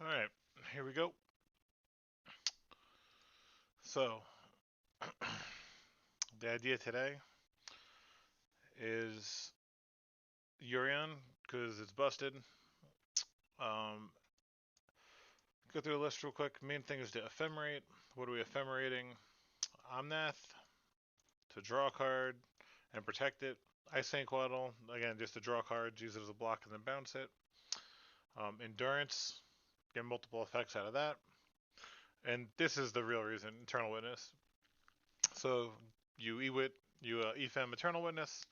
Alright, here we go. So, the idea today is Yorion, because it's busted. Um, go through the list real quick. Main thing is to ephemerate. What are we ephemerating? Omnath, to draw a card and protect it. Ice Waddle, again, just to draw cards, use it as a block and then bounce it. Endurance, get multiple effects out of that. And this is the real reason, Eternal Witness. So, you Ewit, you Ephem Eternal Witness,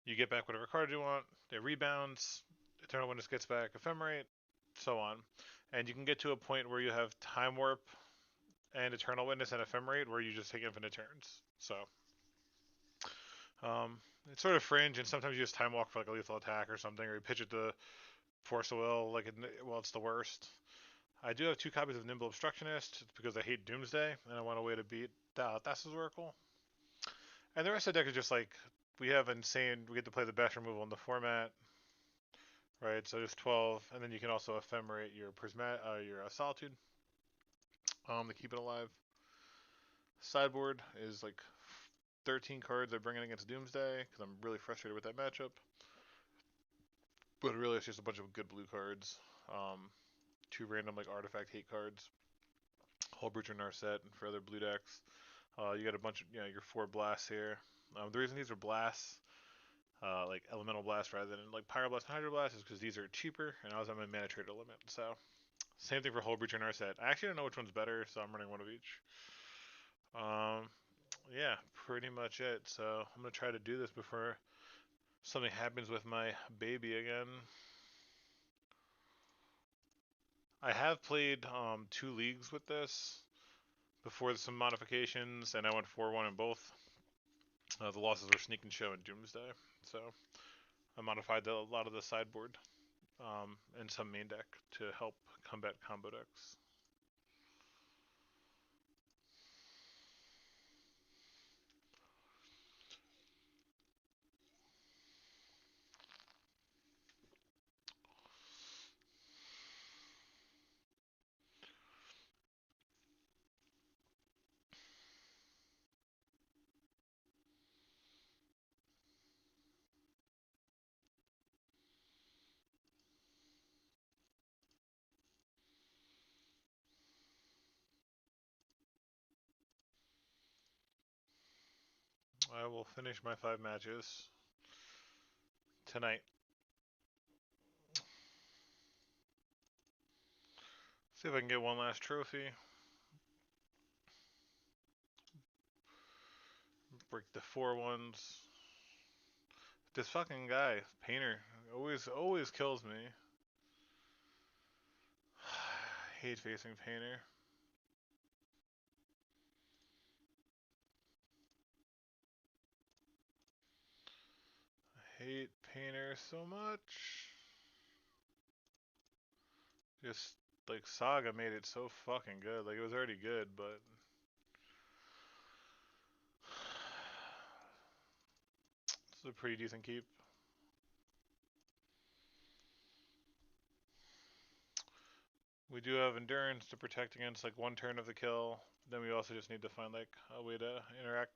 you get back whatever card you want. It rebounds. Eternal Witness gets back Ephemerate, so on. And you can get to a point where you have Time Warp and Eternal Witness and Ephemerate where you just take infinite turns. So um, it's sort of fringe, and sometimes you just Time Walk for like a lethal attack or something, or you pitch it to Force of Will, it's the worst. I do have 2 copies of Nimble Obstructionist because I hate Doomsday and I want a way to beat Thassa's Oracle. And the rest of the deck is just like we have insane. We get to play the best removal in the format. Right, so there's 12, and then you can also ephemerate your your Solitude to keep it alive. Sideboard is like 13 cards I bring in against Doomsday because I'm really frustrated with that matchup. But really, it's just a bunch of good blue cards. 2 random like artifact hate cards. Hullbreacher Narset for other blue decks. You got a bunch of your 4 blasts here. The reason these are blasts, like elemental blast rather than like pyroblast and hydroblast, is because these are cheaper, and I was on my mana trader limit. So same thing for Hullbreacher and Narset. I actually don't know which one's better, so I'm running one of each. Um, yeah, pretty much it. So I'm gonna try to do this before something happens with my baby again. I have played 2 leagues with this before some modifications, and I went 4-1 in both. The losses were Sneak and Show and Doomsday, so I modified a lot of the sideboard and some main deck to help combat combo decks. I will finish my 5 matches tonight. See if I can get one last trophy. Break the 4-1s. This fucking guy, Painter, always kills me. Hate facing Painter. Hate Painter so much. Just like Saga made it so fucking good. Like it was already good, but it's a pretty decent keep. We do have endurance to protect against like 1 turn of the kill. Then we also just need to find like a way to interact.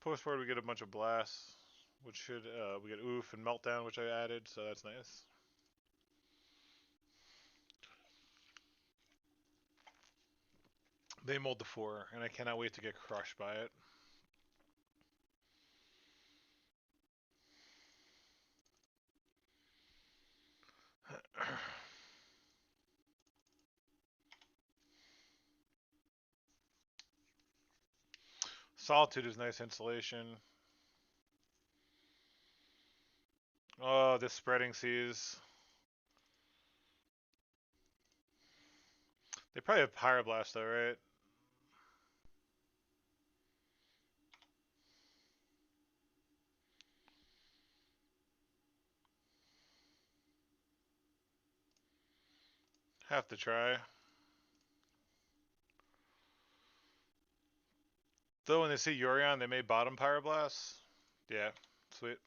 Postboard we get a bunch of blasts, which should we get oof and meltdown, which I added, so that's nice. They mold the 4, and I cannot wait to get crushed by it. Solitude is nice insulation. Oh, this spreading seas. They probably have Pyroblast though, right? Have to try. Though when they see Yorion, they may bottom Pyroblast. Yeah, sweet.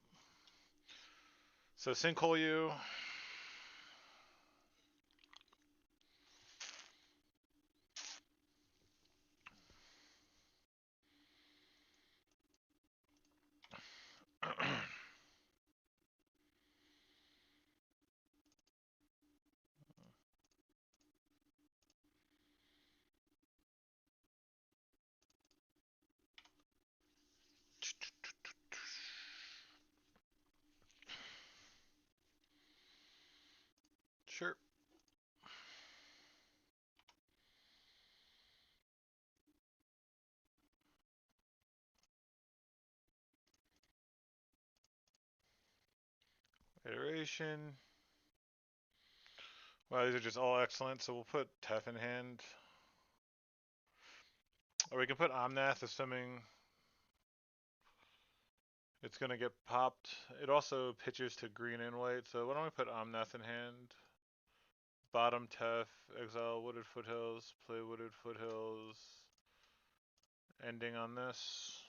So Sinkhole you. Sure. Iteration. Wow, these are just all excellent, so we'll put Tef in hand. Or we can put Omnath, assuming it's going to get popped. It also pitches to green and white, so why don't we put Omnath in hand? Bottom Tef, exile Wooded Foothills, play Wooded Foothills. Ending on this.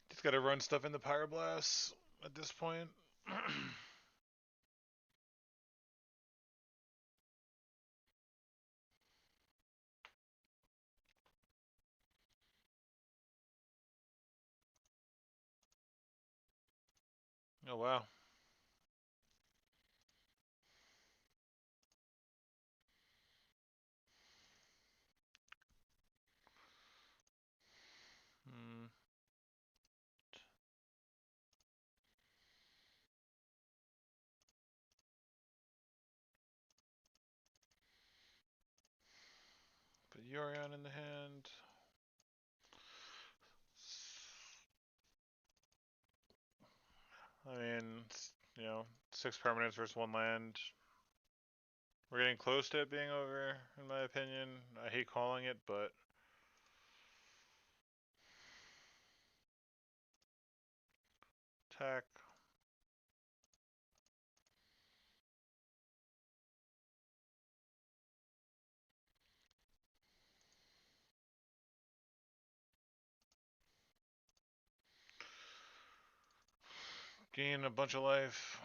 Just gotta run stuff in the Pyroblast at this point. Oh wow. Hmm. Put Yorion in the hand. I mean, you know, 6 permanents versus 1 land. We're getting close to it being over, in my opinion. I hate calling it, but attack. Gain a bunch of life.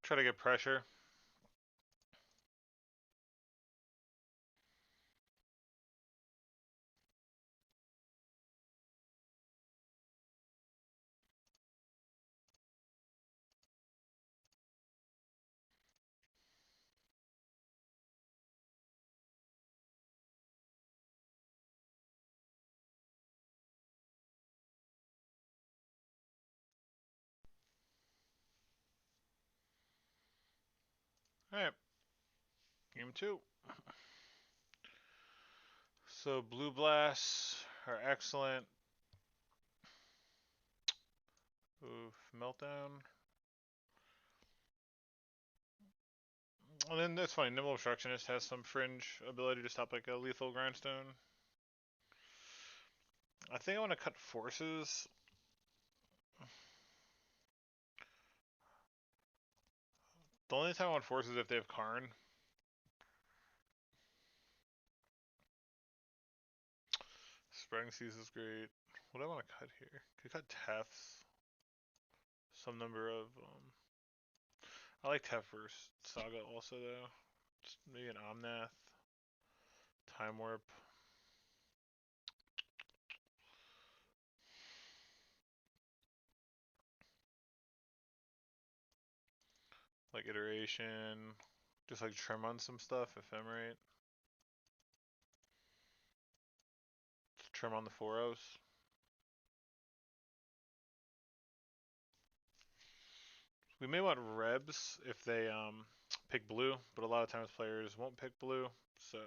Try to get pressure. Alright. Game 2. So blue blasts are excellent. Oof, meltdown. And then that's funny, Nimble Obstructionist has some fringe ability to stop like a lethal grindstone. I think I want to cut forces. The only time I want forces is if they have Karn. Spreading Seas is great. What do I want to cut here? Could cut Tefs. Some number of I like Tef versus Saga also though. Just maybe an Omnath. Time Warp. Like iteration. Just like trim on some stuff, Ephemerate. Just trim on the Foros. We may want Rebs if they pick blue, but a lot of times players won't pick blue, so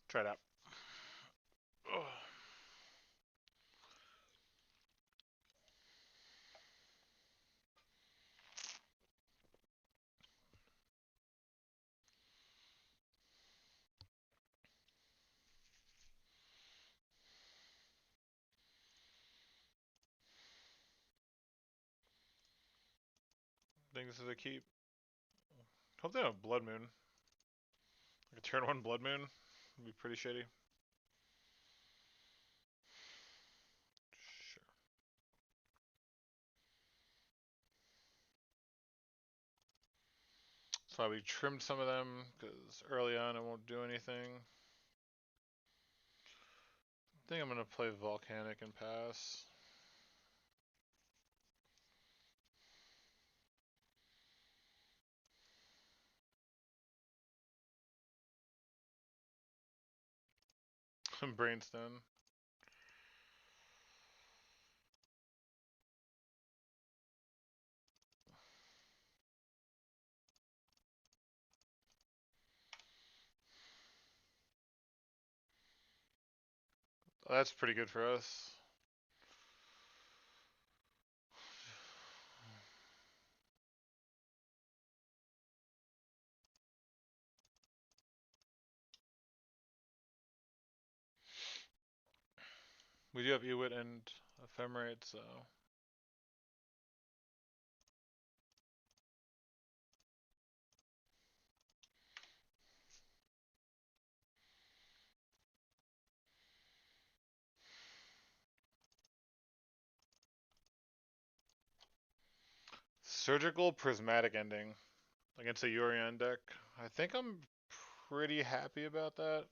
try it out. Ugh. think this is a keep. Hope they don't have Blood Moon. Like a turn 1 Blood Moon would be pretty shitty. Sure. That's why we trimmed some of them, because early on it won't do anything. I think I'm going to play Volcanic and pass. Brainston. Well, that's pretty good for us. We do have Ewit and Ephemerate, so... Surgical Prismatic Ending against a Yorion deck. I think I'm pretty happy about that.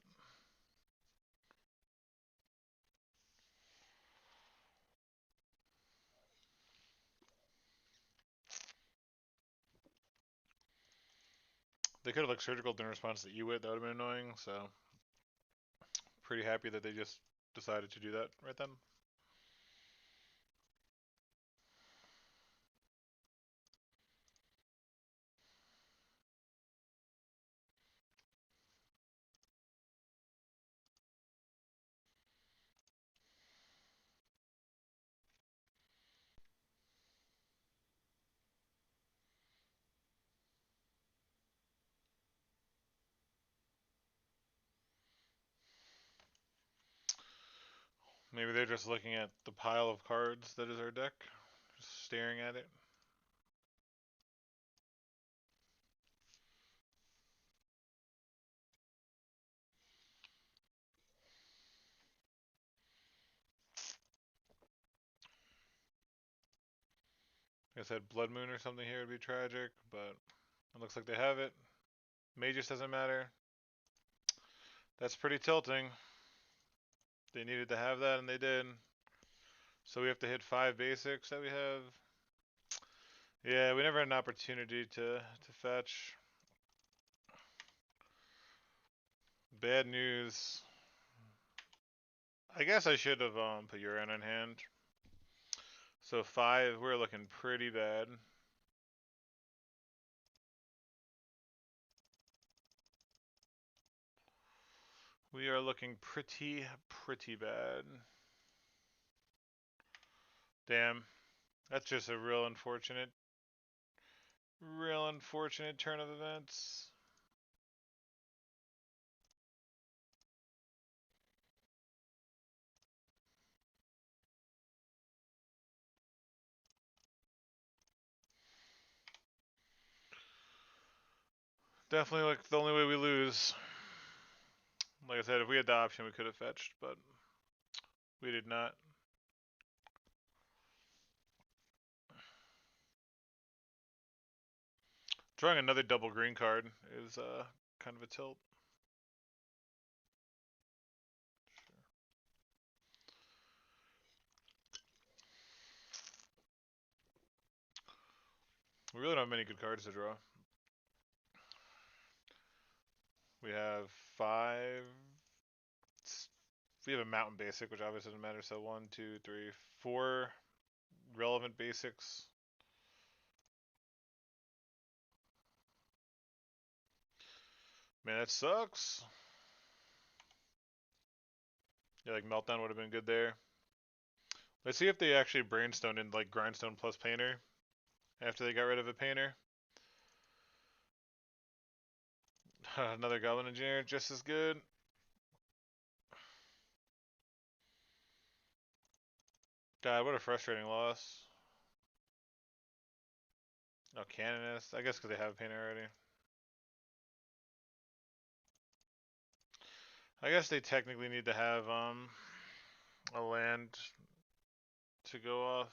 They could have like Surgical in response to Ewit, that would have been annoying, so... Pretty happy that they just decided to do that right then. Maybe they're just looking at the pile of cards that is our deck, just staring at it. Like I said, Blood Moon or something here would be tragic, but it looks like they have it. Magus doesn't matter. That's pretty tilting. They needed to have that, and they did. So we have to hit 5 basics that we have. Yeah, we never had an opportunity to fetch. Bad news. I guess I should have put Yorion on hand. So 5, we're looking pretty bad. We are looking pretty bad. Damn. That's just a real unfortunate turn of events. Definitely like the only way we lose. Like I said, if we had the option, we could have fetched, but we did not. Drawing another double green card is kind of a tilt. We really don't have many good cards to draw. We have 5. We have a mountain basic, which obviously doesn't matter. So 1, 2, 3, 4 relevant basics. Man, that sucks. Yeah, like Meltdown would have been good there. Let's see if they actually brainstoned in like Grindstone plus Painter after they got rid of a Painter. Another Goblin Engineer, just as good. God, what a frustrating loss. Oh, Canonist. I guess because they have a painter already. I guess they technically need to have a land to go off.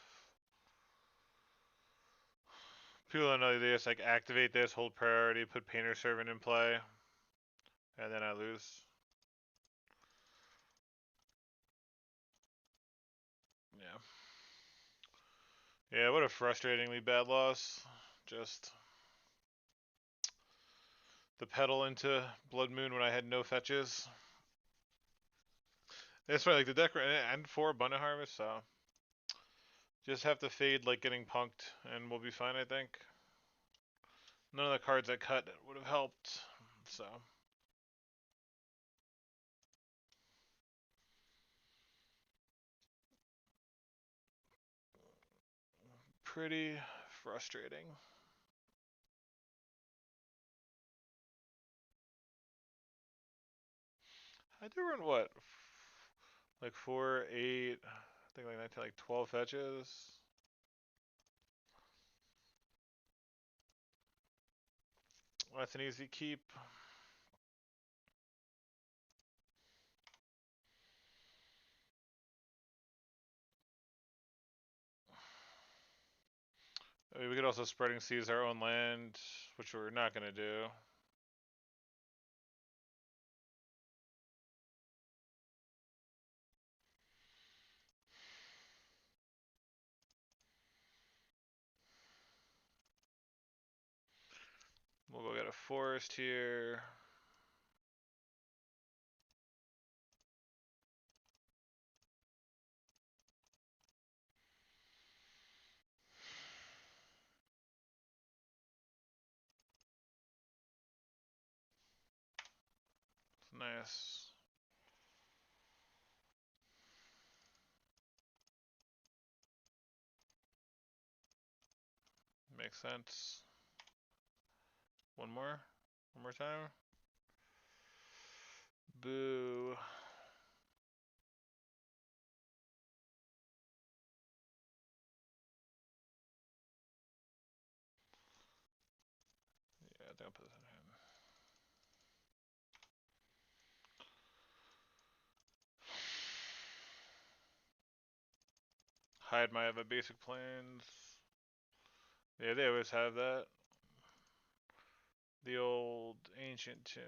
People don't know they just like activate this, hold priority, put painter servant in play, and then I lose. Yeah. Yeah, what a frustratingly bad loss. Just the pedal into Blood Moon when I had no fetches. That's right, like the deck and 4 Abundant Harvest, so just have to fade like getting punked and we'll be fine, I think. None of the cards I cut would have helped, so. Pretty frustrating. I do run what? Like 4, 8, I think like 19, like 12 fetches. That's an easy keep. I mean, we could also Spreading Seas our own land, which we're not going to do. We'll go get a forest here. Nice. Makes sense. One more? One more time? Boo. Yeah, I think I'll put this in hand. Hide my other basic plans. Yeah, they always have that. The old ancient tomb.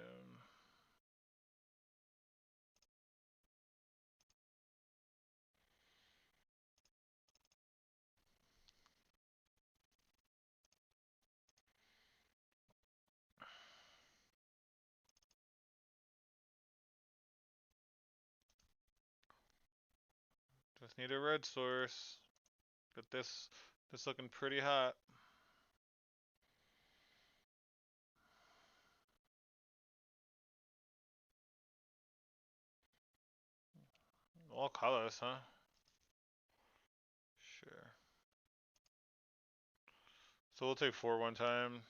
Just need a red source. Get this looking pretty hot. All colors, huh? Sure. So we'll take 4 one time.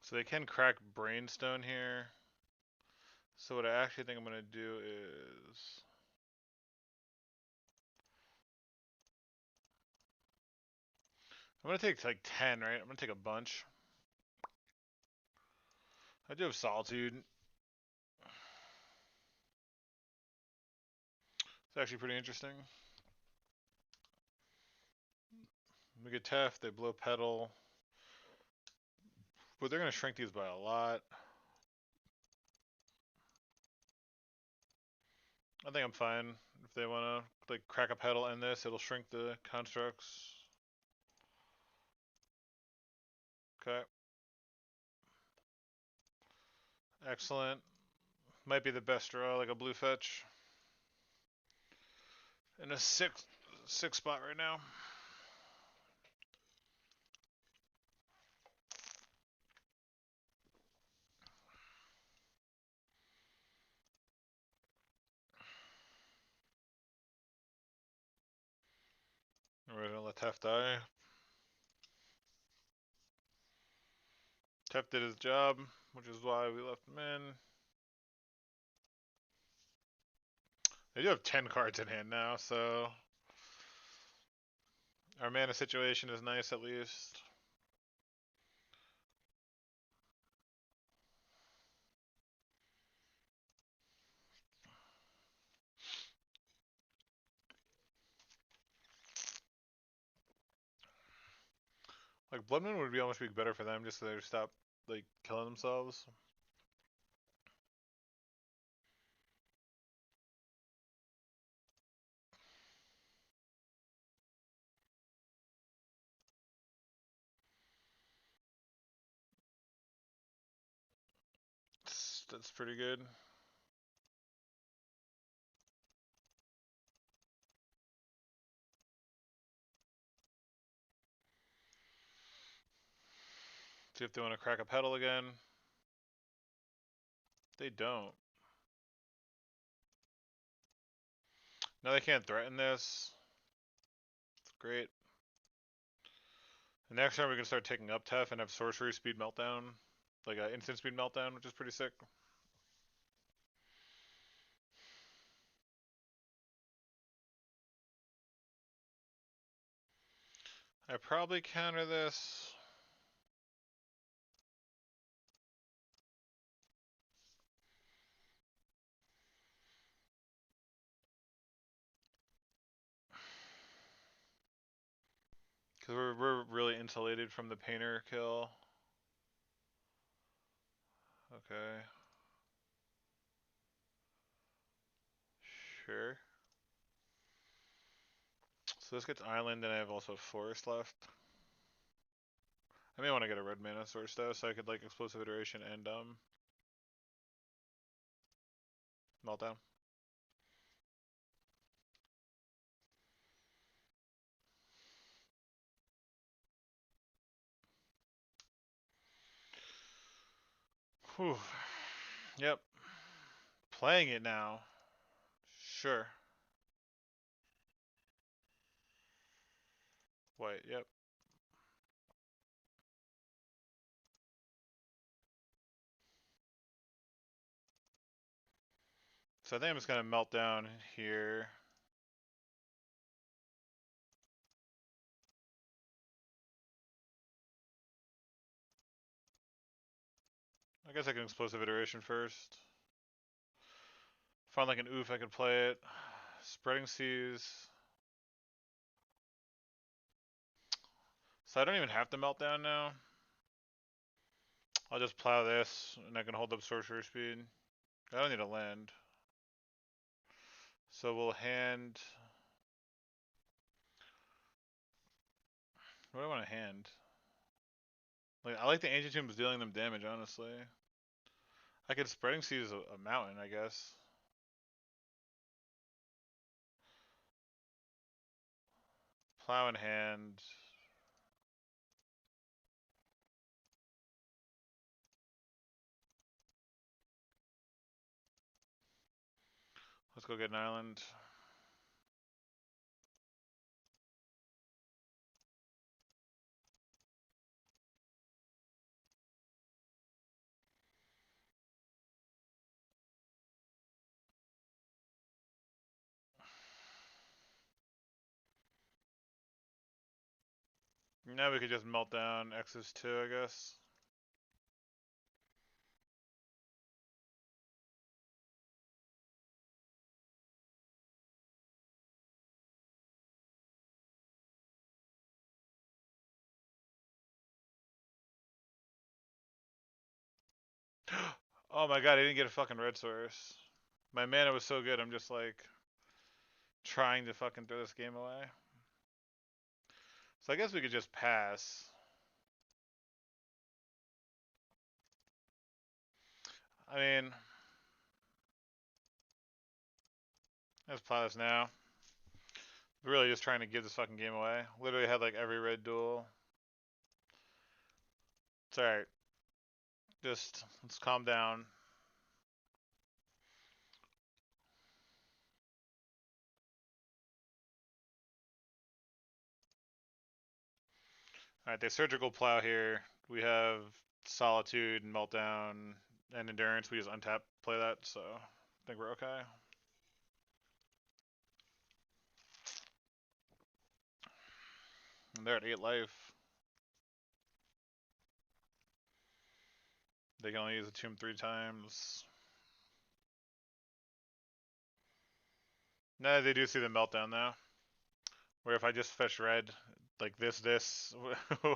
So they can crack Brainstone here. So what I actually think I'm going to do is... I'm going to take like 10, right? I'm going to take a bunch. I do have Solitude. It's actually pretty interesting. We get Tef, they blow Petal. But they're going to shrink these by a lot. I think I'm fine. If they want to like crack a Petal in this, it'll shrink the constructs. Okay. Excellent. Might be the best draw, like a blue fetch. In a six spot right now. let Tef die. Tef did his job, which is why we left him in. They do have 10 cards in hand now, so our mana situation is nice at least. Like Blood Moon would be almost be better for them just so they would stop like killing themselves. That's pretty good. See if they want to crack a pedal again. They don't. No, they can't threaten this. It's great. The next turn we can start taking up Tef and have sorcery speed meltdown. Like an instant speed meltdown, which is pretty sick. I probably counter this. Because we're really insulated from the painter kill. Okay. Sure. So this gets island and I have also forest left. I may want to get a red mana source though, so I could like explosive iteration and meltdown. Whew. Yep. Playing it now. Sure. White, yep. So I think I'm just gonna melt down here. I guess I can explosive iteration first. Found like an oof I could play it. Spreading Seas. So I don't even have to melt down now. I'll just plow this and I can hold up sorcerer speed. I don't need a land. So we'll hand. What do I want to hand? Like I like the ancient tombs dealing them damage, honestly. I could spreading seas a mountain, I guess. Plow in hand. Let's go get an island. Now we could just melt down X's 2, I guess. Oh my god, I didn't get a fucking red source. My mana was so good, I'm just like trying to fucking throw this game away. So I guess we could just pass. I mean, let's plow this now. Really just trying to give this fucking game away. Literally had like every red duel. It's alright. Just, let's calm down. Alright, they surgical plow here. We have solitude and meltdown and endurance. We just untap play that, so I think we're okay. And they're at 8 life. They can only use the tomb 3 times. No, they do see the meltdown though. Where if I just fetch red, like this,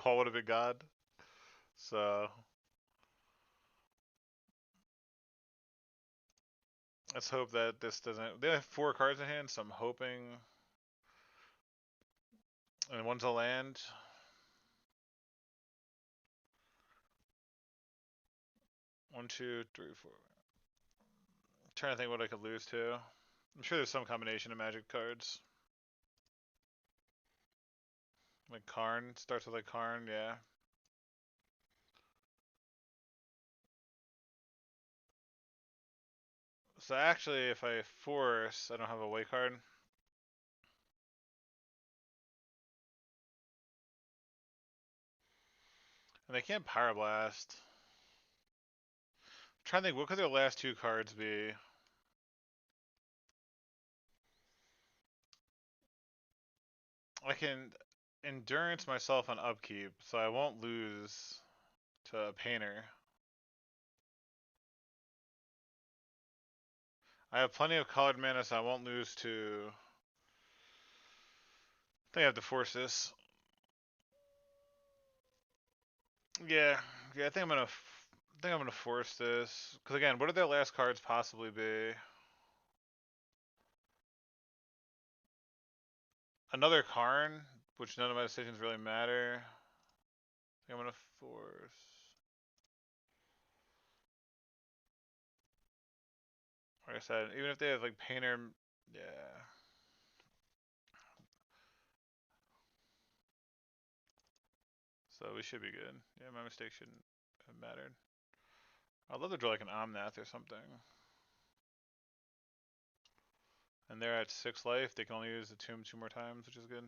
all would have been God. So let's hope that this doesn't. They have 4 cards in hand, so I'm hoping. And one's a land. One, two, three, four. I'm trying to think what I could lose to. I'm sure there's some combination of magic cards. Like Karn, starts with like Karn, yeah. So actually, if I force, I don't have a white card. And they can't Power Blast. I'm trying to think, what could their last 2 cards be? I can Endurance myself on upkeep, so I won't lose to a Painter. I have plenty of colored mana, so I won't lose to... I think I have to force this. Yeah, I think I'm gonna force this. Because again, what would their last cards possibly be? Another Karn, which none of my decisions really matter. I think I'm gonna force. Like I said, even if they have like Painter, yeah. So we should be good. Yeah, my mistake shouldn't have mattered. I'd love to draw like an Omnath or something. And they're at 6 life. They can only use the tomb 2 more times, which is good.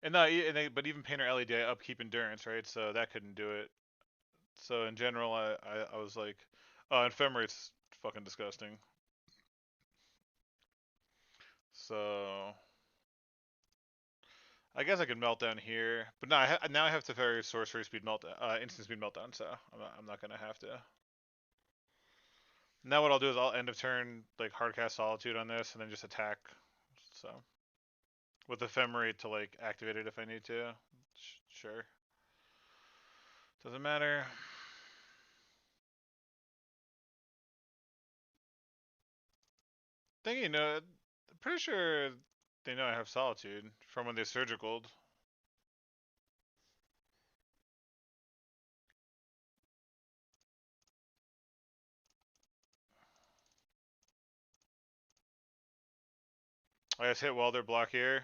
And no, but even Painter LED upkeep endurance, right? So that couldn't do it. So in general, I was like, oh, Ephemerate's fucking disgusting. So I guess I could melt down here, but no, now I have Teferi's sorcery speed meltdown, instant speed meltdown. So I'm not gonna have to. Now what I'll do is I'll end of turn like hardcast solitude on this, and then just attack. So with Ephemerate to like activate it if I need to. Sure. Doesn't matter. Think I'm pretty sure they know I have solitude from when they surgicaled. I just hit Welder block here.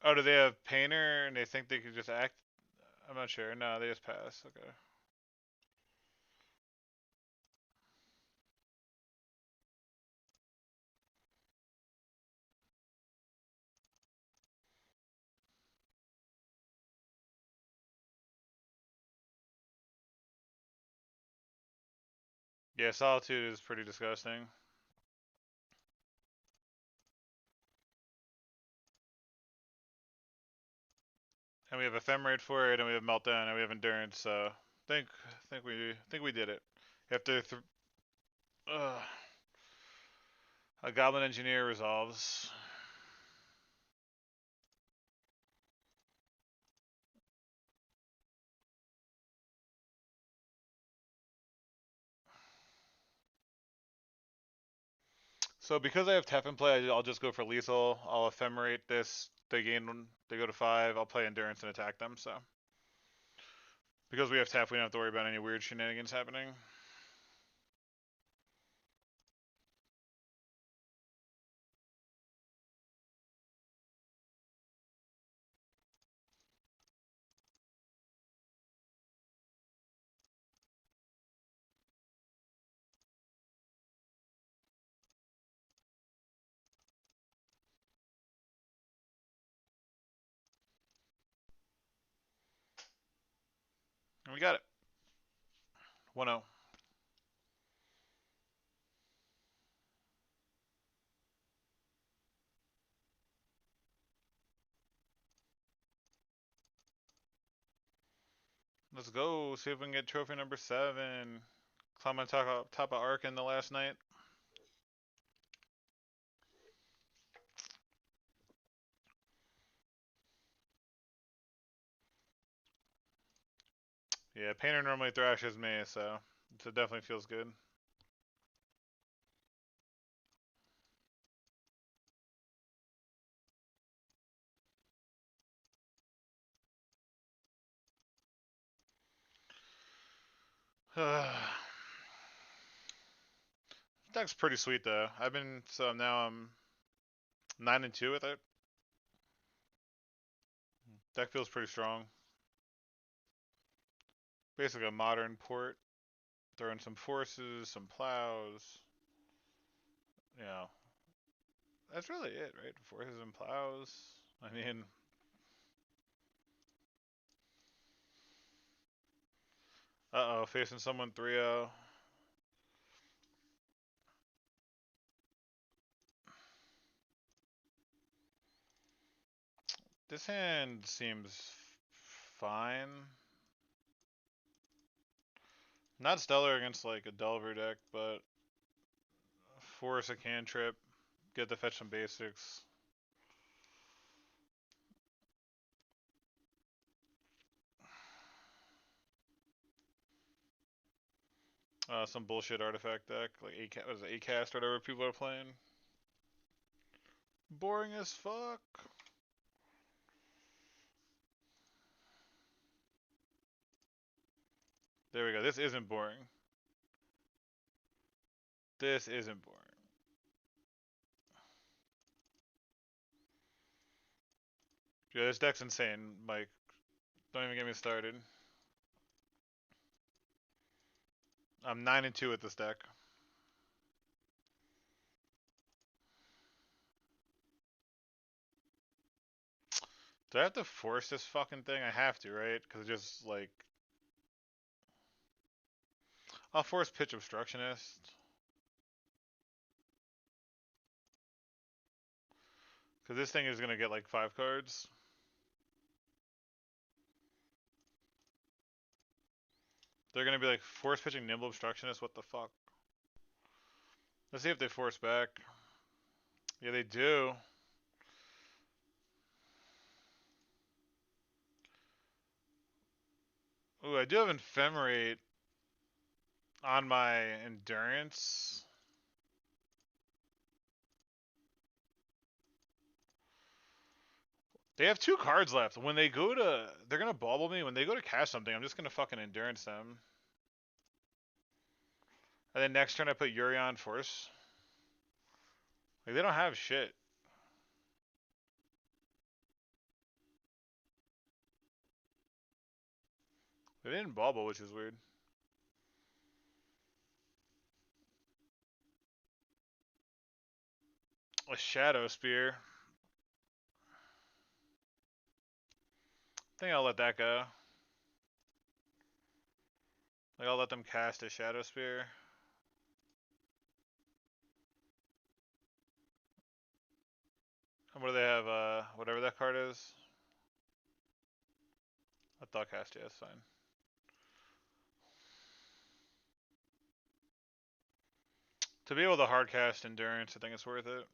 Oh, do they have Painter and they think they could just act? I'm not sure. No, they just pass. Okay. Yeah, Solitude is pretty disgusting. And we have Ephemerate for it, and we have Meltdown, and we have Endurance. So think we did it. After a Goblin Engineer resolves. So because I have Tap in play, I'll just go for lethal. I'll Ephemerate this. They go to 5. I'll play Endurance and attack them. So because we have Tap, we don't have to worry about any weird shenanigans happening. got it. 1-0. Let's go. See if we can get trophy number 7. Climb on top of Ark in the last night. Yeah, Painter normally thrashes me, so it definitely feels good. Deck's pretty sweet though. So now I'm 9-2 with it. Deck feels pretty strong. Basically a modern port. Throw in some forces, some plows. You know, that's really it, right? Forces and plows. I mean, uh-oh, facing someone 3-0. This hand seems fine. Not stellar against like a Delver deck, but force a cantrip, get to fetch some basics. Some bullshit artifact deck, like A-cast or whatever people are playing. Boring as fuck. There we go. This isn't boring. This isn't boring. Yeah, this deck's insane, Mike. Don't even get me started. I'm 9-2 with this deck. Do I have to force this fucking thing? I have to, right? Because it just like I'll force Pitch Obstructionist. Because this thing is gonna get like 5 cards. They're gonna be like force pitching Nimble Obstructionist. What the fuck? Let's see if they force back. Yeah, they do. Ooh, I do have Ephemerate on my endurance. They have 2 cards left. When they go to, they're gonna bauble me. When they go to cast something, I'm just gonna fucking endurance them. And then next turn I put Yorion force. Like they don't have shit. They didn't bauble, which is weird. A Shadow Spear. I think I'll let that go. Like I'll let them cast a Shadow Spear. And what do they have? Whatever that card is. I thought cast, yeah, that's fine. To be able to hard cast endurance, I think it's worth it.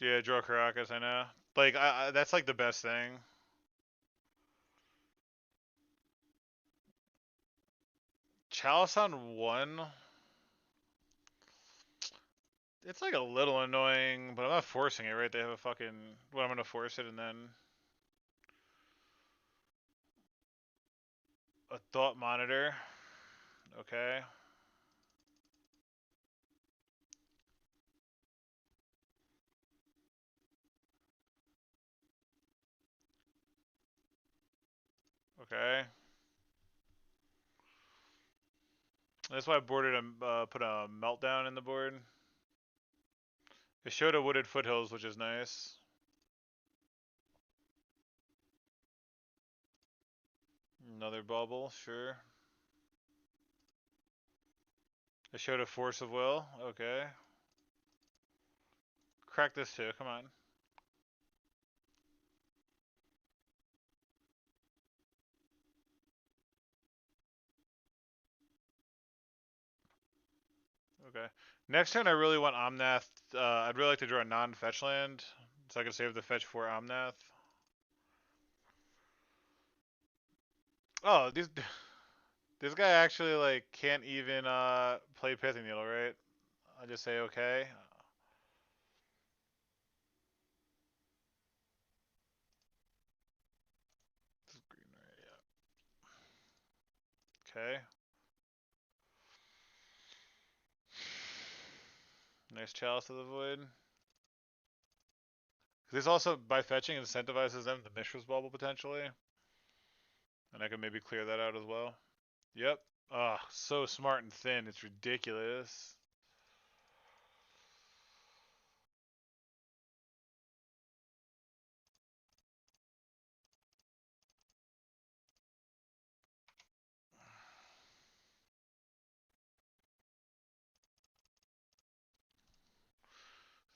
Yeah, draw Caracas, I know. Like, that's like the best thing. Chalice on 1. It's like a little annoying, but I'm not forcing it, right? They have a fucking. Well, I'm gonna force it and then. A Thought Monitor. Okay. Okay. That's why I boarded put a meltdown in the board. It showed a wooded foothills, which is nice. Another bubble, sure. It showed a force of will. Okay. Crack this too. Come on. Okay. Next turn, I really want Omnath. I'd really like to draw a non-fetch land, so I can save the fetch for Omnath. Oh, this guy actually like can't even play Pithing Needle, right? I just say okay. This is green, right? Yeah. Okay. Nice Chalice of the Void. This also, by fetching, incentivizes them to Mishra's Bubble potentially. And I can maybe clear that out as well. Yep. Ah, so smart and thin. It's ridiculous.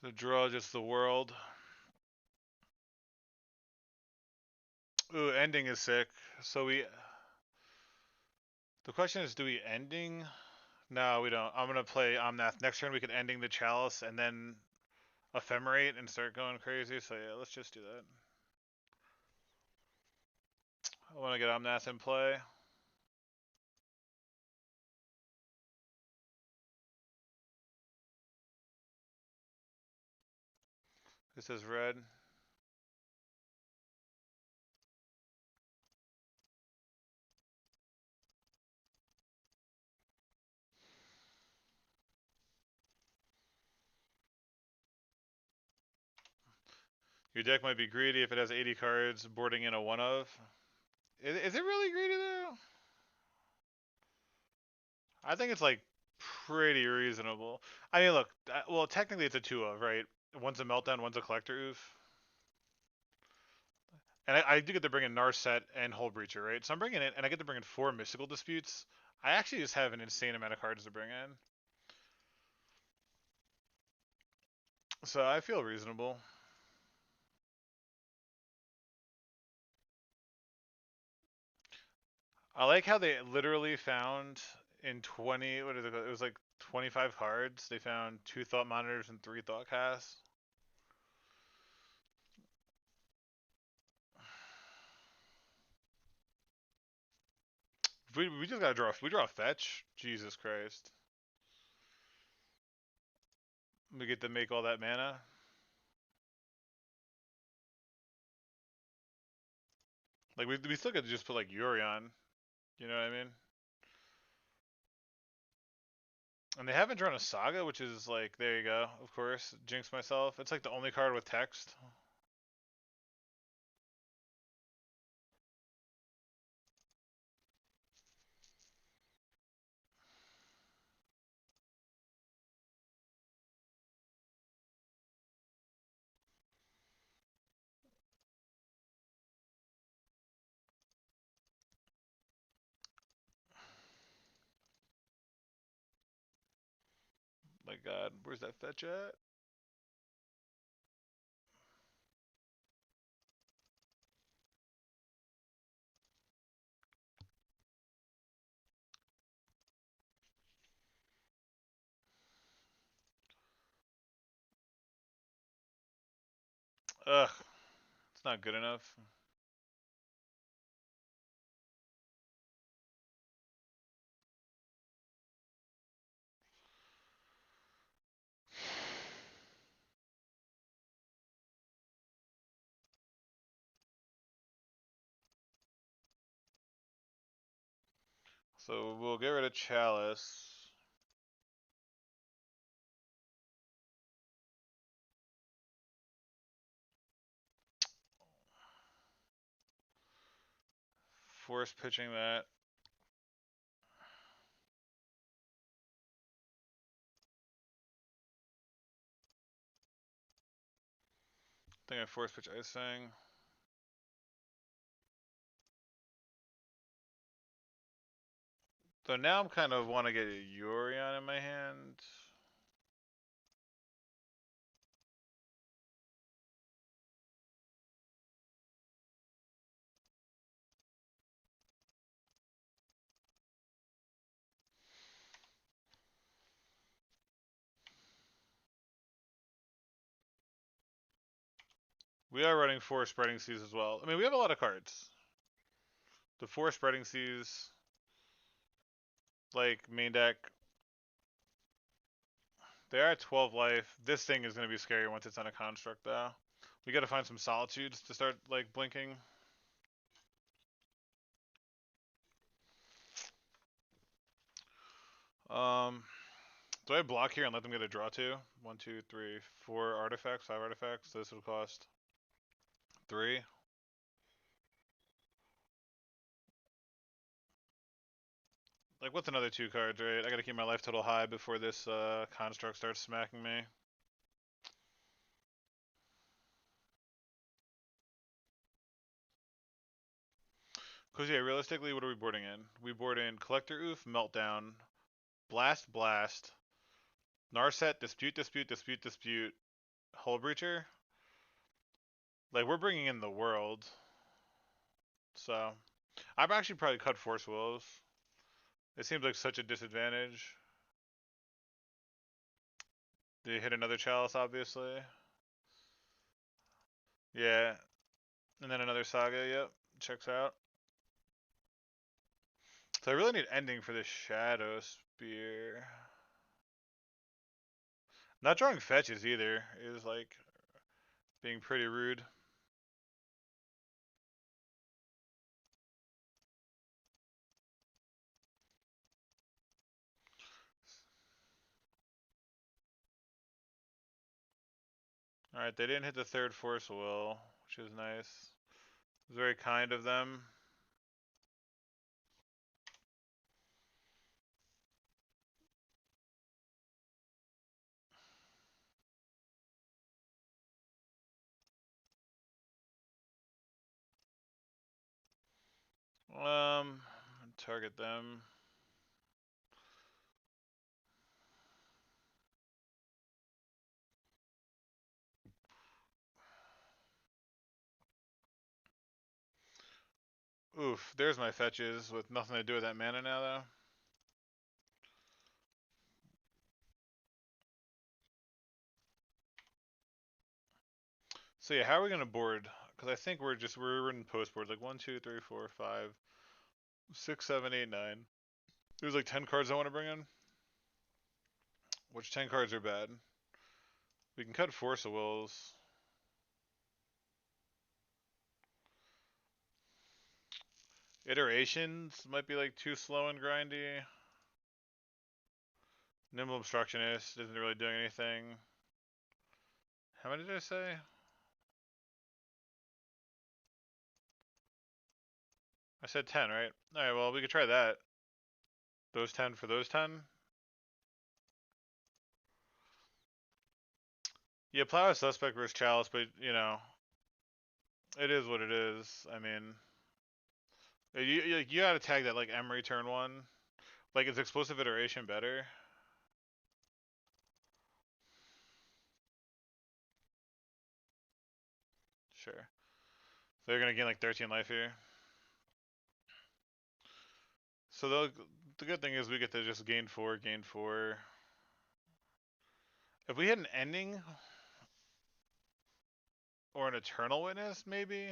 The draw just the world. Ooh, ending is sick. So the question is, do we ending? No, we don't. I'm gonna play Omnath. Next turn we can ending the Chalice and then Ephemerate and start going crazy. So yeah, let's just do that. I want to get Omnath in play. This is red. Your deck might be greedy if it has 80 cards boarding in a one of. Is it really greedy though? I think it's like pretty reasonable. I mean, look, well, technically it's a two of, right? One's a meltdown, one's a collector oof. And I do get to bring in Narset and Hull Breacher, right? So I'm bringing in, and I get to bring in 4 Mystical Disputes. I actually just have an insane amount of cards to bring in. So I feel reasonable. I like how they literally found in 20, what is it? It was like 25 cards. They found 2 Thought Monitors and 3 Thought Casts. We just gotta draw. We draw a fetch. Jesus Christ. We get to make all that mana. Like we still get to just put like Yorion. You know what I mean? And they haven't drawn a Saga, which is like, there you go. Of course, jinx myself. It's like the only card with text. My God, where's that fetch at? Ugh, it's not good enough. So we'll get rid of Chalice. Force pitching that. I think I force pitch icing. So now I'm kind of want to get a Yorion in my hand. We are running 4 spreading seas as well. I mean, we have a lot of cards. The 4 spreading seas, like main deck, they are at 12 life. This thing is going to be scary once it's on a construct, though. We got to find some solitudes to start like blinking. Do I block here and let them get a draw too? 1, 2, 3, 4 artifacts, 5 artifacts. So this would cost 3. Like, what's another 2 cards, right? I gotta keep my life total high before this construct starts smacking me. Because, yeah, realistically, what are we boarding in? We board in Collector Oof, Meltdown, Blast, Blast, Narset, Dispute, Dispute, Dispute, Dispute, Hull Breacher. Like, we're bringing in the world. So, I'd actually probably cut Force Wills. It seems like such a disadvantage. They hit another Chalice, obviously. Yeah. And then another Saga, yep. Checks out. So I really need ending for this Shadow Spear. Not drawing fetches either is like being pretty rude. Alright, they didn't hit the 3rd Force Will, which is nice. It was very kind of them. Target them. Oof, there's my fetches with nothing to do with that mana now, though. So yeah, how are we gonna board? Because I think we're in post board like 1, 2, 3, 4, 5, 6, 7, 8, 9. There's like 10 cards I want to bring in. Which 10 cards are bad? We can cut Force of Wills. Iterations might be like too slow and grindy. Nimble Obstructionist isn't really doing anything. How many did I say? I said 10, right? Alright, well, we could try that. Those 10 for those 10. Yeah, Plow is suspect versus Chalice, but, you know, it is what it is. I mean, you gotta tag that, like, Emery turn 1. Like, is Explosive Iteration better? Sure. So they're gonna gain, like, 13 life here. So the good thing is we get to just gain 4, gain 4. If we hit an ending or an Eternal Witness, maybe?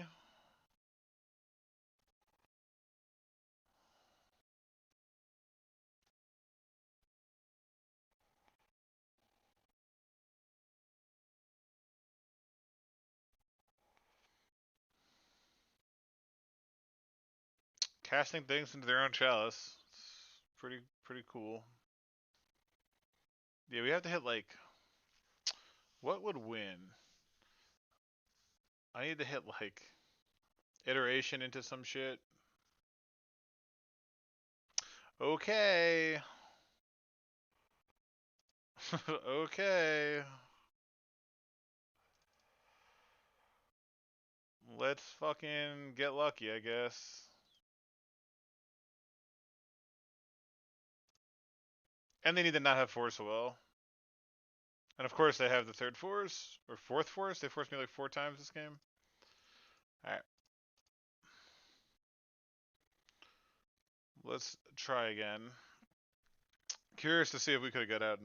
Casting things into their own chalice. It's pretty cool. Yeah, we have to hit like what would win? I need to hit like iteration into some shit. Okay. Okay. let's fucking get lucky, I guess. And they need to not have Force Will. And of course they have the third Force, or fourth Force. They forced me like 4 times this game. Alright. Let's try again. Curious to see if we could have got out.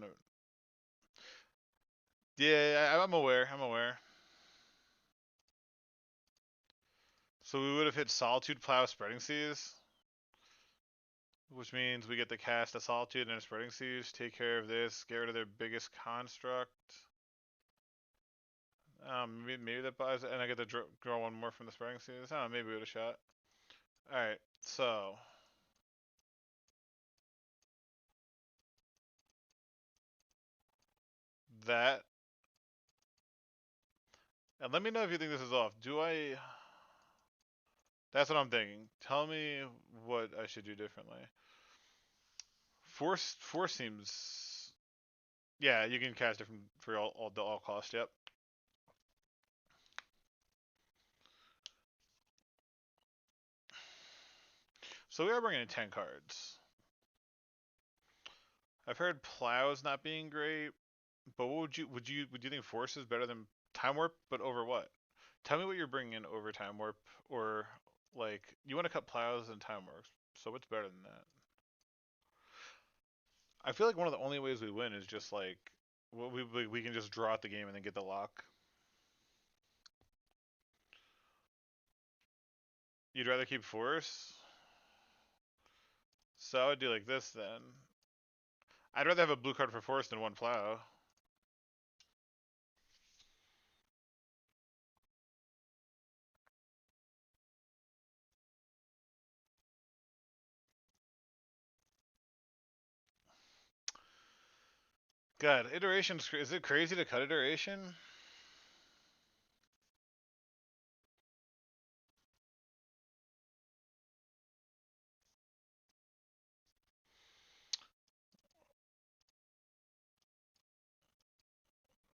Yeah, I'm aware. I'm aware. So we would have hit Solitude, Plow, Spreading Seas. Which means we get to cast a Solitude and a Spreading Seas, take care of this, get rid of their biggest construct. Maybe that buys it, and I get to draw one more from the Spreading Seas. Maybe we would have shot. Alright, so. That. And let me know if you think this is off. Do I. That's what I'm thinking. Tell me what I should do differently. Force seems. Yeah, you can cast it for all cost. Yep. So we are bringing in 10 cards. I've heard Plow's not being great, but what would you think Force is better than Time Warp, but over what? Tell me what you're bringing in over Time Warp, or like you want to cut Plows and Time Warps. So what's better than that? I feel like one of the only ways we win is just like we can just draw out the game and then get the lock. You'd rather keep Force? So I would do like this then. I'd rather have a blue card for Force than one Plow. God, iterations. Is it crazy to cut iteration?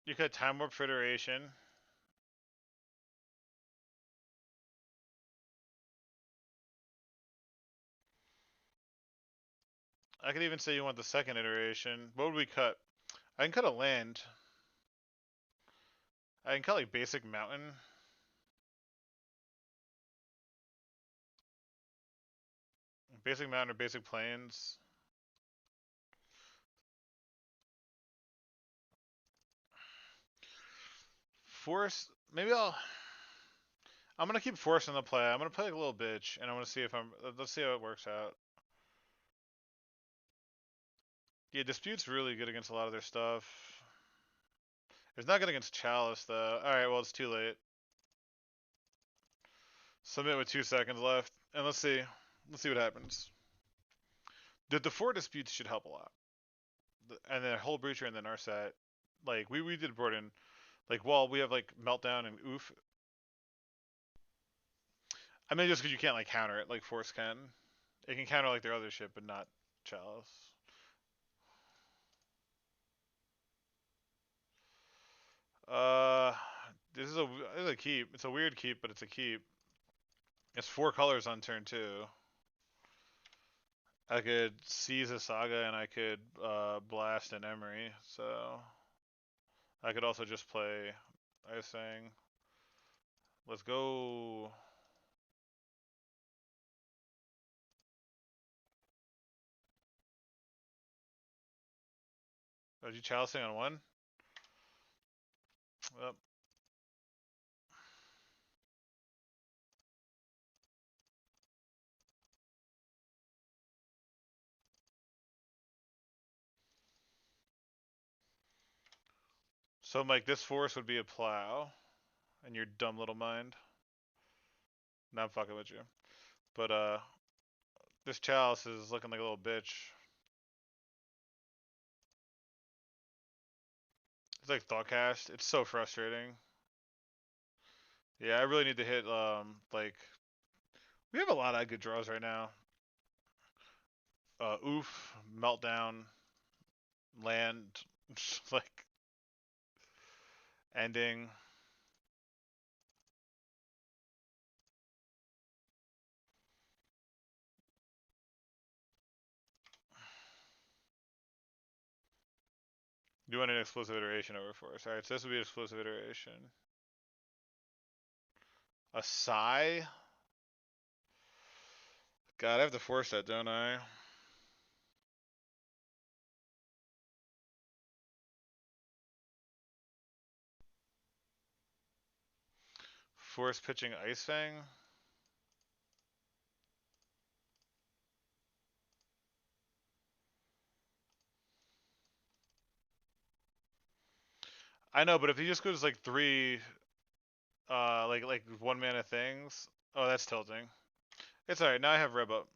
You cut Time Warp for iteration. I could even say you want the second iteration. What would we cut? I can cut a land. I can cut like basic mountain. Basic mountain or basic plains. Force. Maybe I'm gonna keep Force in the play. I'm gonna play like a little bitch, and I'm gonna see if I'm. Let's see how it works out. Yeah, Dispute's really good against a lot of their stuff. It's not good against Chalice though. All right, well it's too late. Submit with 2 seconds left, and let's see what happens. The 4 disputes should help a lot, and then Hull Breacher and then Narset. Like we did Borden. Like we have like Meltdown and Oof. I mean just because you can't like counter it like Force can. It can counter like their other shit, but not Chalice. Uh, this is a keep. It's a weird keep, but it's a keep. It's 4 colors on turn 2. I could seize a Saga and I could blast an Emery. So I could also just play Icing. Let's go. Are you chalicing on 1? Well, so like this Force would be a Plow, and your dumb little mind. Now I'm fucking with you. But this Chalice is looking like a little bitch. It's like Thoughtcast. It's so frustrating. Yeah, I really need to hit like we have a lot of good draws right now. Oof, Meltdown, Land, like Ending. You want an explosive iteration over force. Alright, so this would be an explosive iteration. A Psy? God, I have to force that, don't I? Force pitching Ice Fang? I know, but if he just goes like 3 like 1 mana things. Oh, that's tilting. It's alright, now I have Reb up.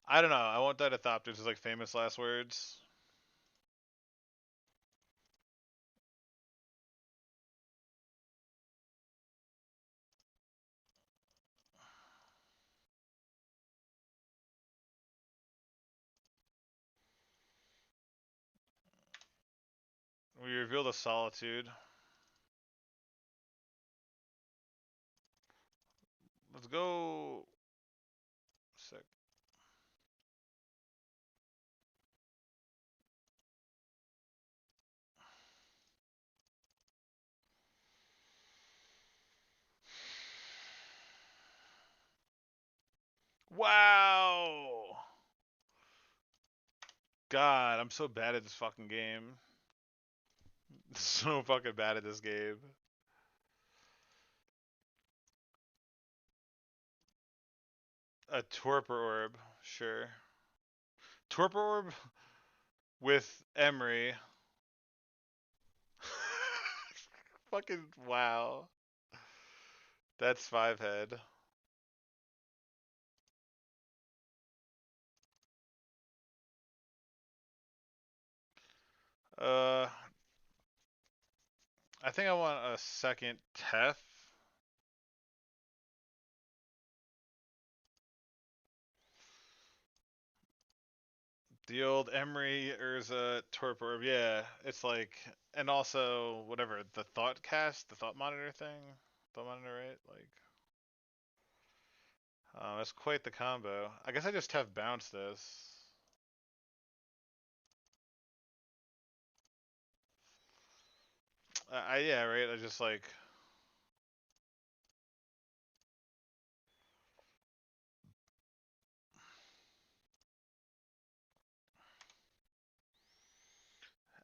I don't know, I want that Athoptis is like famous last words. We reveal the Solitude. Let's go. Sick. Wow! God, I'm so bad at this fucking game. So fucking bad at this game. A Torpor Orb, sure. Torpor Orb with Emery. Fucking wow. That's 5 head. Uh, I think I want a second Tef. The old Emery Urza Torpor Orb, yeah. It's like, and also whatever the Thought Cast, the Thought Monitor thing, Thought Monitor, right? Like, that's quite the combo. I guess I just have bounce this. Yeah, right. I just like.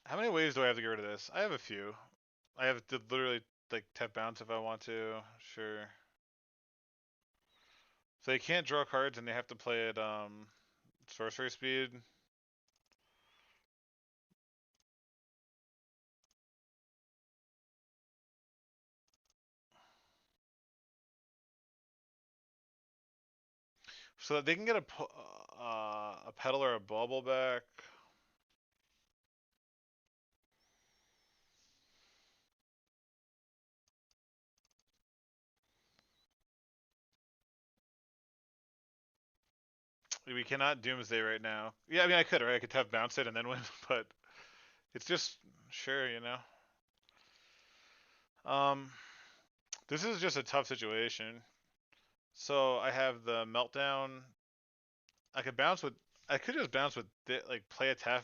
How many ways do I have to get rid of this? I have a few. I have to literally like tap bounce if I want to. Sure. So they can't draw cards and they have to play at sorcery speed. So that they can get a pedal or a bubble back. We cannot Doomsday right now. Yeah, I mean I could, right? I could have bounce it and then win, but it's just sure, you know. Um, this is just a tough situation. So I have the meltdown. I could bounce with. I could just bounce with like play a Tef.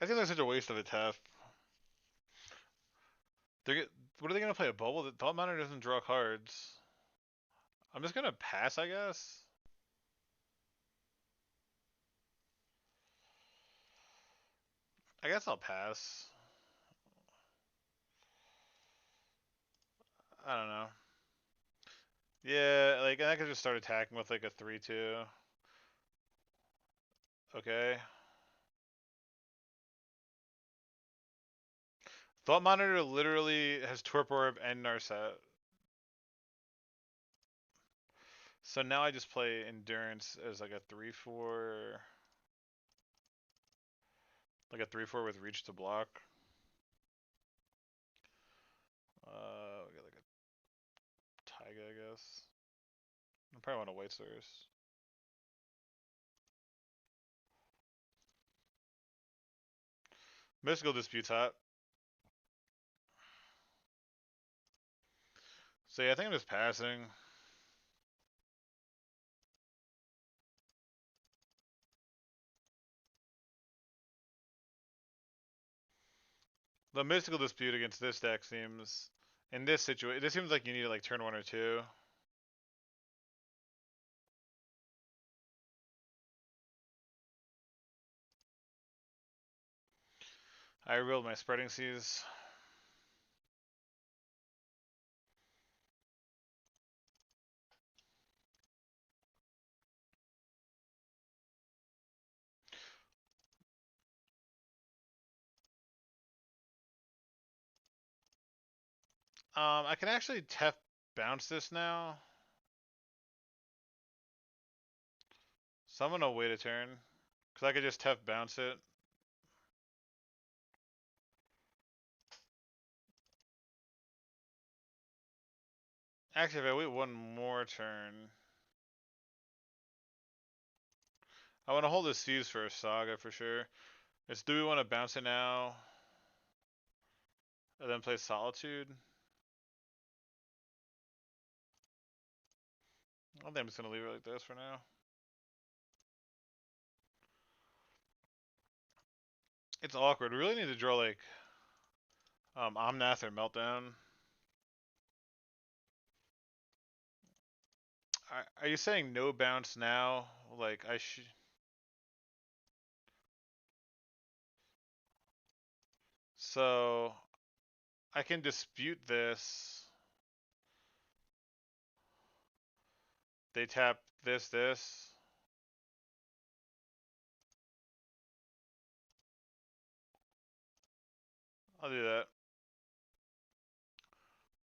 I think that's such a waste of a Tef. They're what are they gonna play? A bubble? The Thought Monitor doesn't draw cards. I'm just gonna pass, I guess. I guess I'll pass. I don't know. Yeah, like I could just start attacking with like a 3/2. Okay. Thought Monitor literally has Torpor Orb and Narset. So now I just play Endurance as like a 3/4. Like a 3/4 with reach to block. We got like a Taiga, I guess. I probably want a White Source. Mystical Dispute's hot. So yeah, I think I'm just passing. The mystical dispute against this deck seems, in this situation, this seems like you need it like turn 1 or 2. I reeled my spreading seas. I can actually Tef bounce this now. So I'm gonna wait a turn. Cause I could just Tef bounce it. Actually, if I wait one more turn, I want to hold this Thieves for a Saga for sure. It's do we want to bounce it now? And then play Solitude? I think I'm just gonna leave it like this for now. It's awkward. We really need to draw like Omnath or Meltdown. Are you saying no bounce now? Like I should. So I can dispute this. They tap this. I'll do that.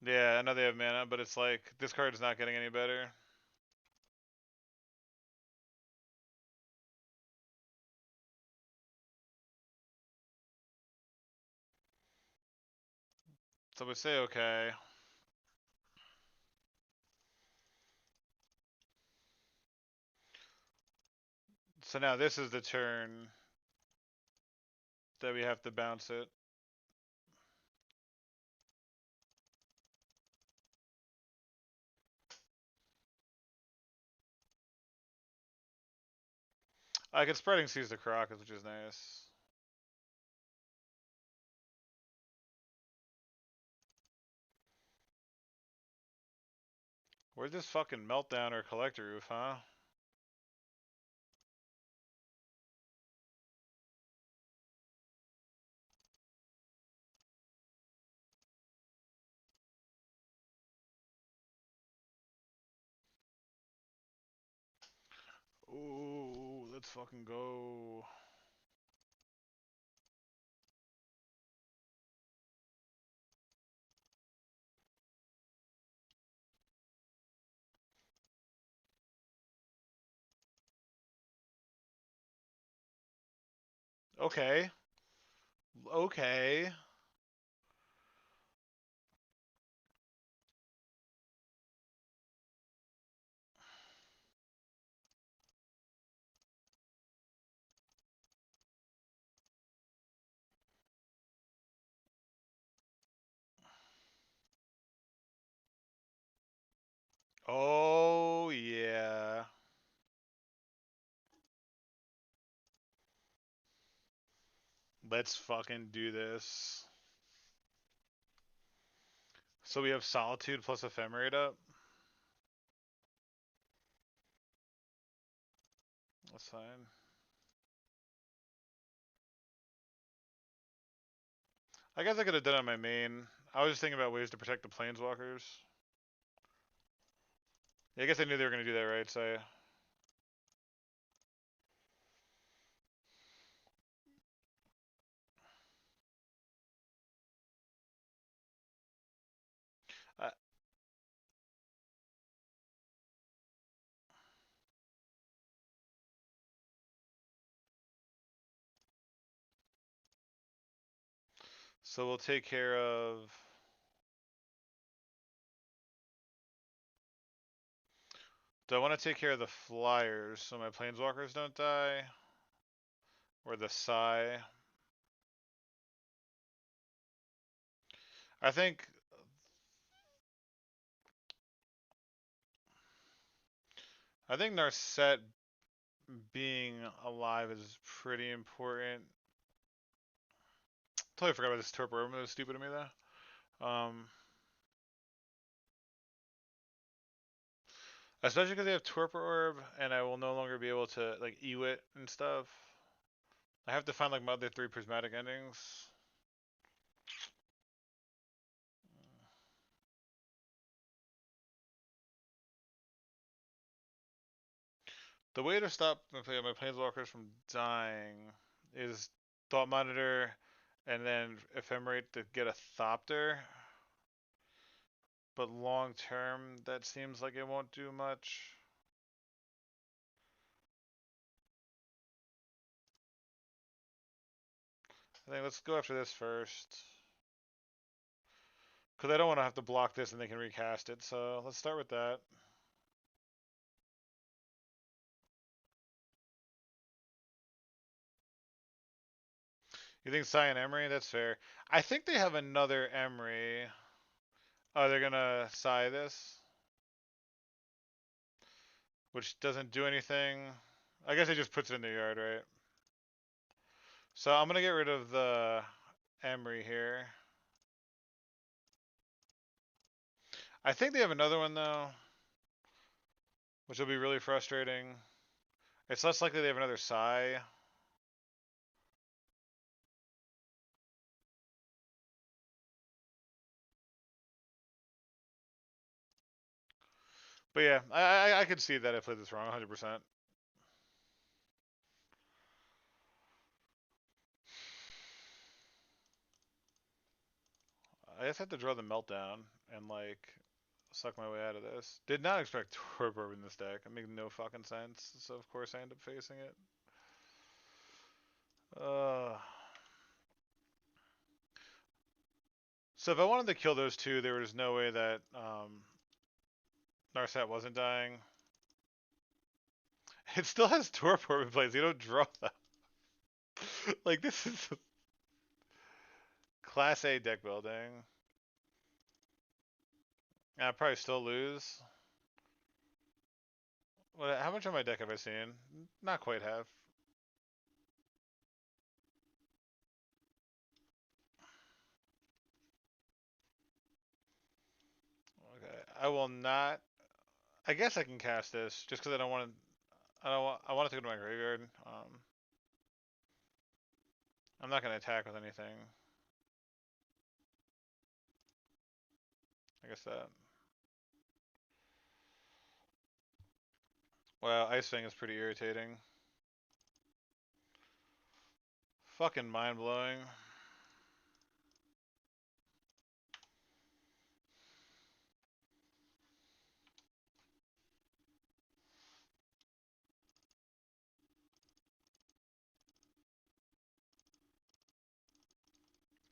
Yeah, I know they have mana, but it's like this card is not getting any better. So we say okay. So now this is the turn that we have to bounce it. I can Spreading Seas the Crocus, which is nice. Where's this fucking Meltdown or Collector Roof, huh? Ooh, let's fucking go. Okay. Okay. Oh, yeah. Let's fucking do this. So we have Solitude plus Ephemerate up. That's fine. I guess I could have done it on my main. I was just thinking about ways to protect the Planeswalkers. Yeah, I guess I knew they were going to do that, right? So I, so we'll take care of... Do I want to take care of the Flyers so my Planeswalkers don't die? Or the Psy? I think... I think Narset being alive is pretty important. Totally forgot about this Torpor Orb. It was stupid of me though. Especially because they have Torpor Orb, and I will no longer be able to like Ewit and stuff. I have to find like my other 3 prismatic endings. The way to stop my planeswalkers from dying is Thought Monitor, and then Ephemerate to get a Thopter. But long term, that seems like it won't do much. I think let's go after this first. Because I don't want to have to block this and they can recast it, so let's start with that. You think Cyan Emery? That's fair. I think they have another Emery. Oh, they're gonna Psy this? Which doesn't do anything. I guess it just puts it in their yard, right? So I'm gonna get rid of the Emery here. I think they have another one though, which will be really frustrating. It's less likely they have another Psy. But yeah, I could see that I played this wrong 100%. I just had to draw the Meltdown and like suck my way out of this. Did not expect Torpor in this deck. It made no fucking sense. So of course I end up facing it. So if I wanted to kill those two, there was no way that Narset wasn't dying. It still has Torpor in place. You don't draw them. Like this is Class A deck building. I'll probably still lose. How much of my deck have I seen? Not quite half. Okay, I will not. I guess I can cast this just because I don't want to. I want it to go to my graveyard. I'm not gonna attack with anything. I guess that. Wow, Ice Fang is pretty irritating. Fucking mind blowing.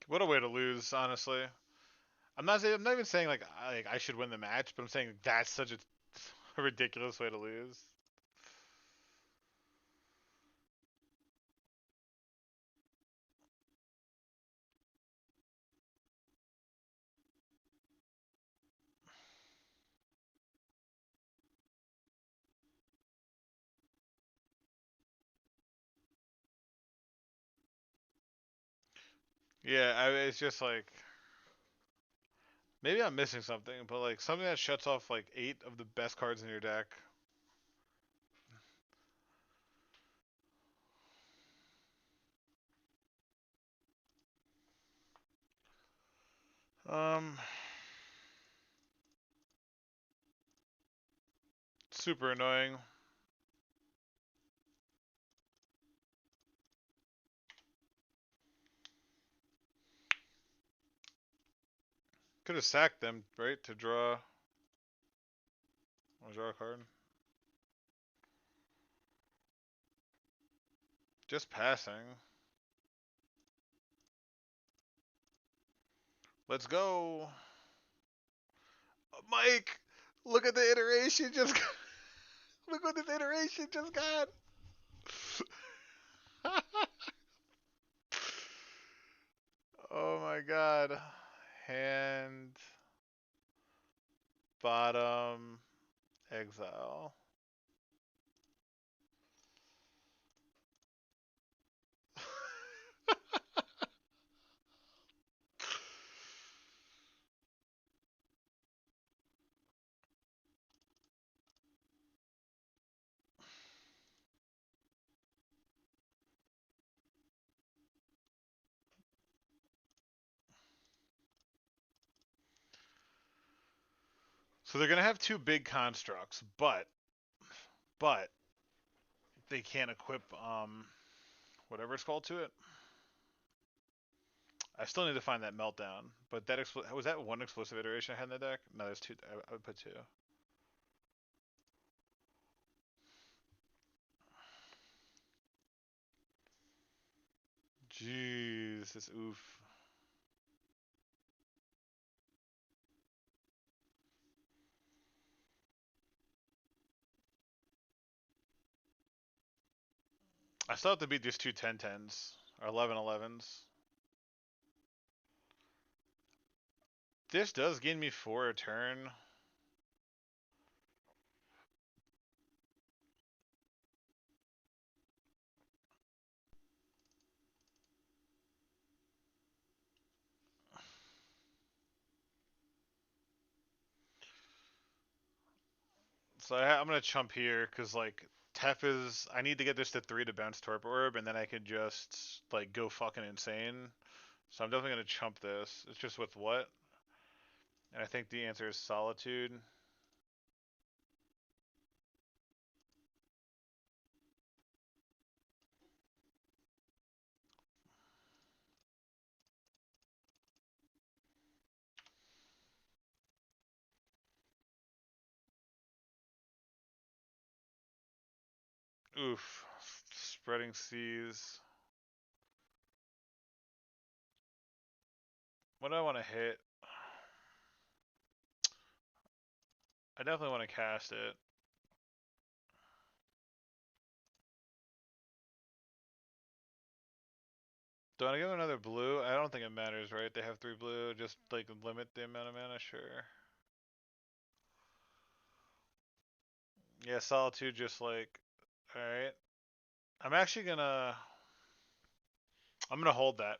What a way to lose, honestly. I'm not even saying like I should win the match, but I'm saying that's such a ridiculous way to lose. Yeah, it's just like maybe I'm missing something, but like something that shuts off like 8 of the best cards in your deck. Um, super annoying. Could have sacked them, right, to draw. I'll draw a card. Just passing. Let's go. Mike, look at the iteration just got. Look what this iteration just got. Oh my god. Hand bottom exile. So they're gonna have two big constructs, but they can't equip whatever it's called to it. I still need to find that meltdown. But that was that one explosive iteration I had in the deck? No, there's two. I would put two. Jeez, this oof. I still have to beat these two 10-10s or 11-11s. This does gain me 4 a turn. So I'm gonna chump here because like Tef is. I need to get this to 3 to bounce Torp Orb, and then I can just like go fucking insane. So I'm definitely gonna chump this. It's just with what? And I think the answer is Solitude. Oof. Spreading Seas. What do I want to hit? I definitely want to cast it. Do I go another blue? I don't think it matters, right? They have 3 blue. Just like limit the amount of mana, sure. Yeah, Solitude just like, alright. I'm actually gonna, I'm gonna hold that.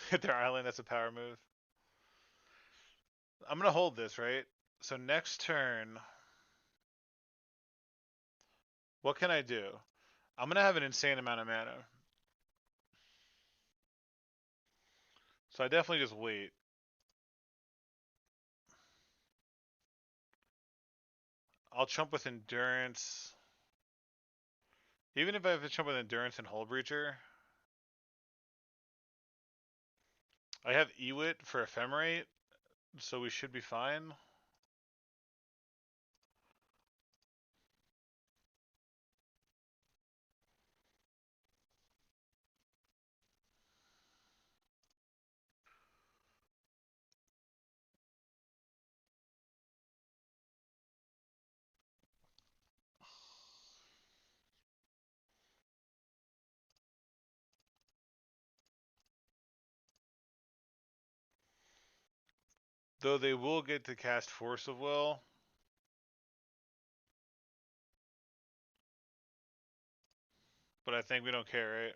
Hit their island, that's a power move. I'm gonna hold this, right? So next turn, what can I do? I'm gonna have an insane amount of mana. So I definitely just wait. I'll chump with Endurance. Even if I have to chump with Endurance and Hull Breacher, I have Ewit for Ephemerate, so we should be fine. Though they will get to cast Force of Will. But I think we don't care, right?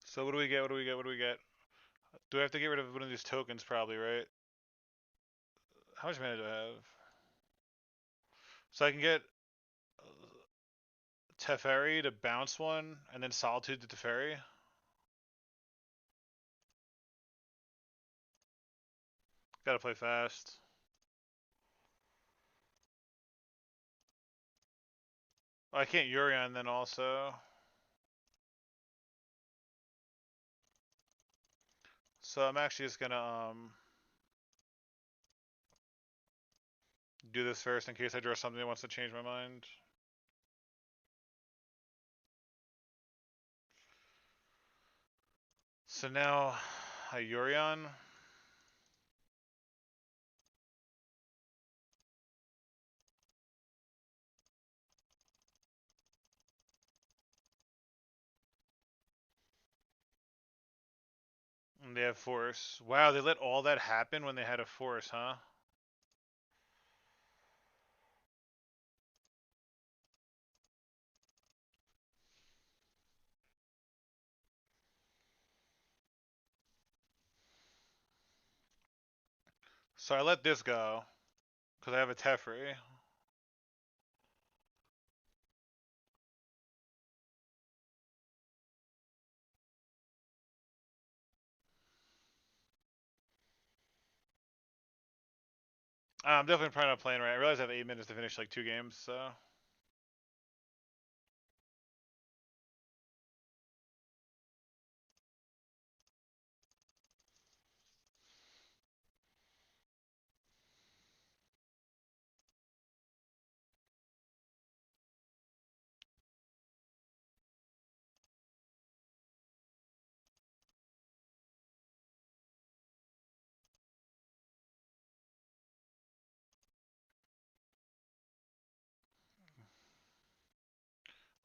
So what do we get? What do we get? What do we get? Do I have to get rid of one of these tokens probably, right? How much mana do I have? So I can get Teferi to bounce one, and then Solitude to Teferi. Gotta play fast. Oh, I can't Yorion then also. So I'm actually just gonna do this first in case I draw something that wants to change my mind. So now a Yorion. And they have force. Wow, they let all that happen when they had a force, huh? So I let this go because I have a Teferi. I'm definitely probably not playing right. I realize I have 8 minutes to finish like 2 games, so.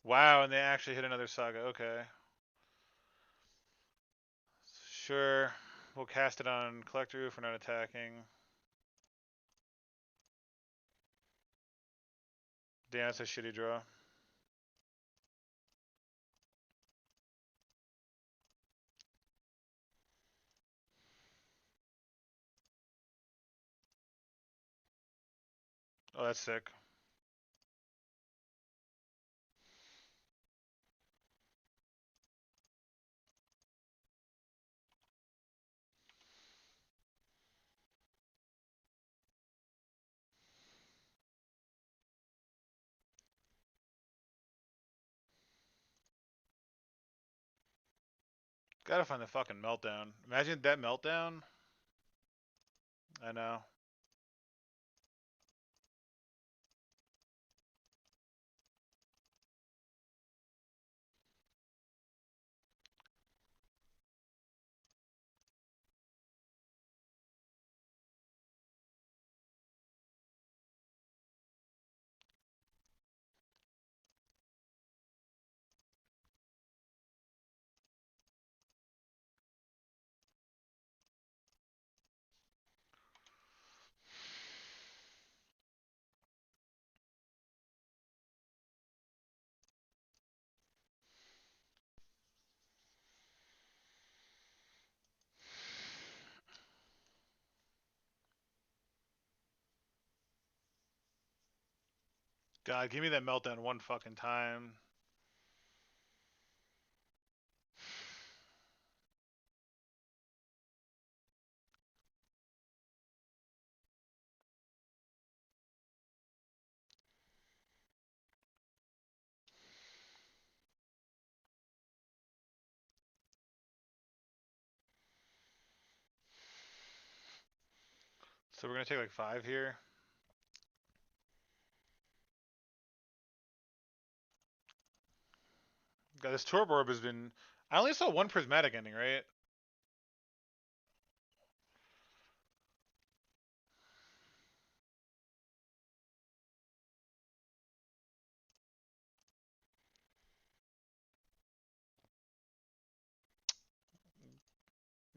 Wow, and they actually hit another saga. Okay. Sure. We'll cast it on Collector if we're not attacking. Damn, that's a shitty draw. Oh, that's sick. Gotta find the fucking meltdown. Imagine that meltdown. I know. God, give me that meltdown one fucking time. So we're gonna take like 5 here. God, this Torb Orb has been. I only saw one prismatic ending, right?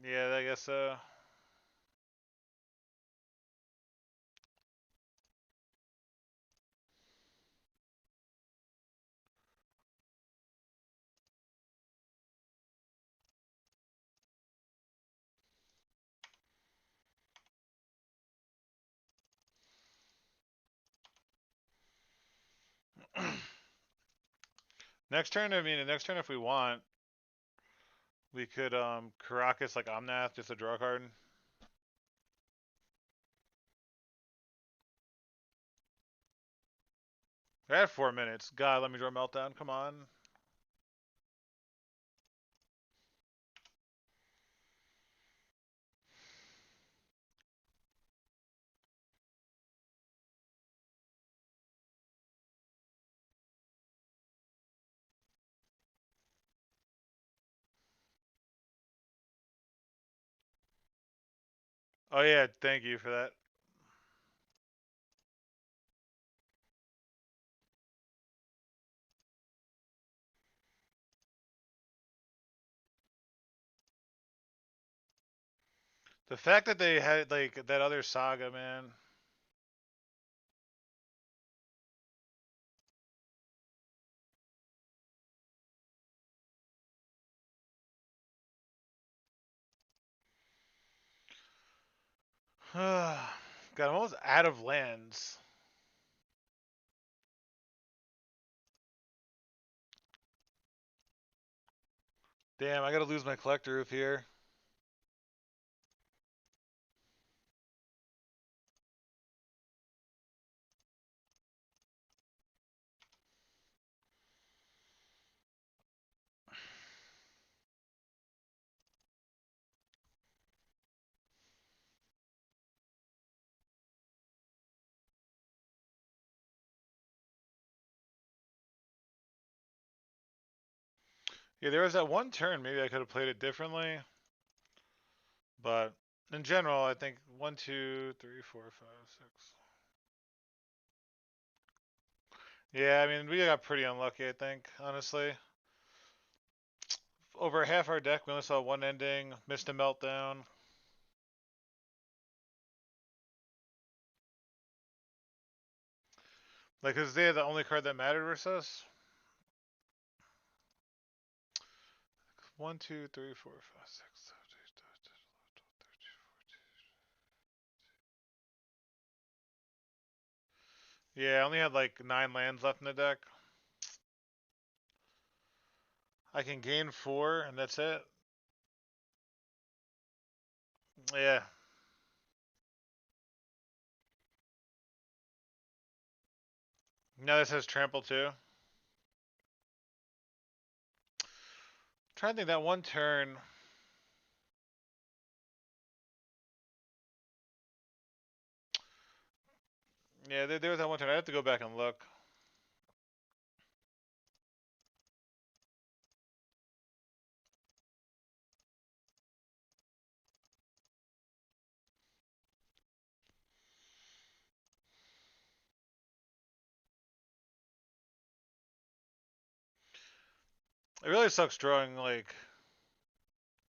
Yeah, I guess so. Next turn, I mean, next turn if we want, we could Karakas like Omnath, just a draw card. I have 4 minutes. God, let me draw Meltdown. Come on. Oh yeah, thank you for that. The fact that they had like that other saga, man. God, I'm almost out of lands. Damn, I gotta lose my collector roof here. Yeah, there was that one turn. Maybe I could have played it differently, but in general, I think 1, 2, 3, 4, 5, 6. Yeah, I mean we got pretty unlucky. I think honestly, over half our deck we only saw one ending, missed a meltdown. Like, cause they had the only card that mattered versus us. 1, 2, 3, 4, 5, 6, 7, 8, 9, 10, 11, 12, 13, 14. Yeah, I only had like 9 lands left in the deck. I can gain 4, and that's it. Yeah. Now this has trample too. Trying to think that one turn. Yeah, there was that one turn. I have to go back and look. It really sucks drawing like.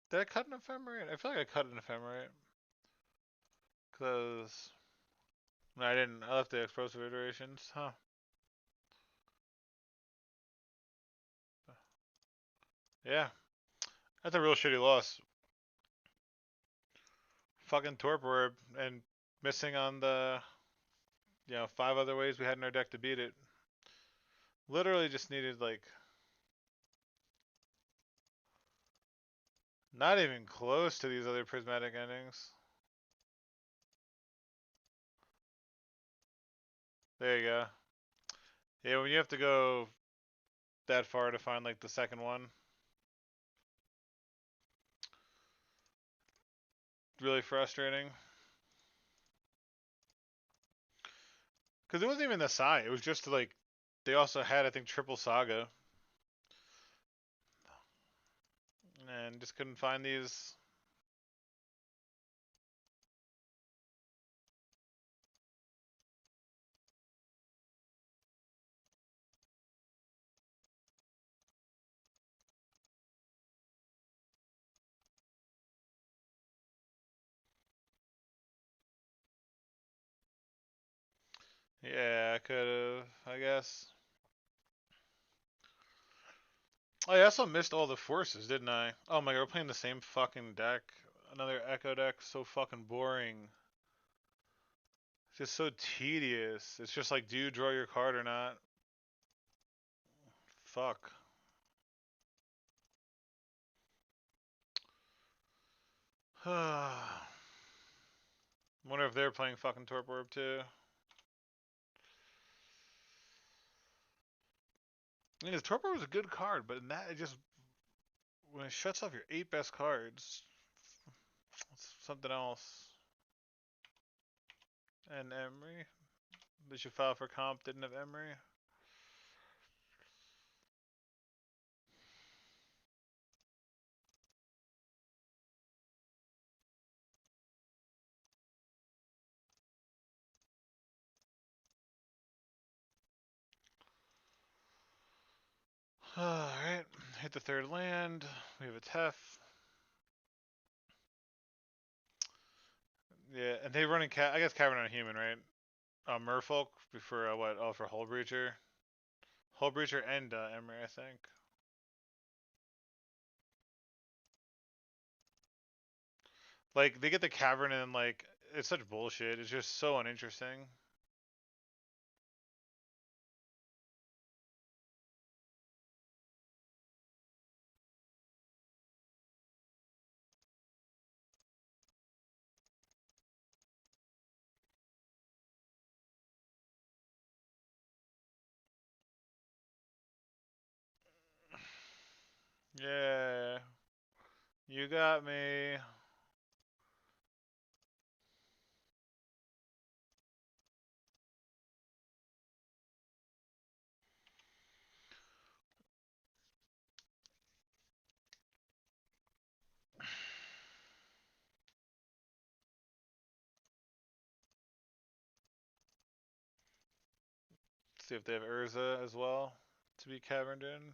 Did I cut an ephemerate? I feel like I cut an ephemerate. Cause no, I didn't. I left the explosive iterations. Huh. Yeah. That's a real shitty loss. Fucking torpor and missing on the 5 other ways we had in our deck to beat it. Literally just needed like not even close to these other prismatic endings. There you go. Yeah, when you have to go that far to find like the second one. Really frustrating. Because it wasn't even the Sai. It was just like they also had I think triple saga and just couldn't find these. Yeah, I could have, I guess. Oh, I also missed all the forces, didn't I? Oh my god, we're playing the same fucking deck. Another Echo deck, so fucking boring. It's just so tedious. It's just like, do you draw your card or not? Fuck. Wonder if they're playing fucking Torp Orb too. I mean, Torp Orb is a good card, but in that it just when it shuts off your 8 best cards, it's something else. And Emery. They should file for comp, didn't have Emery. Alright, hit the third land. We have a Tef. Yeah, and they running I guess Cavern on Human, right? Merfolk for what? Oh, for Hull Breacher. Hull Breacher and Emery, I think. Like, they get the Cavern and, like, it's such bullshit. It's just so uninteresting. Yeah, you got me. See if they have Urza as well to be caverned in.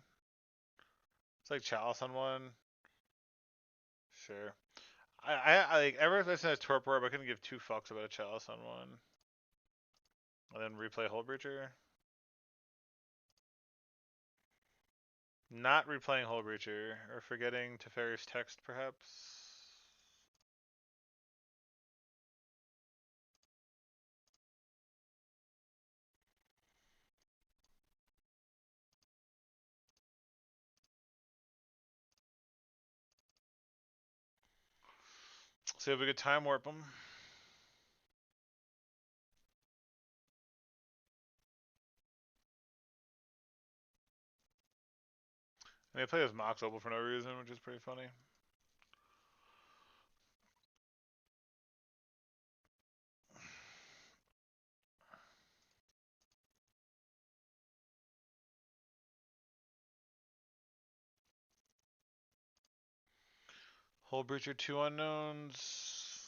It's like Chalice on one. Sure. I like ever since I Torpor Orb, I couldn't give two fucks about a Chalice on one. And then replay Hull Breacher. Not replaying Hull Breacher or forgetting Teferi's Text, perhaps. See if we could time warp them. And they play as Mox Opal for no reason, which is pretty funny. Hull Breacher, two unknowns.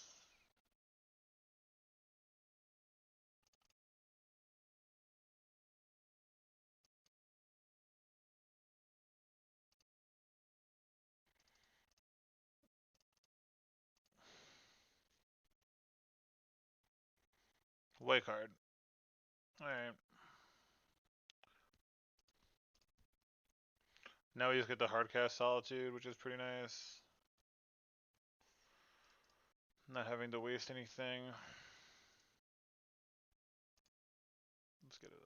White card. Alright. Now we just get the hardcast Solitude, which is pretty nice. Not having to waste anything. Let's get it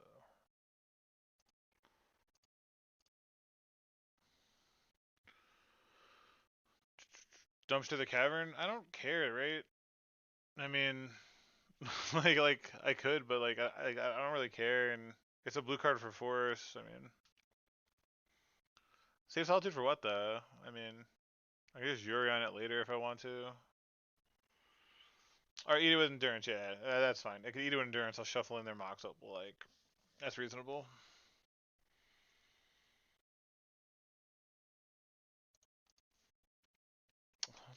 though. Dumpster the Cavern? I don't care, right? I mean, like I could, but like I don't really care, and it's a blue card for force. I mean, save Solitude for what though? I mean, I can just Yorion it later if I want to. Or eat it with Endurance, yeah, that's fine. I could eat it with Endurance, I'll shuffle in their Mox Opal, like, that's reasonable.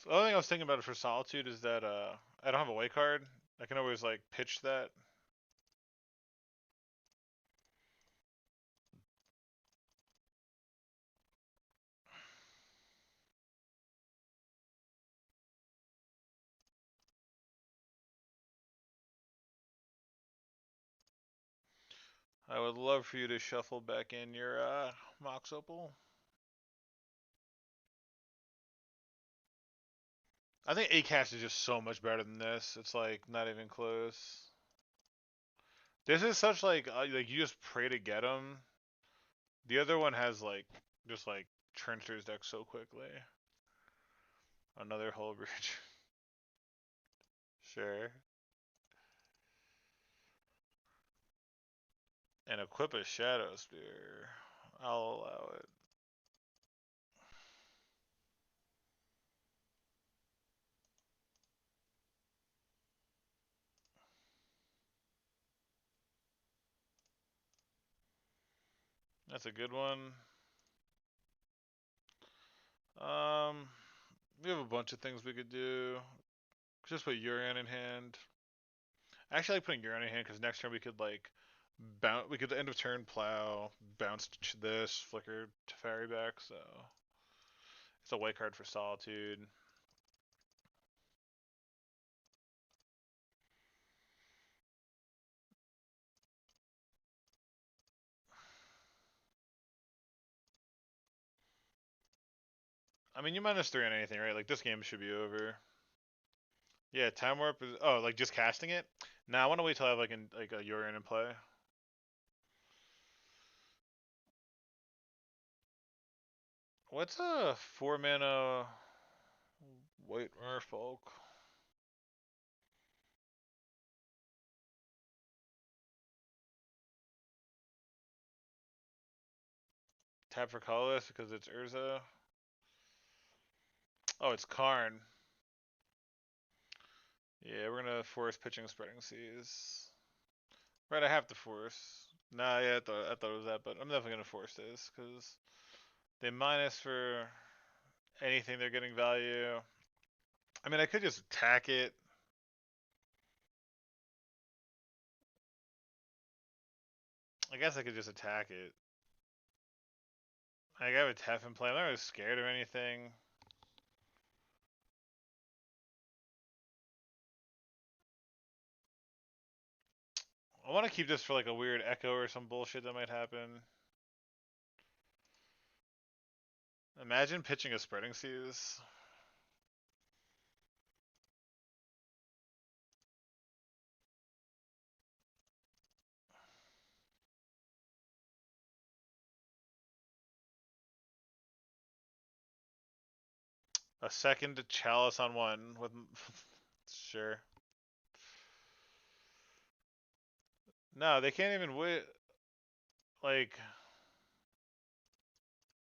The other thing I was thinking about it for Solitude is that I don't have a white card. I can always like pitch that. I would love for you to shuffle back in your Mox Opal. I think Acast is just so much better than this. It's like not even close. This is such like you just pray to get them. The other one has like just like turns through his deck so quickly. Another Hull Bridge. Sure. And equip a Shadow Spear. I'll allow it. That's a good one. Um, we have a bunch of things we could do. Just put Yorion in hand. I actually like putting Yorion in hand because next turn we could like We could end of turn plow, bounce this, flicker Teferi back, so it's a white card for Solitude. I mean, you -3 on anything, right? Like this game should be over. Yeah, time warp is like just casting it. Nah, I want to wait till I have like a Yorion in play. What's a 4-mana white merfolk? Tap for colorless because it's Urza. Oh, it's Karn. Yeah, we're gonna force pitching spreading seas. Right, I have to force. Nah, yeah, I thought it was that, but I'm definitely gonna force this because they minus for anything they're getting value. I mean, I could just attack it. I guess I could just attack it. I got a Tef in play. I'm not really scared of anything. I want to keep this for like a weird echo or some bullshit that might happen. Imagine pitching a spreading seas. A second chalice on one with sure. No, they can't even wait. Like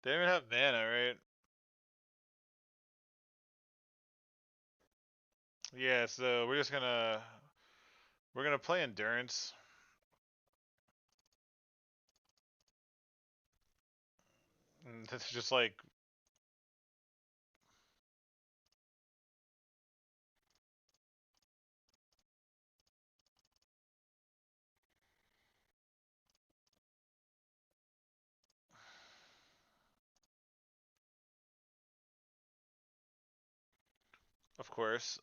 they don't even have mana, right? Yeah, so we're gonna play endurance. And it's just like of course.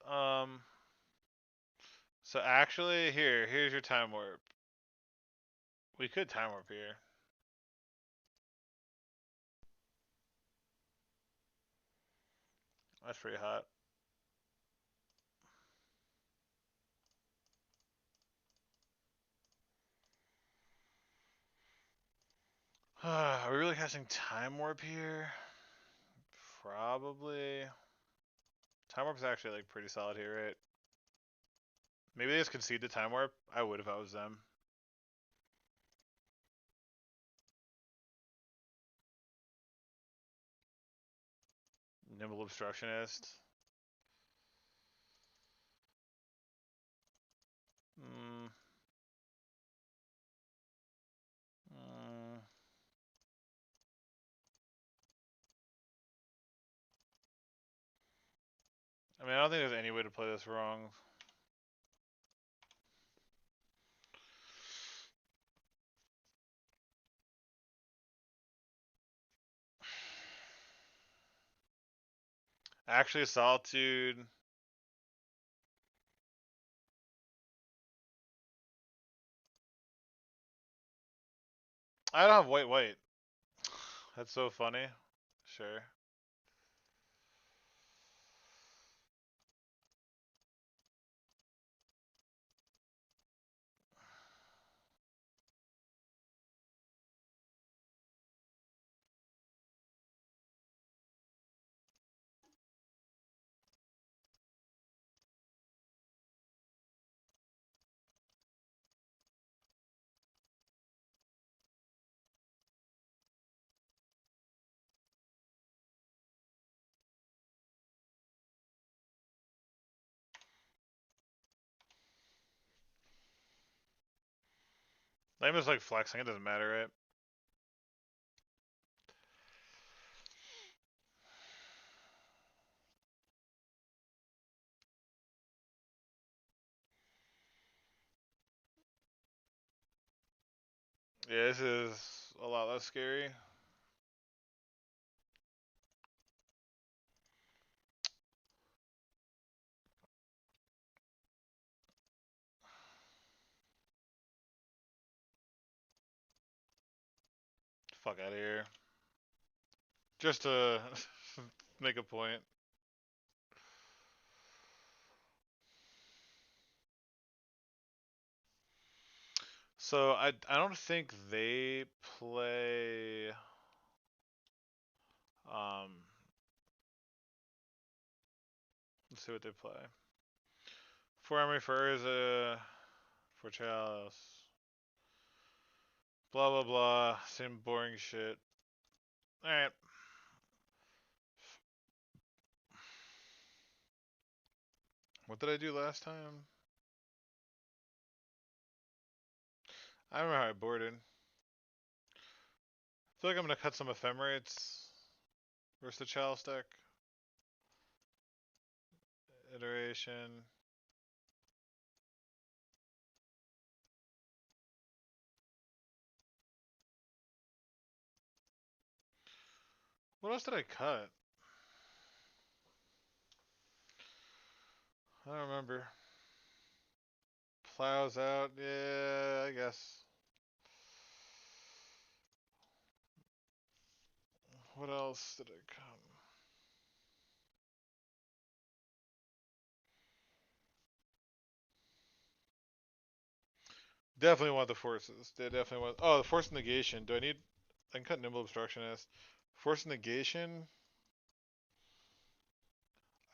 So actually here's your time warp. We could time warp here. That's pretty hot. Are we really casting time warp here? Probably. Time warp is actually like pretty solid here, right? Maybe they just concede the time warp. I would if I was them. Nimble obstructionist. Mm. Mm. I mean, I don't think there's any way to play this wrong. Actually, Solitude. I don't have white. That's so funny. Sure. I'm just like flexing. It doesn't matter, right? Yeah, this is a lot less scary. Fuck out of here. Just to make a point. So I don't think they play um let's see what they play. 4 Armory for Urza, for Chalice. Blah blah blah. Same boring shit. Alright. What did I do last time? I remember how I boarded. I feel like I'm gonna cut some Ephemerates versus the Chalice deck. Iteration. What else did I cut? I don't remember. Plows out. Yeah, I guess. What else did I cut? Definitely want the forces. They definitely want. Oh, the force negation. Do I need? I can cut nimble obstructionist. Force negation.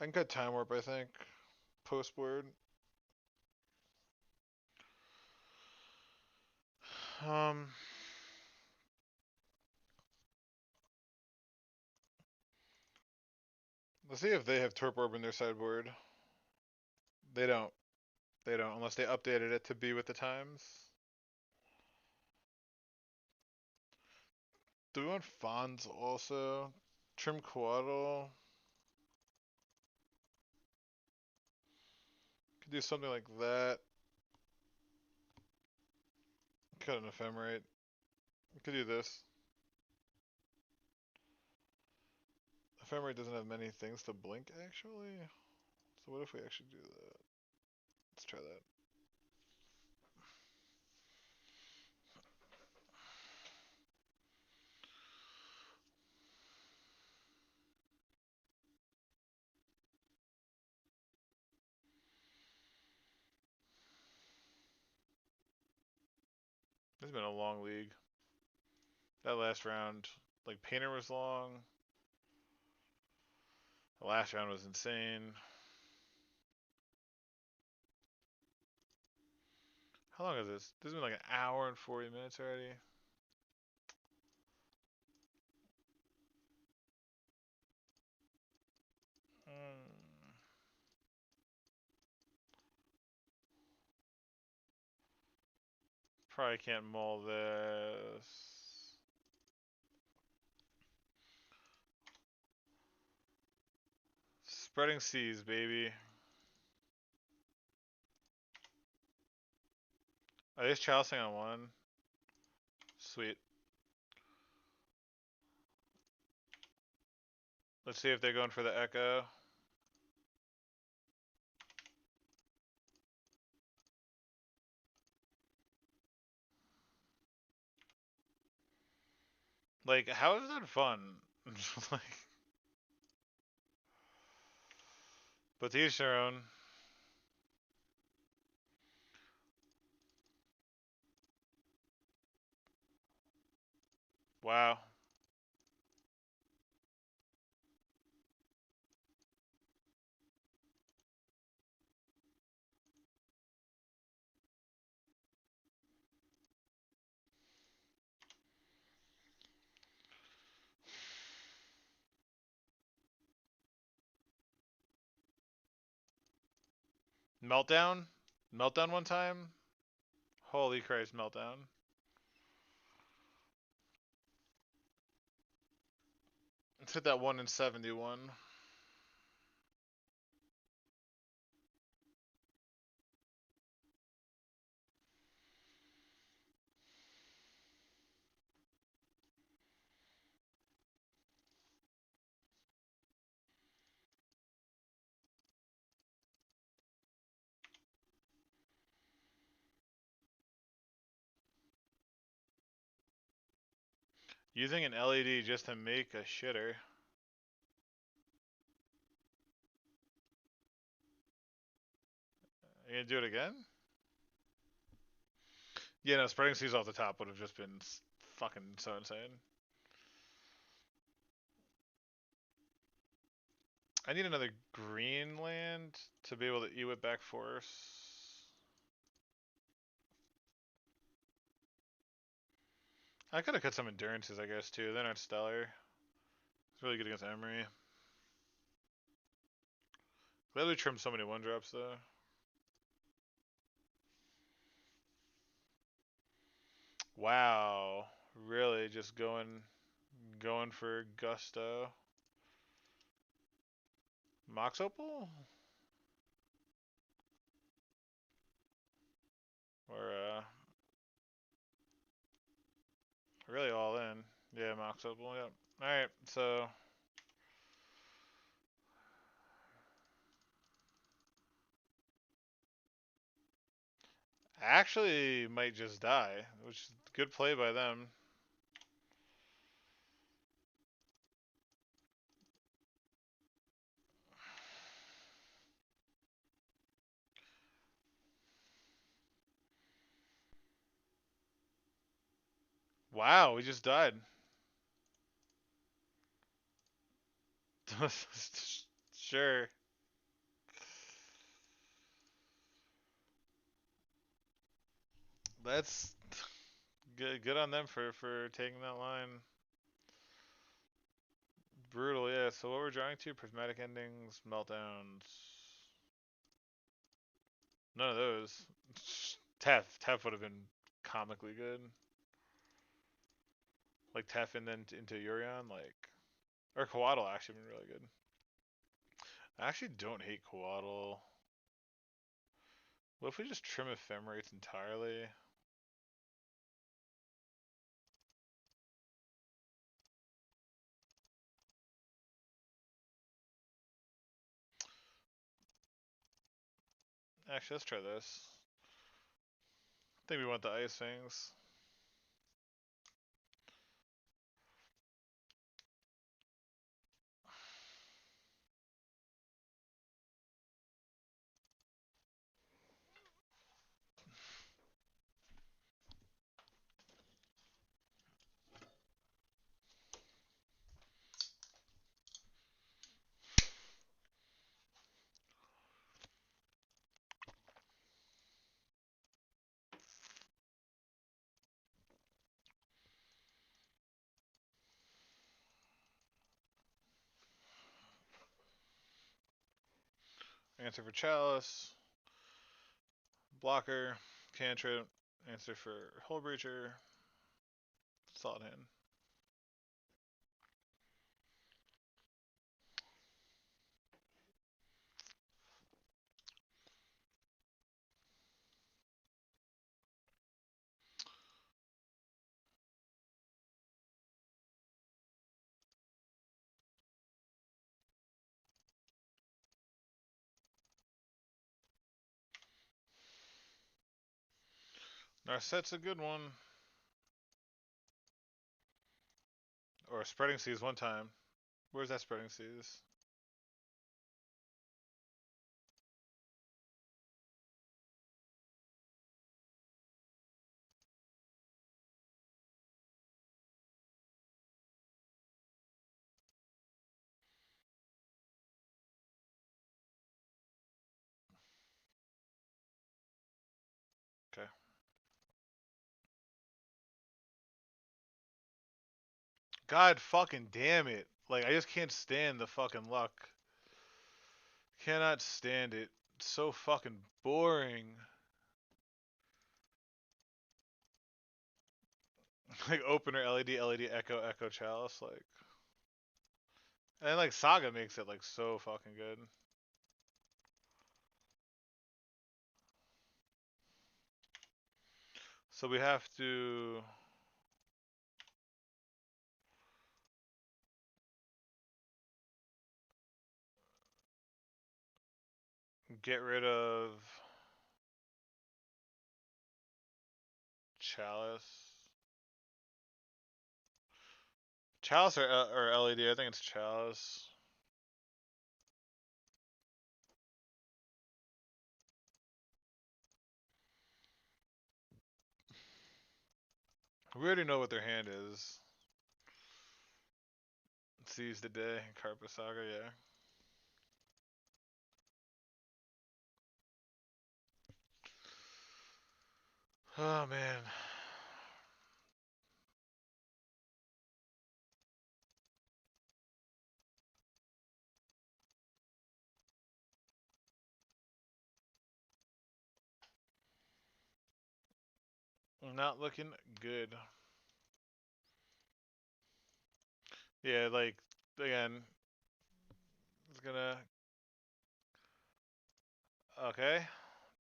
I can cut time warp. I think. Post board. Um. Let's see if they have Torp Orb in their sideboard. They don't. They don't, unless they updated it to be with the times. Do we want Fonz also? Trim Coatl. Could do something like that. Cut an Ephemerate. We could do this. Ephemerate doesn't have many things to blink, actually. So what if we actually do that? Let's try that. This has been a long league. That last round, like Painter was long. The last round was insane. How long is this? This has been like an hour and 40 minutes already. Probably can't mull this. Spreading seas, baby. Are they chalicing on one? Sweet. Let's see if they're going for the echo. Like, how is that fun? Like, but to each their own. Wow. Meltdown? Meltdown one time? Holy Christ, meltdown. Let's hit that 1 in 71. Using an LED just to make a shitter. You gonna do it again? Yeah, no, spreading seas off the top would have just been fucking so insane. I need another green land to be able to Ewit back force. I could have cut some endurances, I guess, too. They're not stellar. It's really good against Emery. Glad we trimmed so many one drops though. Wow, really just going for gusto. Mox Opal? Or really all in. Yeah, Mox Opal, yep. Alright, so actually might just die, which is good play by them. Wow, we just died. Sure. That's good on them for taking that line. Brutal, yeah. So what we're drawing to? Prismatic endings, meltdowns. None of those. Tef would have been comically good. Like Tef and then into Yorion, like, or Coatl actually been really good. I actually don't hate Coatl. What if we just trim Ephemerates entirely? Actually, let's try this. I think we want the Ice Things. Answer for Chalice. Blocker. Cantrip. Answer for Hull Breacher. Solid hand. Narset's a good one. Or Spreading Seas one time. Where's that Spreading Seas? Okay. God fucking damn it. Like, I just can't stand the fucking luck. Cannot stand it. It's so fucking boring. Like, opener, LED, LED, Echo, Echo, Chalice, like. And, like, Saga makes it, like, so fucking good. So we have to get rid of Chalice. Chalice or LED? I think it's Chalice. We already know what their hand is. Seize the Day, Carpet Saga, yeah. Oh man. Not looking good. Yeah, like, again, it's gonna. Okay.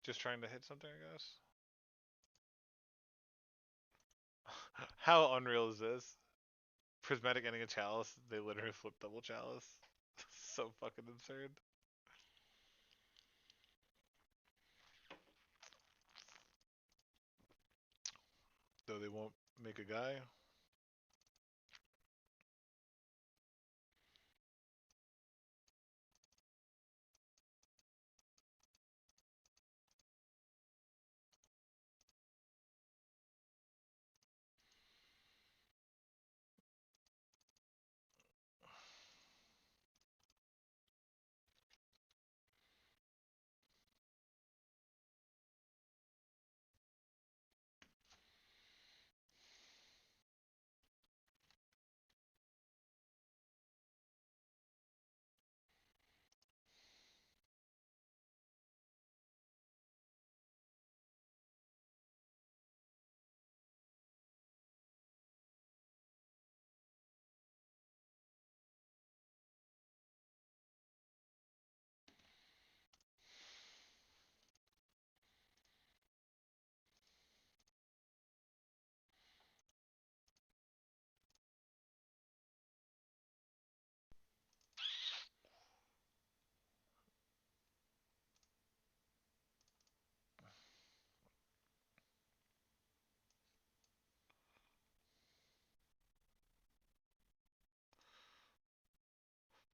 Just trying to hit something, I guess. How unreal is this? Prismatic ending a Chalice, they literally flip double Chalice. So fucking absurd. Though they won't make a guy.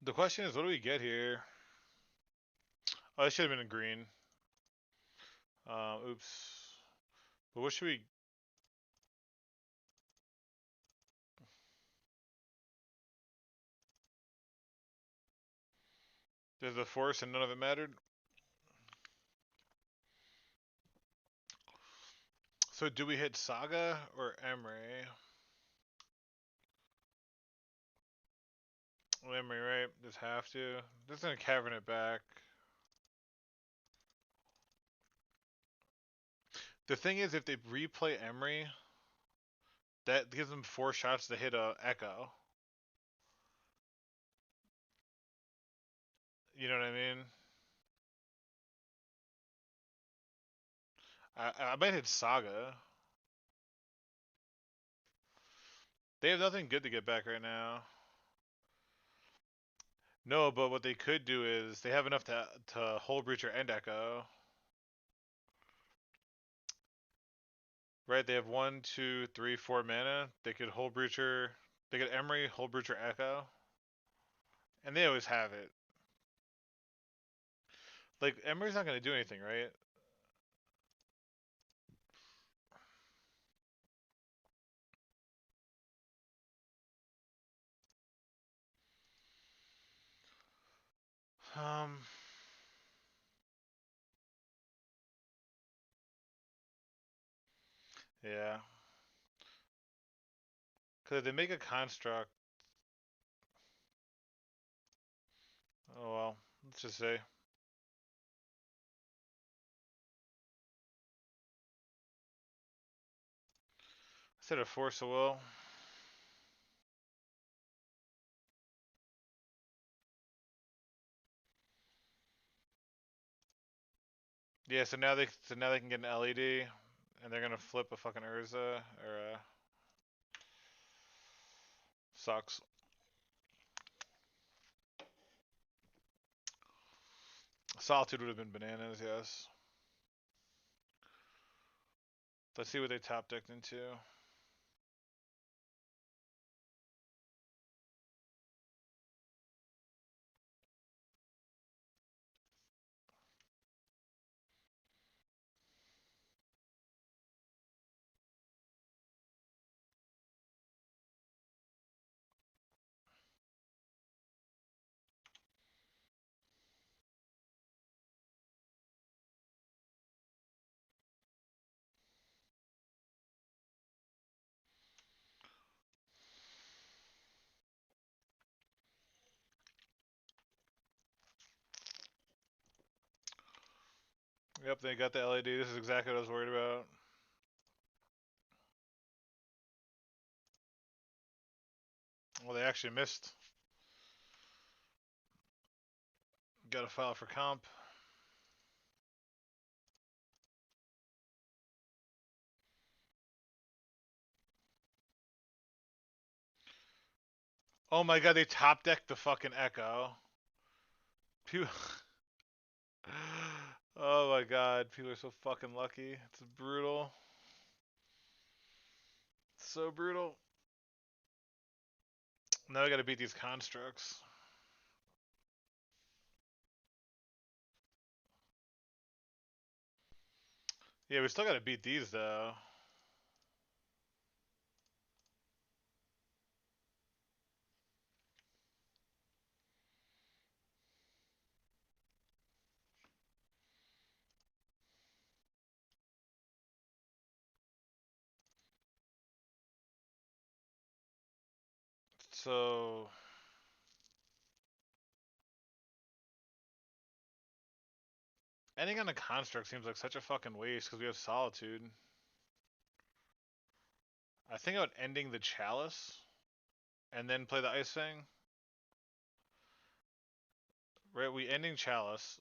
The question is, what do we get here? Oh, it should have been a green. Oops. But what should we? There's a force and none of it mattered. So do we hit Saga or Emery? Emery, right? Just have to. Just gonna cavern it back. The thing is, if they replay Emery, that gives them 4 shots to hit a Echo. You know what I mean? I might hit Saga. They have nothing good to get back right now. No, but what they could do is they have enough to Hull Breacher and Echo. Right? They have 1, 2, 3, 4 mana. They could Hull Breacher. They could Emery, Hull Breacher, Echo, and they always have it. Like Emery's not gonna do anything, right? Um. Yeah. Cause if they make a construct. Oh well. Let's just say. Instead of Force of Will. Yeah. So now they can get an LED, and they're gonna flip a fucking Urza or a. Sucks. Solitude would have been bananas. Yes. Let's see what they top decked into. Yep, they got the LED. This is exactly what I was worried about. Well, they actually missed. Got to file for comp. Oh my god, they top decked the fucking Echo. People... Oh my god, people are so fucking lucky. It's brutal. So brutal. Now I gotta beat these constructs. Yeah, we still gotta beat these though. So ending on a construct seems like such a fucking waste because we have Solitude. I think about ending the Chalice and then play the Ice Fang. Right, we ending Chalice,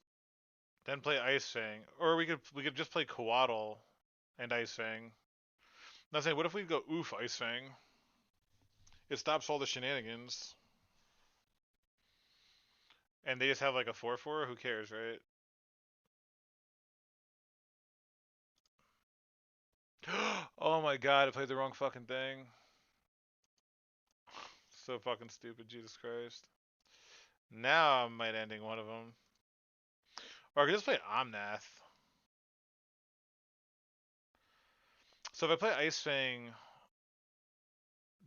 then play Ice Fang, or we could just play Coatl and Ice Fang. Now saying, what if we go oof Ice Fang? It stops all the shenanigans, and they just have like a 4/4. Who cares, right? Oh my god, I played the wrong fucking thing. So fucking stupid, Jesus Christ. Now I might ending one of them. Or I could just play Omnath. So if I play Ice Fang,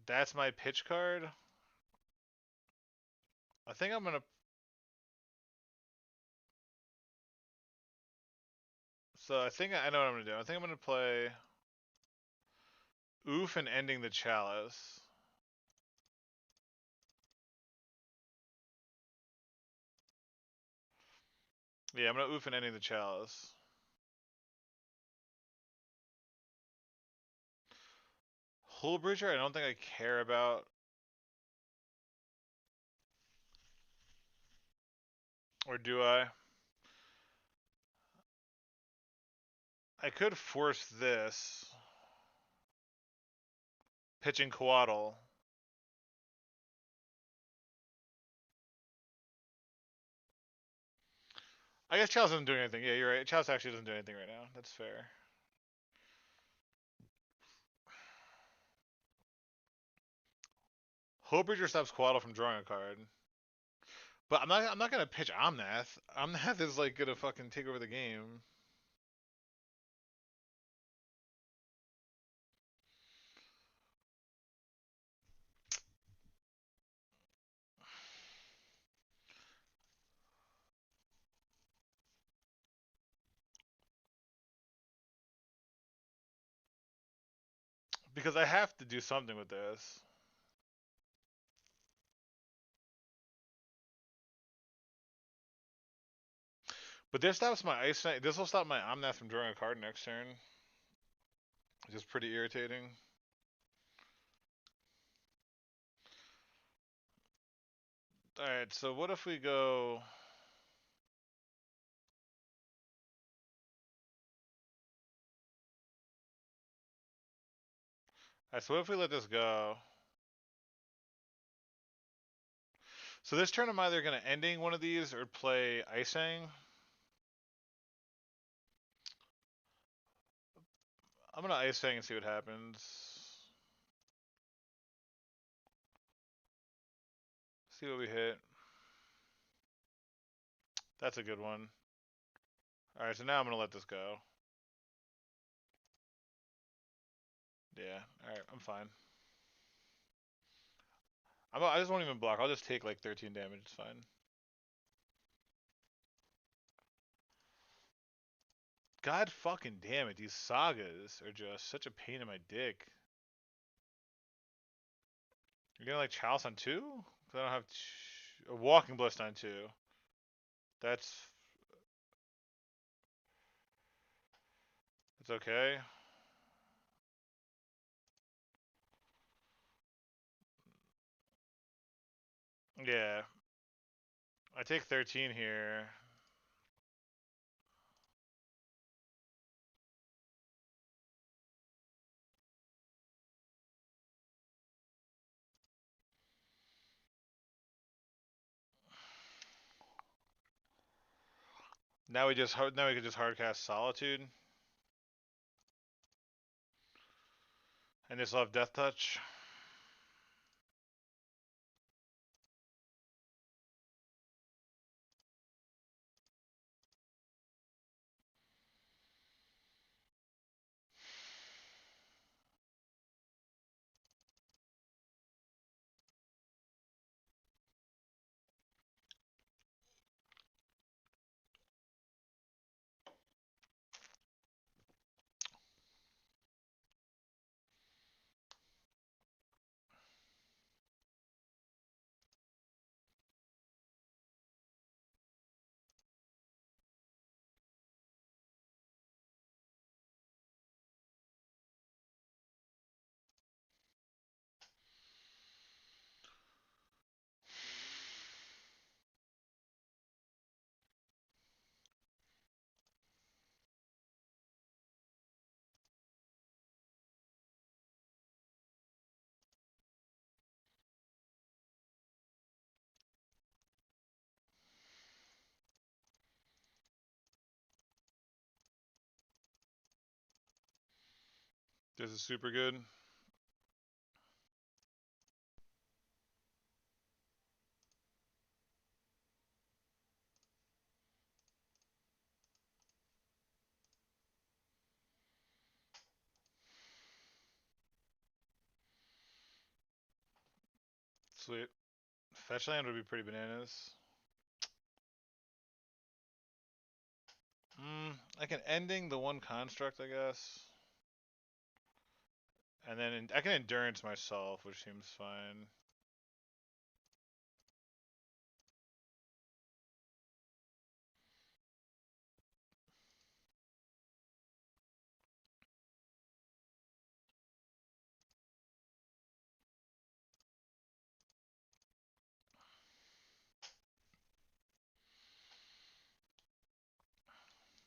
that's my pitch card. I think I'm gonna. So I think I know what I'm gonna do. I think I'm gonna play Oof and ending the Chalice. Yeah, I'm gonna Oof and ending the Chalice. Hullbridger, I don't think I care about. Or do I? I could force this. Pitching Coatl. I guess Chalice isn't doing anything. Yeah, you're right. Chalice actually doesn't do anything right now. That's fair. Hullbridger stops Coatl from drawing a card. But I'm not gonna pitch Omnath. Omnath is like gonna fucking take over the game. Because I have to do something with this. But this stops my Ice Knight. This will stop my Omnath from drawing a card next turn. Which is pretty irritating. Alright, so what if we go... Alright, so what if we let this go? So this turn I'm either going to ending one of these or play Icing. I'm going to Icing and see what happens. See what we hit. That's a good one. Alright, so now I'm going to let this go. Yeah, alright, I'm fine. I just won't even block. I'll just take like 13 damage. It's fine. God fucking damn it. These sagas are just such a pain in my dick. You're gonna like Chalice on 2? Because I don't have a Walking Blist on 2. That's... It's okay. Yeah. I take 13 here. Now we can just hardcast Solitude. And just love Death Touch. This is super good. Sweet. Fetch land would be pretty bananas. I can ending the one construct, I guess. And then I can endurance myself, which seems fine.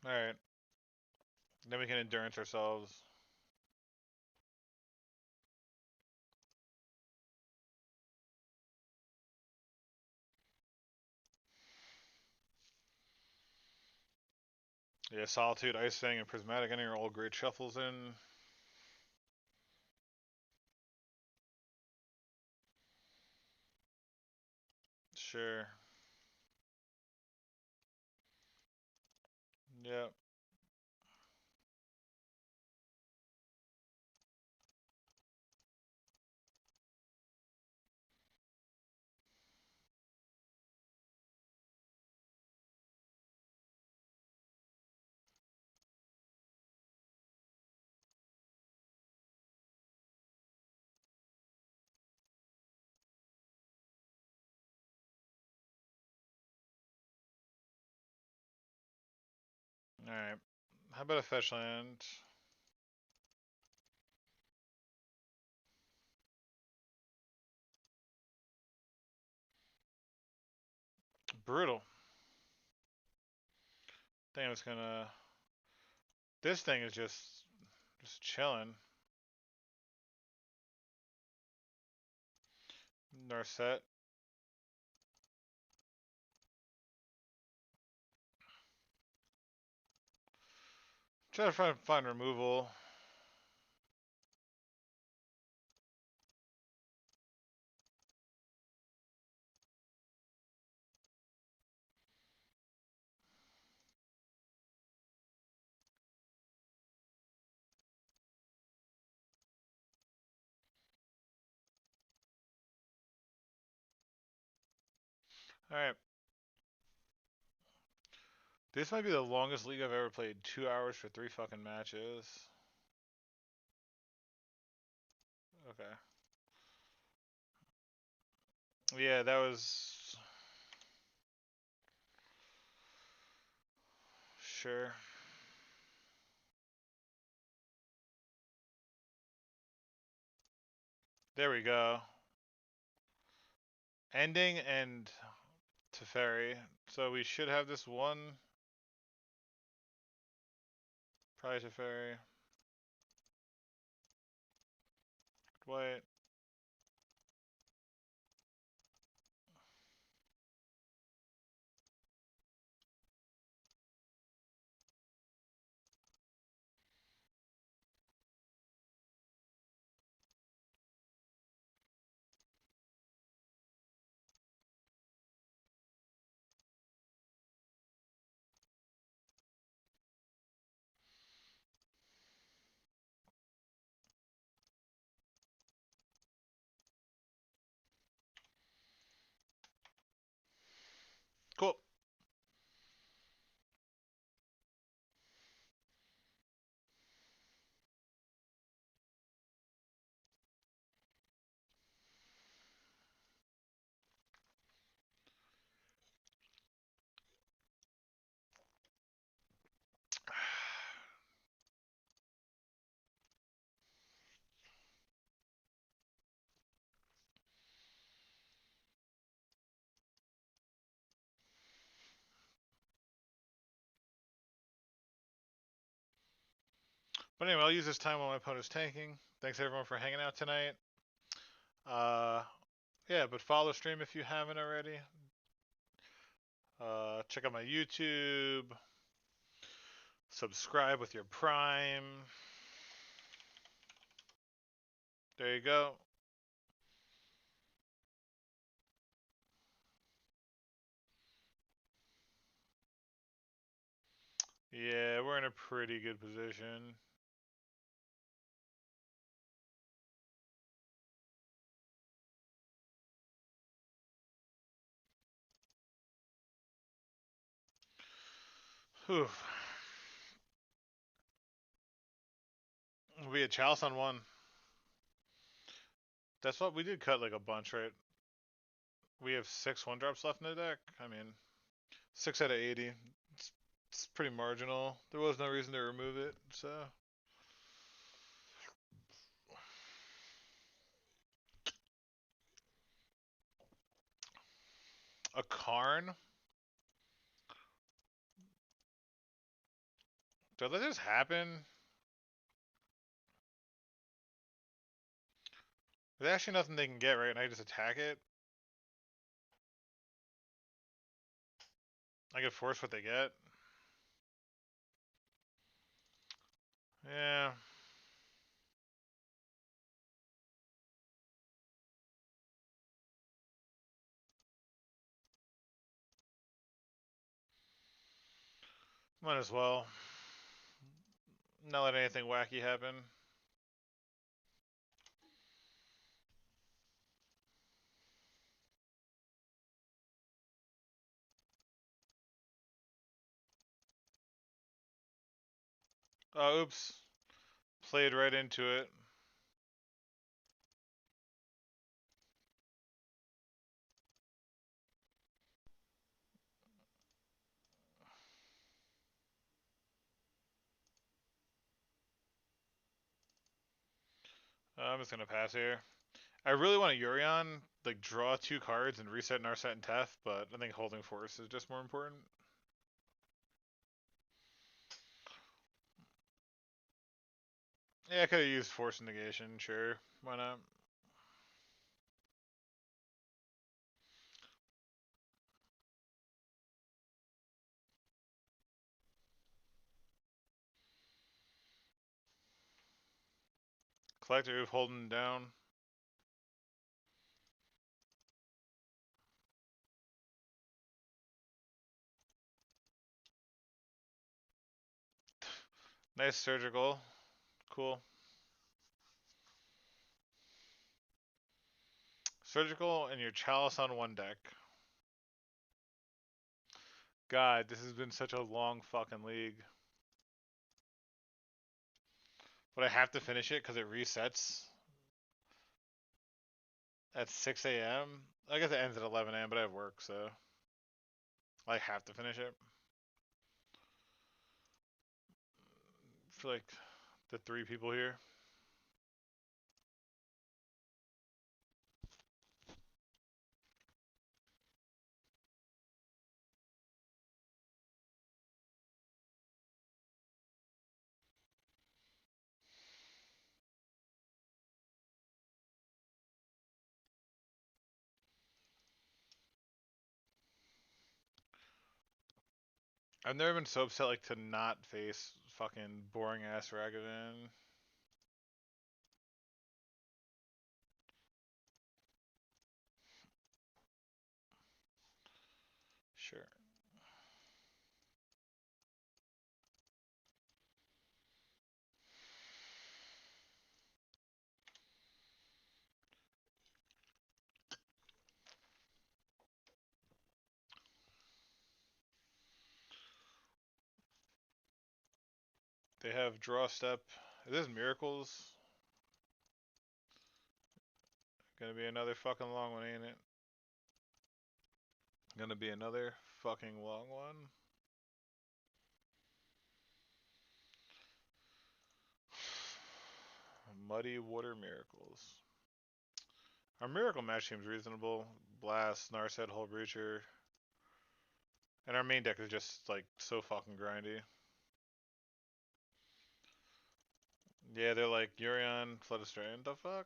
Alright. Then we can endurance ourselves. Yeah, Solitude, Ice Fang, and Prismatic Ending are all great shuffles in. Sure. Yep. Alright. How about a fetch land? Brutal. I think I'm just gonna... This thing is just chilling. Narset. Try to find removal. Alright. This might be the longest league I've ever played. 2 hours for 3 fucking matches. Okay. Yeah, that was... Sure. There we go. Ending and Teferi. So we should have this one. Probably Teferi. White. Cool. But anyway, I'll use this time while my opponent's tanking. Thanks everyone for hanging out tonight. Uh, yeah, but follow the stream if you haven't already. Check out my YouTube. Subscribe with your Prime. There you go. Yeah, we're in a pretty good position. Whew. We had Chalice on one. That's what we did cut like a bunch, right? We have 6 1-drops left in the deck. I mean, 6 out of 80. It's pretty marginal. There was no reason to remove it, so. A Karn? Did that just happen? There's actually nothing they can get, right? And I just attack it. I can force what they get. Yeah. Might as well. Not let anything wacky happen. Oh, oops. Played right into it. I'm just gonna pass here. I really want a Yorion, like draw 2 cards and reset Narset and Teth, but I think holding Force is just more important. Yeah, I could have used Force Negation, sure. Why not? Collector Oof holding down. Nice surgical. Cool. Surgical and your Chalice on 1 deck. God, this has been such a long fucking league. But I have to finish it because it resets at 6 a.m. I guess it ends at 11 a.m., but I have work, so I have to finish it. For like the 3 people here. I've never been so upset like to not face fucking boring ass Ragavan. Sure. They have draw step. Is this miracles? Gonna be another fucking long one, ain't it? Gonna be another fucking long one. Muddy Water Miracles. Our Miracle match seems reasonable. Blast, Narset, Hull Breacher. And our main deck is just like so fucking grindy. Yeah, they're like Yorion, Flood Australian. The fuck?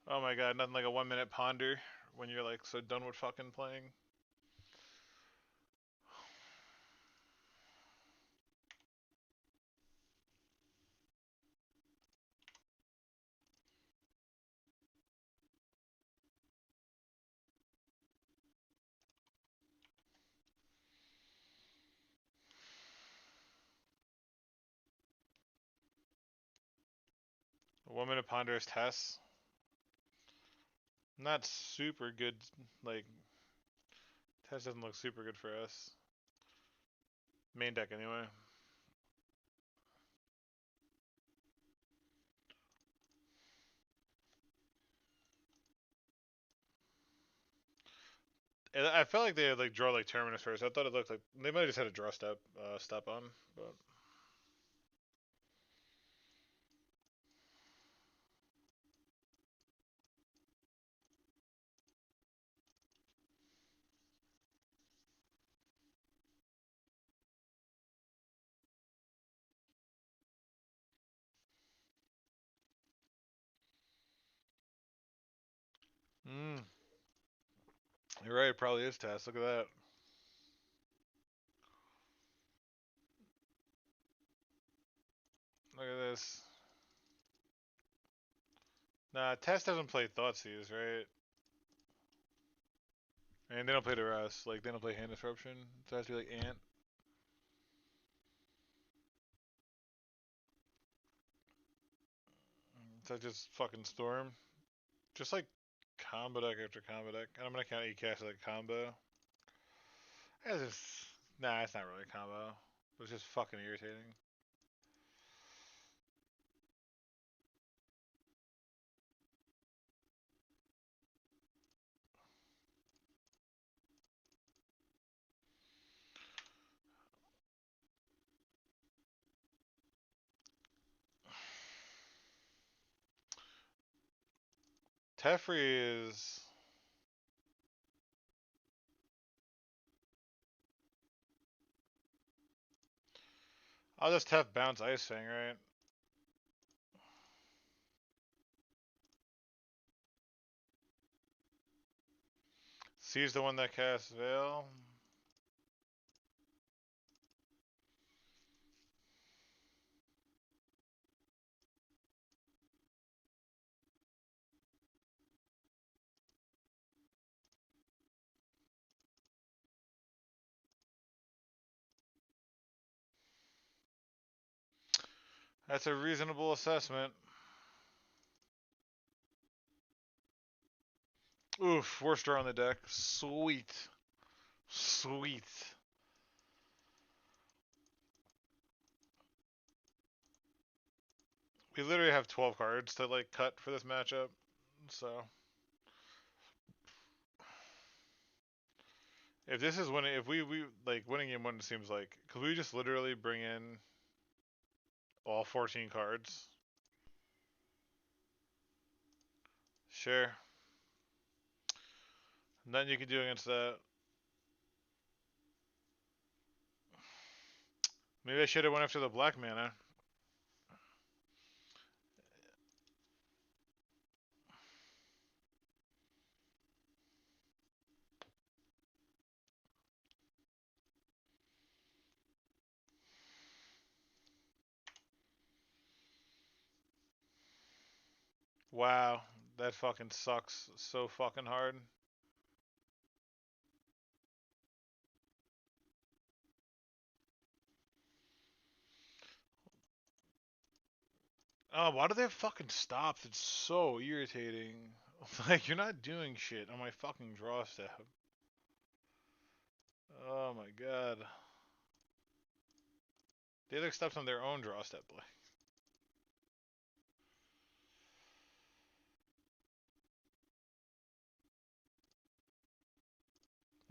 Oh my god, nothing like a 1 minute ponder when you're like so done with fucking playing. A 1 minute ponder is Tess. Not super good, like, Tess doesn't look super good for us. Main deck anyway. And I felt like they had like draw like Terminus first. I thought it looked like they might have just had a draw step on, but 'You're right. It probably is Tess. Look at that. Look at this. Nah, Tess doesn't play Thoughtseize, right? And they don't play the rest. Like they don't play Hand Disruption. So it has to be like Ant. So just fucking Storm. Just like combo deck after combo deck. And I'm gonna count E-Cast as like combo. It's just nah, it's not really a combo. It's just fucking irritating. Teferi is I'll just Tef bounce Ice Fang, right? C's the one that casts Veil. That's a reasonable assessment. Oof, worst draw on the deck. Sweet. Sweet. We literally have 12 cards to like cut for this matchup. So if this is winning, if we like winning game one, it seems like, could we just literally bring in all 14 cards? Sure. Nothing you can do against that. Maybe I should have went after the black mana. Wow, that fucking sucks so fucking hard. Oh, why do they have fucking stops? It's so irritating. Like, you're not doing shit on my fucking draw step. Oh my god. They have stops on their own draw step.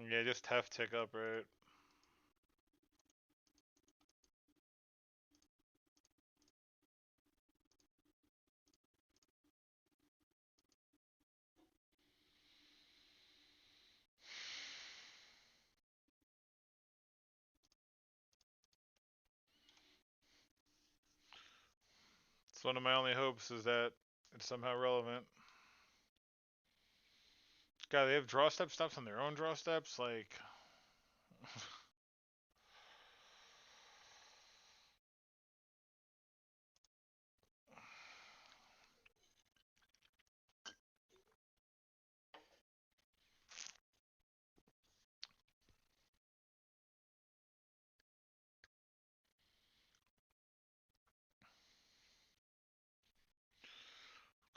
Yeah, just have tick up, right? It's one of my only hopes is that it's somehow relevant. God, they have draw step stops on their own draw steps? Like,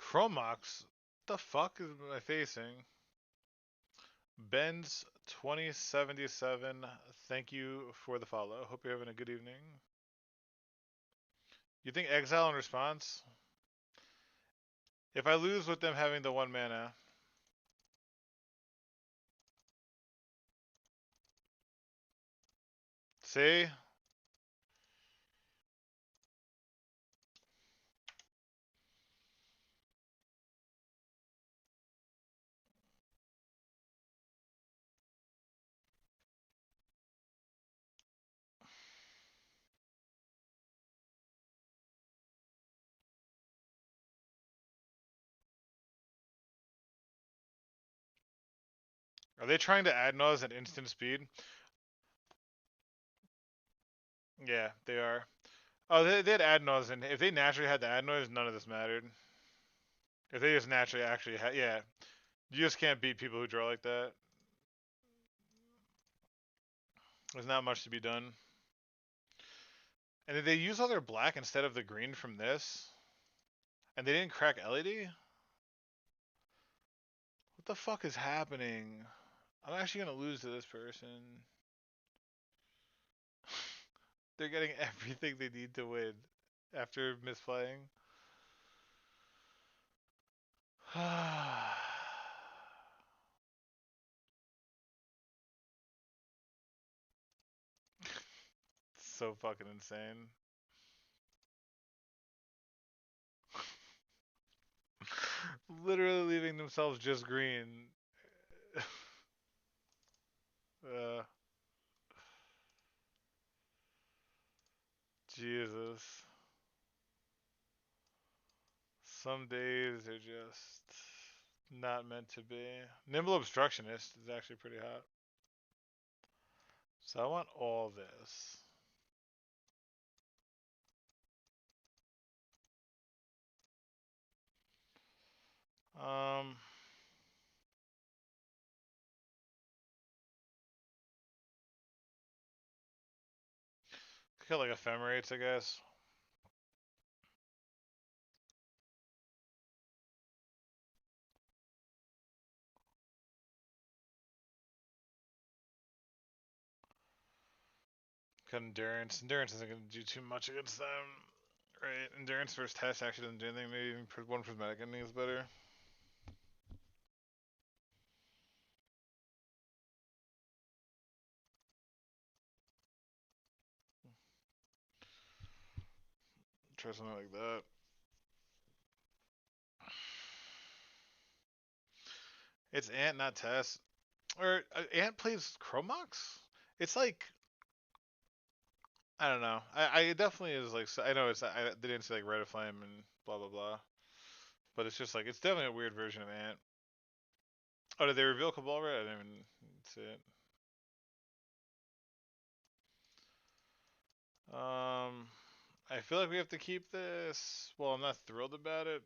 Chromox? What the fuck is I facing? Ben's 2077. Thank you for the follow. Hope you're having a good evening. You think exile in response? If I lose with them having the 1 mana, see? Are they trying to add Nuz at instant speed? Yeah, they are. Oh, they had add Nuz, and if they naturally had the add noise, none of this mattered. If they just naturally actually had, yeah, you just can't beat people who draw like that. There's not much to be done. And did they use all their black instead of the green from this? And they didn't crack LED? What the fuck is happening? I'm actually gonna lose to this person. They're getting everything they need to win after misplaying. So fucking insane. Literally leaving themselves just green. uh, Jesus. Some days are just not meant to be. Nimble Obstructionist is actually pretty hot. So I want all this. Um, Kill like Ephemerates, I guess. Got Endurance. Endurance isn't going to do too much against them. Right, Endurance versus Test actually doesn't do anything. Maybe even one Prismatic Ending is better. Try something like that. It's Ant, not Tess. Or Ant plays Chromox? It's like I don't know. I definitely is like I know it's they didn't say like Red of Flame and blah blah blah, but it's just like it's definitely a weird version of Ant. Oh, did they reveal Cabal Red? I didn't even see it. I feel like we have to keep this. Well, I'm not thrilled about it.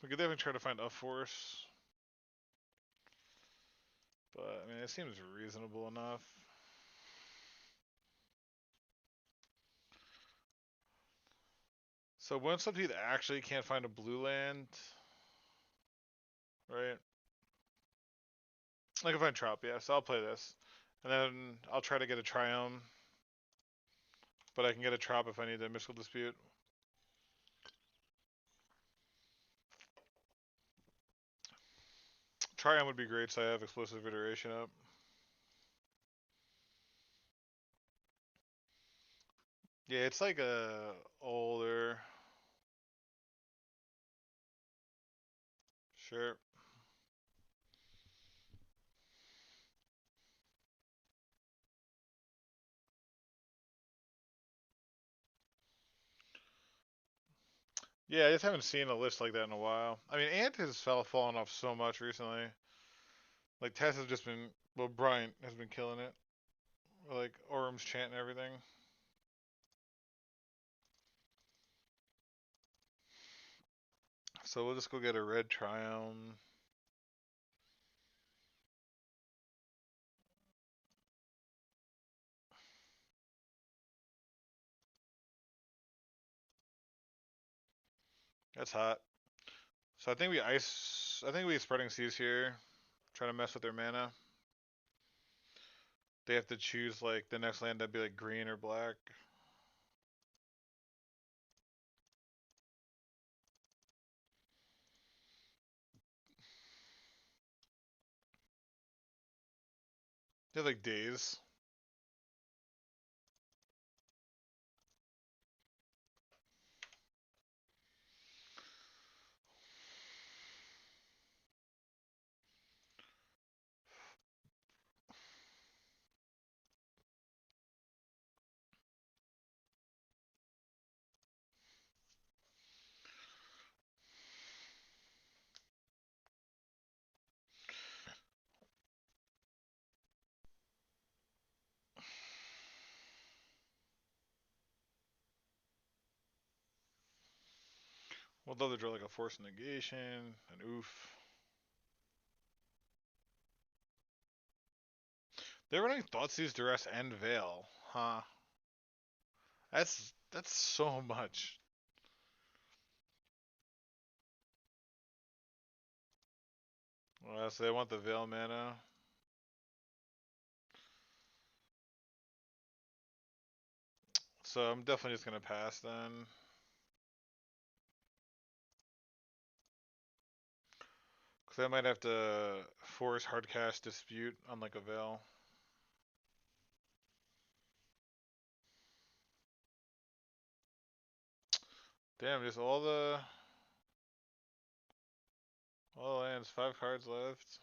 We could definitely try to find a force. But, I mean, it seems reasonable enough. So when something actually can't find a blue land, right? I can find Trop, yeah, so I'll play this. And then I'll try to get a Triumph. But I can get a Trop if I need a Mystical Dispute. Triumph would be great, so I have Explosive Iteration up. Yeah, it's like a older. Sure. Yeah, I just haven't seen a list like that in a while. I mean, Ant has fallen off so much recently. Like Tess has just been, well, Bryant has been killing it. Like Orum's chant and everything. So we'll just go get a red Triumph. That's hot. So I think we ice. I think we spreading seas here. Trying to mess with their mana. They have to choose like the next land that'd be like green or black. They have like days. We'll love to draw like a force negation, an oof. They're running Thoughtseize, Duress, and Veil. Huh. That's so much. Well, so they want the Veil mana. So I'm definitely just gonna pass then. Cause I might have to force hardcast dispute on like a Veil. Damn, just all the lands, 5 cards left.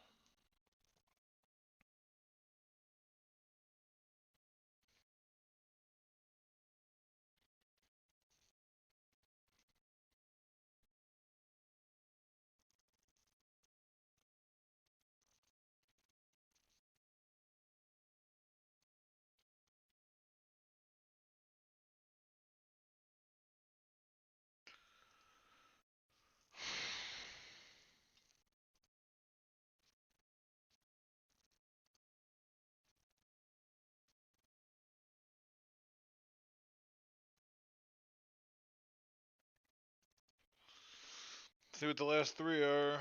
See what the last 3 are.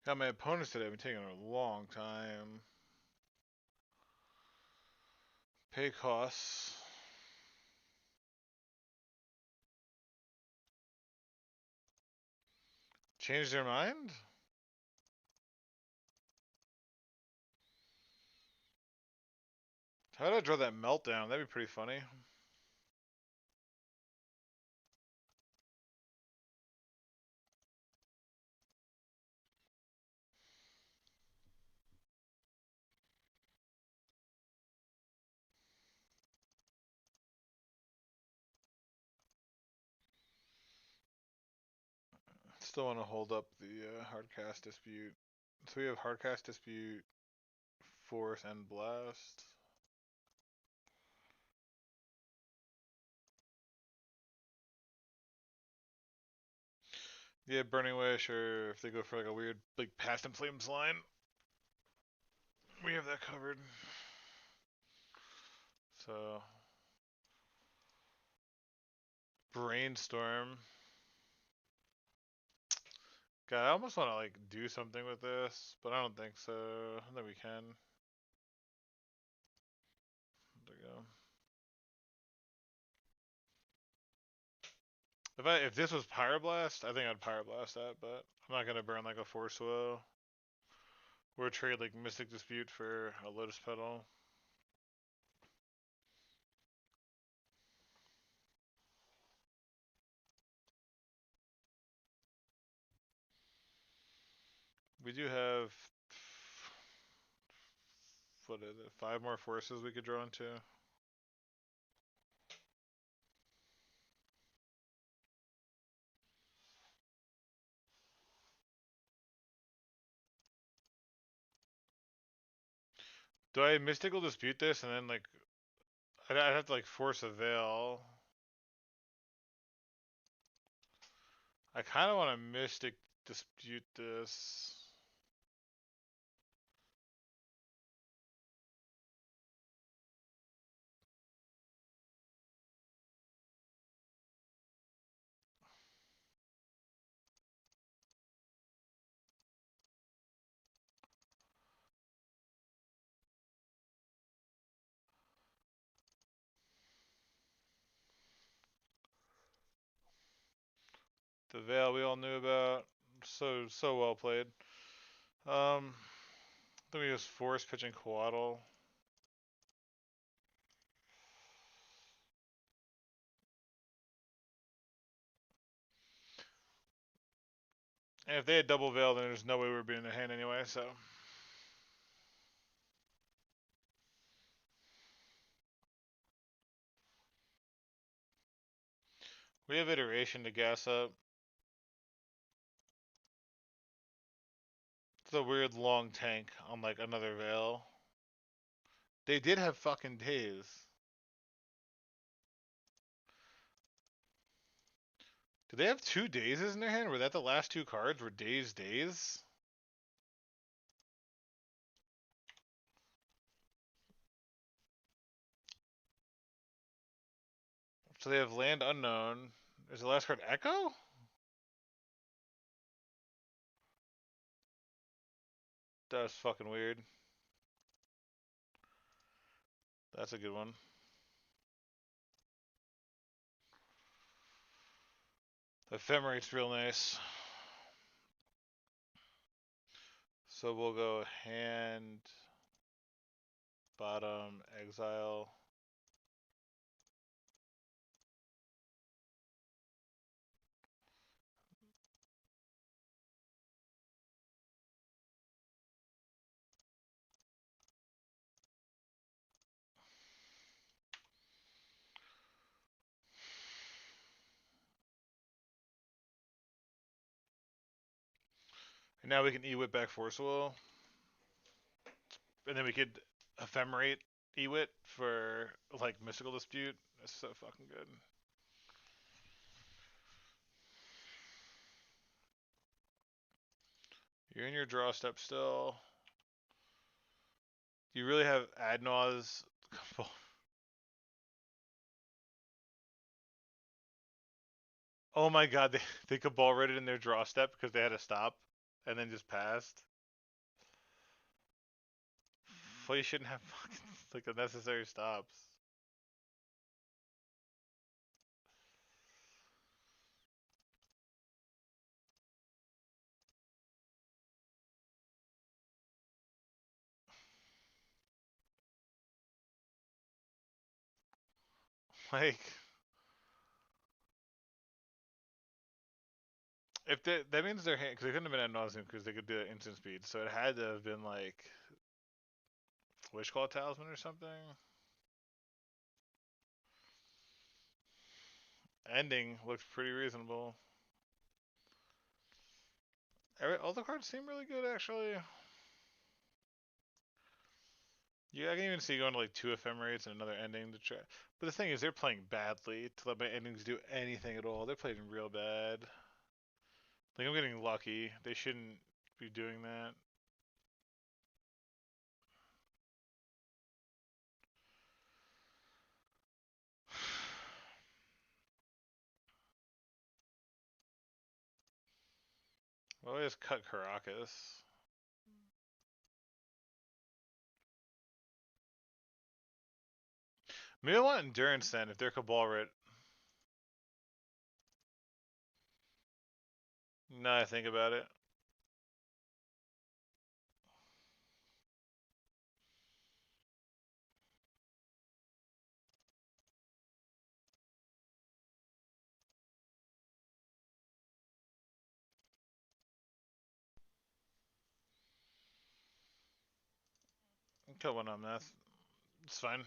Got my opponents today have been taking a long time. Pay costs. Change their mind? How did I draw that meltdown? That'd be pretty funny. Still want to hold up the hardcast dispute. So we have hardcast dispute, force, and blast. Yeah, Burning Wish, or if they go for like a weird like Past in Flames line, we have that covered. So Brainstorm. God, I almost want to like do something with this, but I don't think so. I think we can. There we go. If this was Pyroblast, I think I'd Pyroblast that, but I'm not gonna burn like a Force Will. Or trade like Mystic Dispute for a Lotus Petal. We do have, what is it, 5 more forces we could draw into. Do I Mystical Dispute this and then like, I'd have to like force a Veil. I kind of want to Mystic Dispute this. The Veil we all knew about. So well played. Then we just force pitching Coatl. And if they had double Veil, then there's no way we were beating the hand anyway, so. We have Iteration to gas up. It's a weird long tank on like another Veil. They did have fucking days. Do they have 2 dazes in their hand? Were that the last 2 cards? Were days? So they have Land Unknown. Is the last card Echo? That's fucking weird. That's a good one. Ephemerate's real nice. So we'll go hand, bottom, exile. And now we can E-Whip back Force Will. And then we could Ephemerate E-Wit for like Mystical Dispute. That's so fucking good. You're in your draw step still. You really have Adnaw's. Oh my god, they Cabal read it in their draw step because they had to stop and then just passed. Well, you shouldn't have fucking like unnecessary stops. Like, if that means their hand, because they couldn't have been ad nauseum because they could do it instant speed, so it had to have been like Wishclaw Talisman or something. Ending looked pretty reasonable. All the cards seem really good, actually. Yeah, I can even see going to like 2 Ephemerates and another ending to try. But the thing is, they're playing badly to let my endings do anything at all. They're playing real bad. Like, I'm getting lucky. They shouldn't be doing that. Well, I just cut Caracas. Maybe I want Endurance then, if they're Cabalrit. Now I think about it. Cut one on that. It's fine.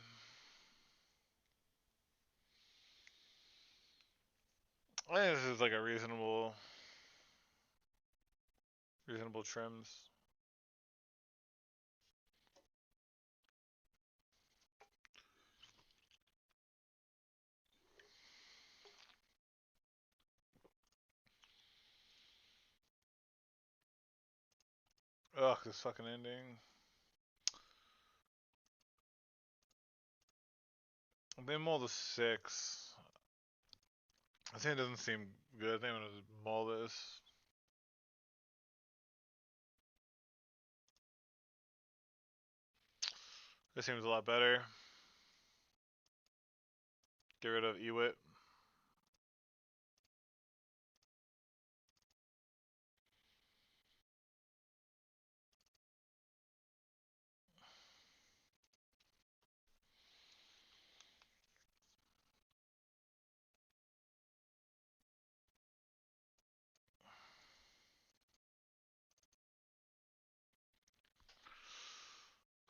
I think this is like a reasonable trims. Ugh, this fucking ending. They mulled a 6. I think it doesn't seem good. I think I'm gonna mull this. This seems a lot better. Get rid of Ewit.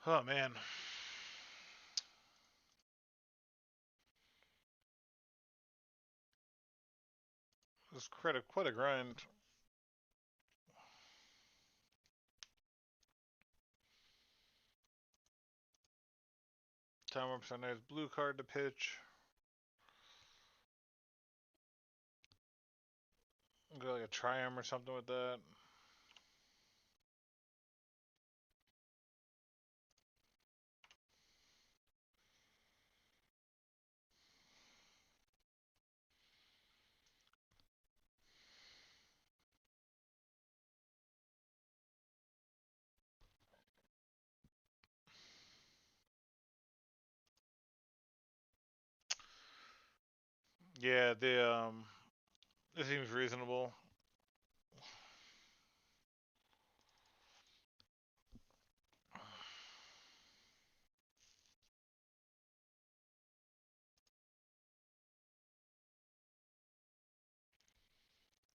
Oh man. This is quite a grind. Time up a nice blue card to pitch. Go like a Triumph or something with that. Yeah, this seems reasonable.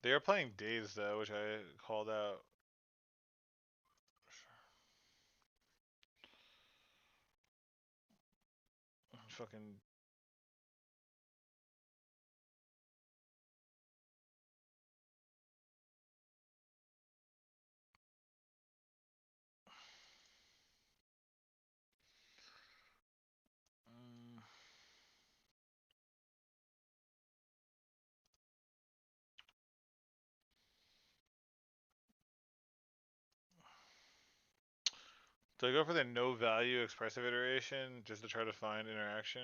They are playing Days though, which I called out. Fucking. Do I go for the no value expressive iteration just to try to find interaction?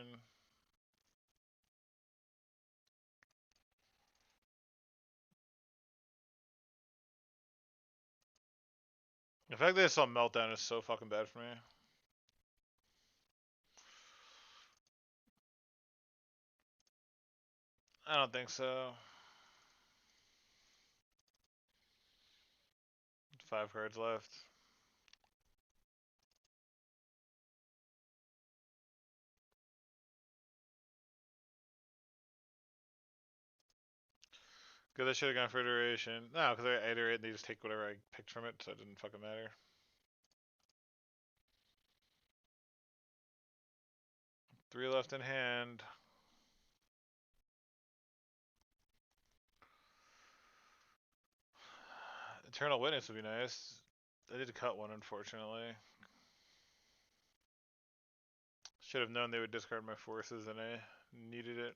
The fact that I saw Meltdown is so fucking bad for me. I don't think so. 5 cards left. Good, I should have gone for iteration. No, because I iterate and they just take whatever I picked from it, so it didn't fucking matter. Three left in hand. Eternal Witness would be nice. I did cut one, unfortunately. Should have known they would discard my forces and I needed it.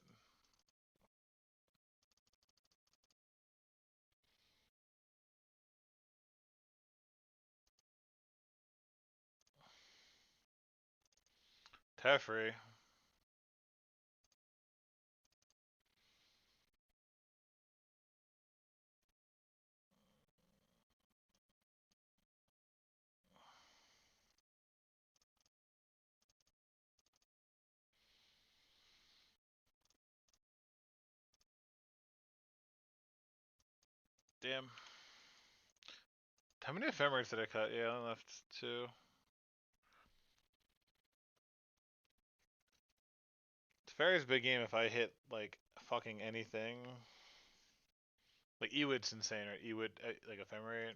Teferi. Damn. How many Ephemerates did I cut? Yeah, I left 2. Teferi's a big game if I hit, like, fucking anything. Like, Ewit's insane, right? Ewit, like, Ephemerate.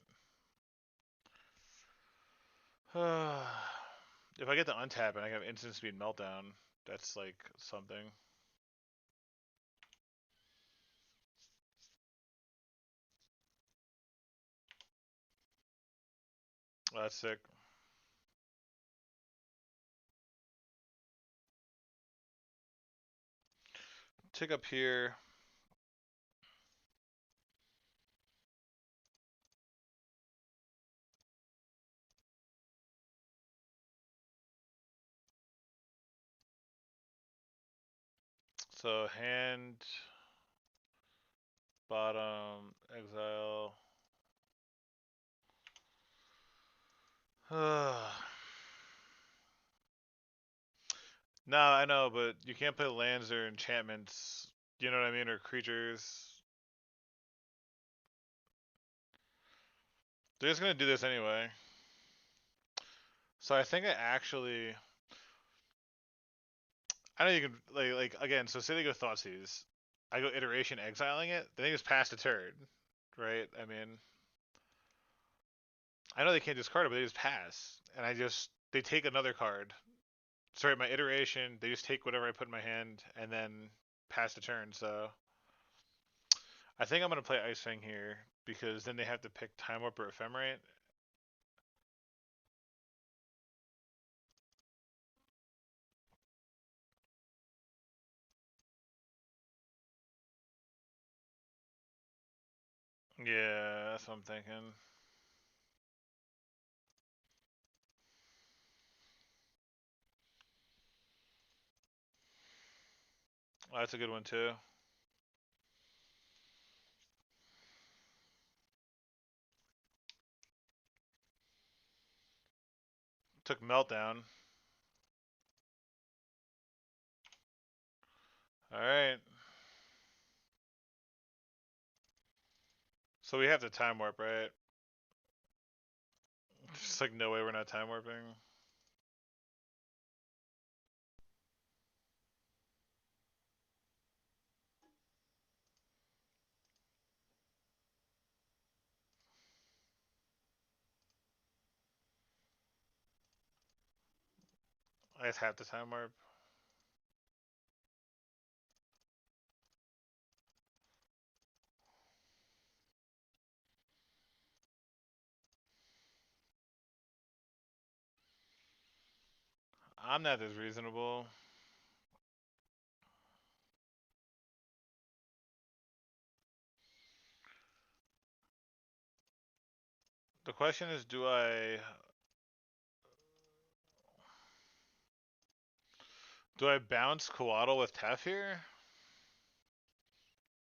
If I get to untap and I have instant speed meltdown, that's, like, something. Oh, that's sick. Tick up here. So hand, bottom, exile. No, I know, but you can't play lands or enchantments. You know what I mean, or creatures. They're just gonna do this anyway. So I think I know you can like again. So say they go Thoughtseize, I go iteration exiling it. Then they just pass the turn, right? I mean, I know they can't discard it, but they just pass, and they take another card. Sorry, my iteration, they just take whatever I put in my hand and then pass the turn. So I think I'm gonna play Ice Fang here because then they have to pick Time Warp or Ephemerate. Yeah, that's what I'm thinking. Oh, that's a good one too. Took Meltdown. Alright. So we have to Time Warp, right? Just like no way we're not Time Warping. I just have to Time Warp. I'm not as reasonable. The question is, do I bounce Coatl with Tef here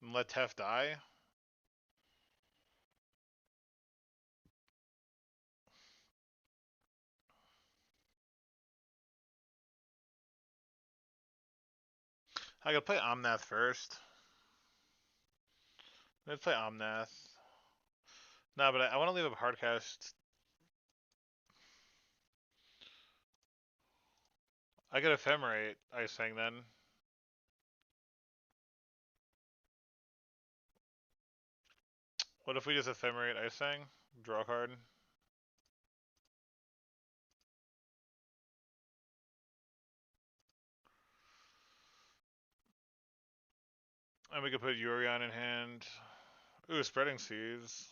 and let Tef die? I could play Omnath first. Let's play Omnath. No, but I want to leave a hardcast. I could Ephemerate Ice Fang then. What if we just Ephemerate Ice Fang? Draw a card. And we could put Yorion in hand. Ooh, Spreading Seas.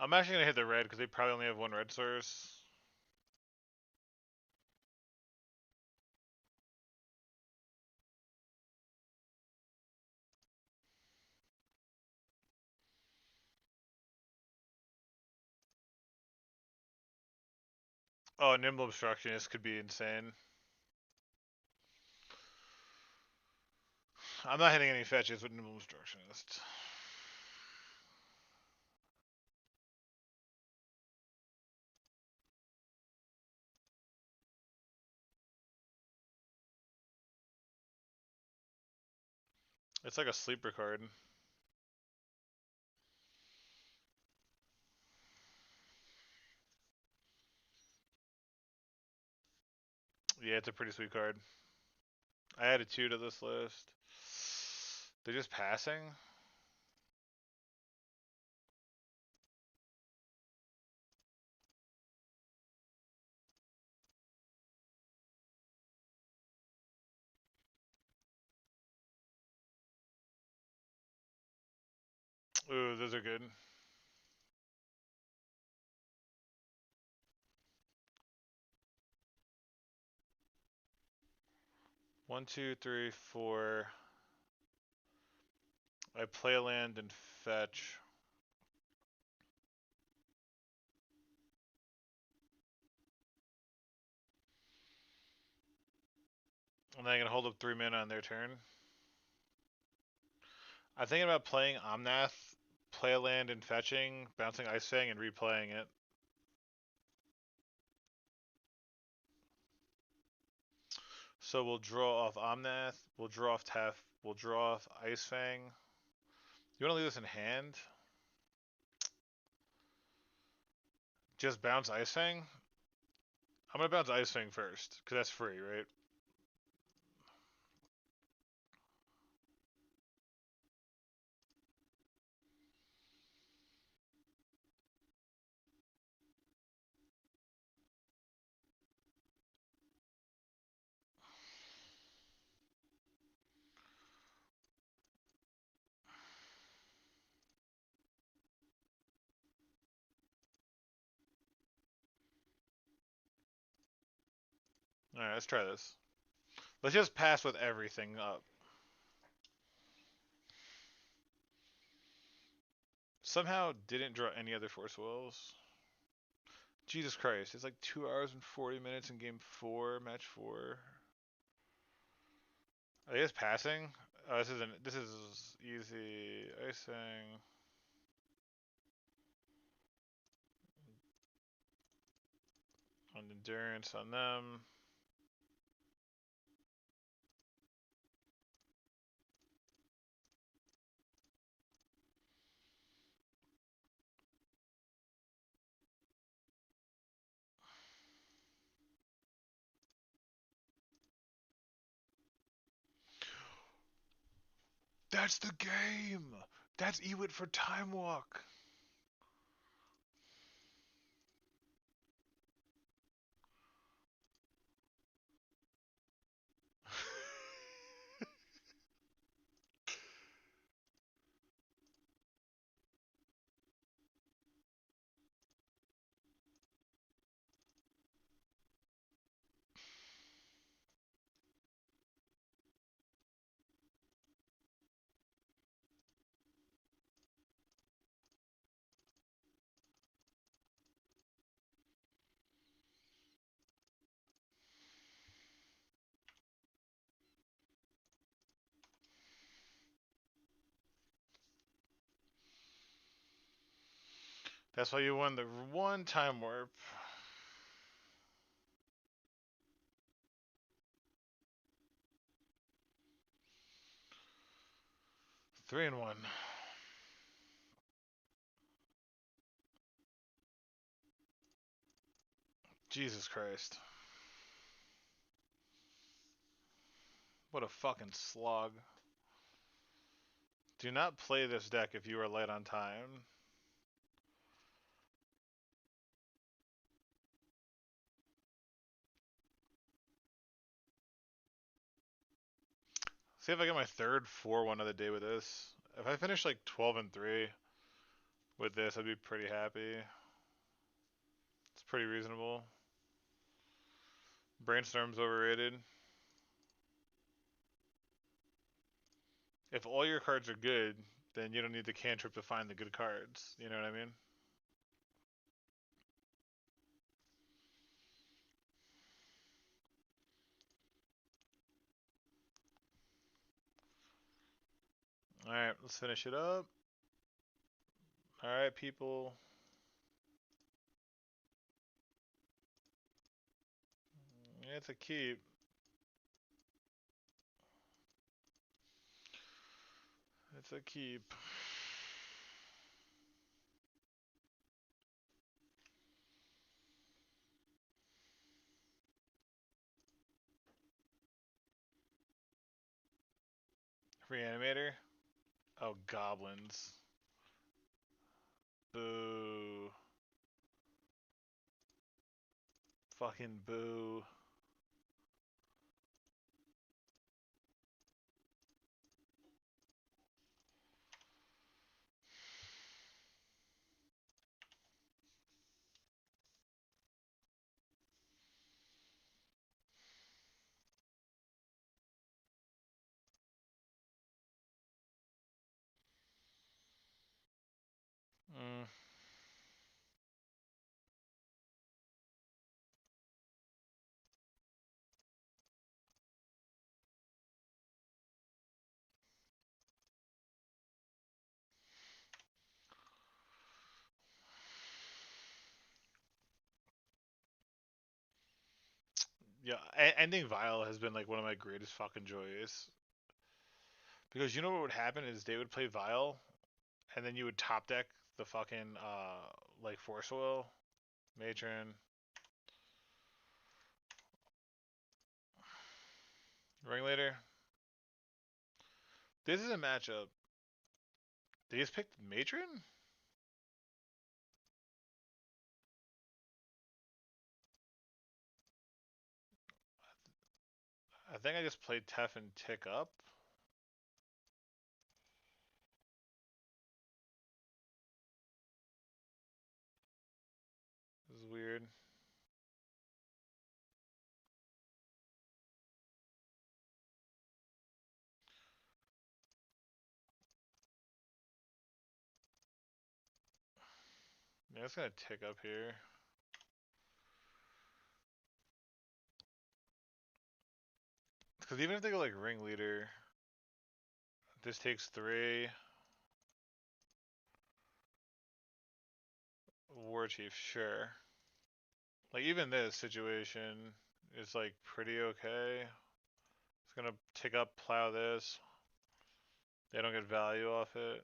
I'm actually gonna hit the red because they probably only have one red source. Oh, Nimble Obstructionist could be insane. I'm not hitting any fetches with Nimble Obstructionist. It's like a sleeper card. Yeah, it's a pretty sweet card. I added 2 to this list. They're just passing? Ooh, those are good. One, two, three, four. I play land and fetch. And then I can hold up 3 mana on their turn. I'm thinking about playing Omnath, play a land and fetching, bouncing Ice Fang, and replaying it. So we'll draw off Omnath, we'll draw off Tef, we'll draw off Ice Fang. You want to leave this in hand? Just bounce Ice Fang? I'm going to bounce Ice Fang first, because that's free, right? Alright, let's try this. Let's just pass with everything up. Somehow didn't draw any other Force Wills. Jesus Christ, it's like 2 hours and 40 minutes in game 4, match 4. Are they just passing? Oh, this is easy icing. On endurance on them. That's the game! That's Ewit for Time Walk! That's why you won the one time warp. Three and one. Jesus Christ. What a fucking slog. Do not play this deck if you are late on time. See if I get my third 4-1 of the day with this. If I finish like 12 and 3, With this, I'd be pretty happy. It's pretty reasonable. Brainstorm's overrated. If all your cards are good, then you don't need the cantrip to find the good cards. You know what I mean? Alright, let's finish it up. Alright, people. It's a keep. It's a keep. Reanimator? Oh, goblins. Boo. Fucking boo. Mm. Yeah, ending Vile has been like one of my greatest fucking joys. Because you know what would happen is they would play Vile, and then you would top deck the fucking like Force Oil, Matron, Ringleader. This is a matchup. They just picked Matron? I think I just played Tef and Tick up. This is weird. Yeah, it's gonna Tick up here. Because even if they go like Ringleader, this takes 3. War Chief, sure. Like even this situation is like pretty okay. It's gonna Tick up, plow this. They don't get value off it.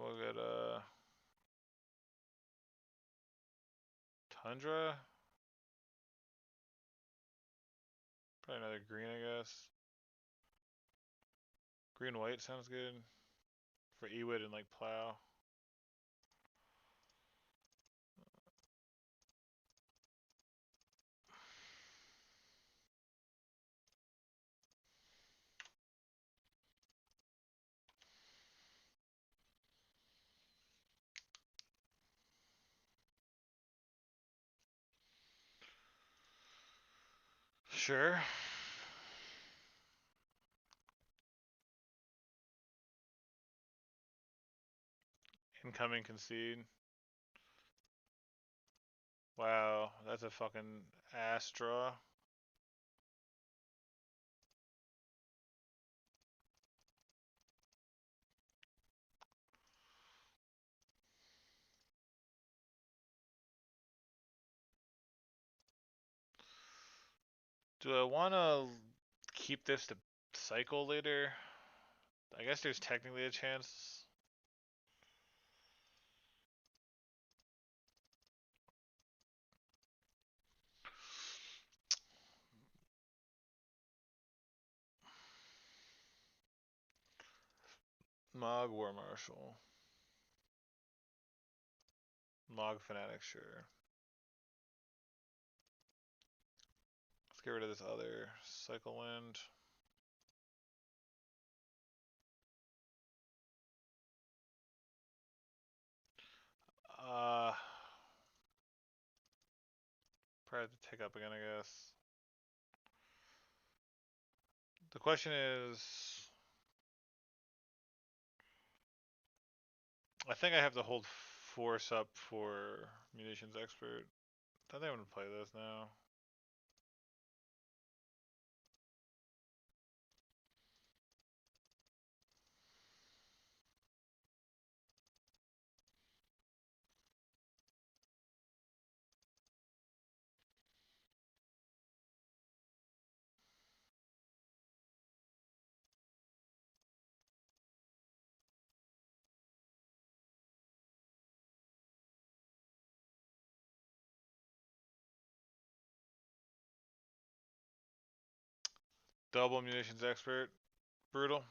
We'll get a Tundra. Probably another green, I guess. Green white sounds good for Ewid and like plow. Sure. Incoming concede. Wow, that's a fucking ass draw. Do I want to keep this to cycle later? I guess there's technically a chance. Mog War Marshal. Mog Fanatic, sure. Let's get rid of this other Cycle Wind. Probably have to take up again, I guess. The question is, I think I have to hold force up for Munitions Expert. I think I'm gonna play this now. Double Munitions Expert. Brutal.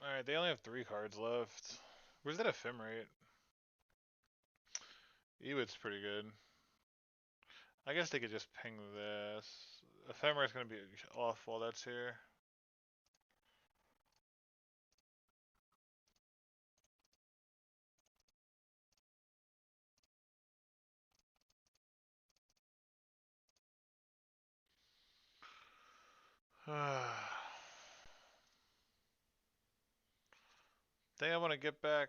Alright, they only have 3 cards left. Where's that Ephemerate? Ewit's pretty good. I guess they could just ping this. Ephemerate's gonna be off while that's here. Think I want to get back.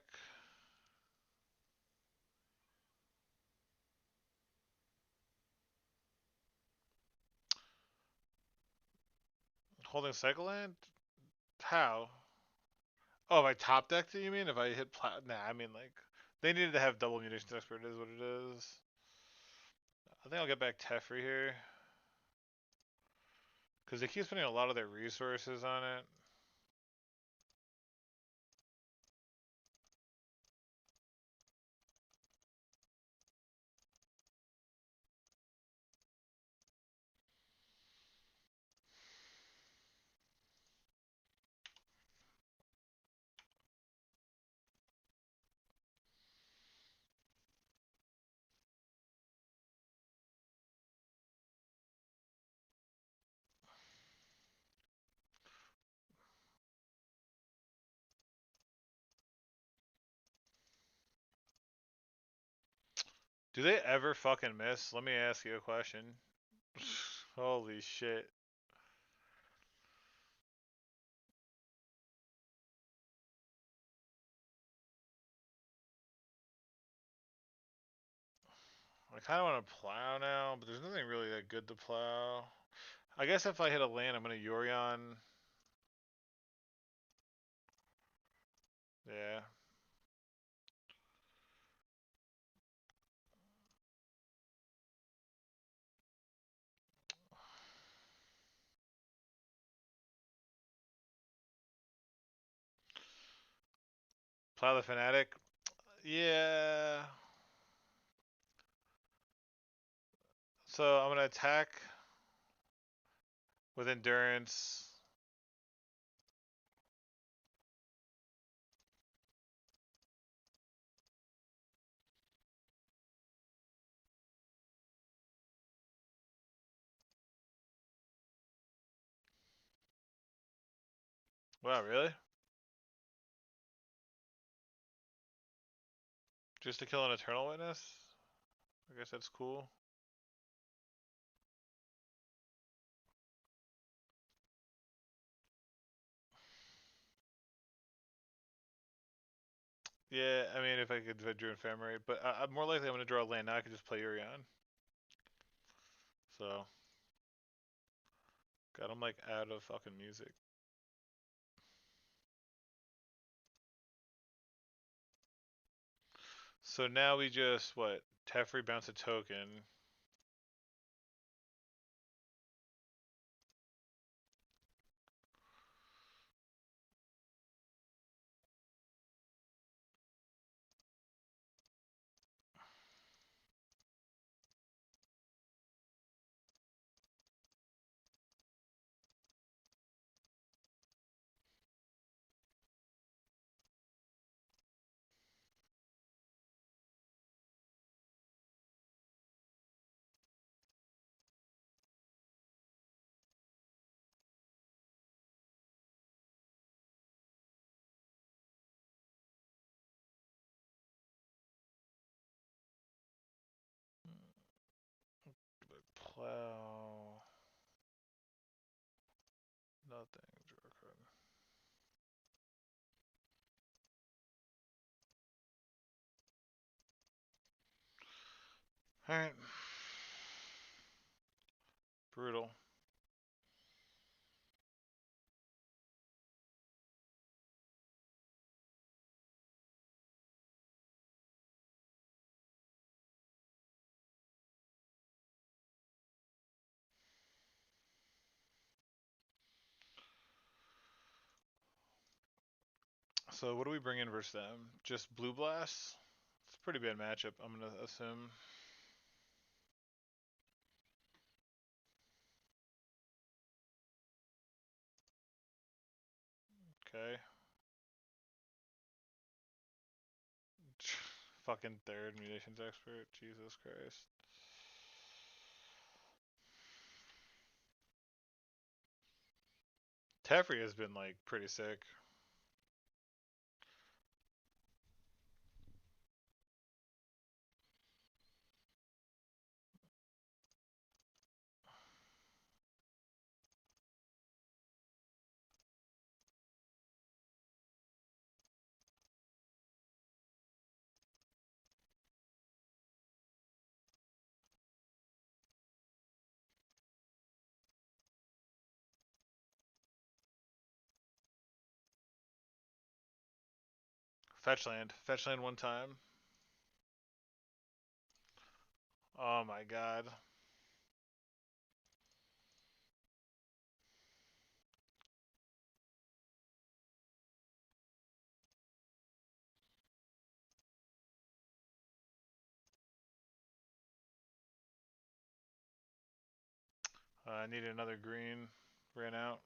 Holding Cycle Land? How? Oh, if I top decked it, you mean? If I hit Nah, I mean, like, they needed to have double Munitions Expert, is what it is. I think I'll get back Teferi here. Because they keep spending a lot of their resources on it. Do they ever fucking miss? Let me ask you a question. Holy shit. I kind of want to plow now, but there's nothing really that good to plow. I guess if I hit a land, I'm going to Yorion. Yeah. Plow the Fanatic. Yeah. So I'm going to attack with Endurance. Wow, really? Just to kill an Eternal Witness? I guess that's cool. Yeah, I mean, if I drew Ephemerate, but I'm more likely I'm going to draw a land. Now I can just play Yorion. So, God, I'm like out of fucking music. So now we just, what? Teferi bounce a token. Plow. Nothing. Draw card. Alright. Brutal. So what do we bring in versus them? Just Blue Blast? It's a pretty bad matchup, I'm gonna assume. Okay. Fucking third munitions expert. Jesus Christ. Teferi has been like pretty sick. Fetch land. Fetch land one time. Oh my god. I needed another green. Ran out.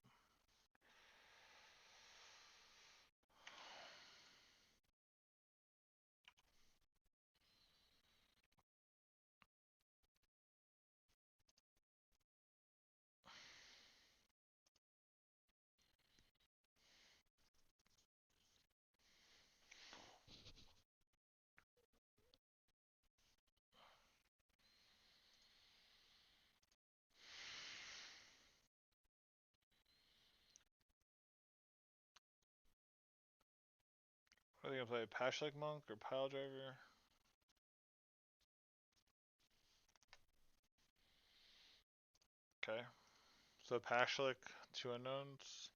Are they gonna play Pashlik Monk or Pile Driver? Okay. So Pashlik, 2 unknowns.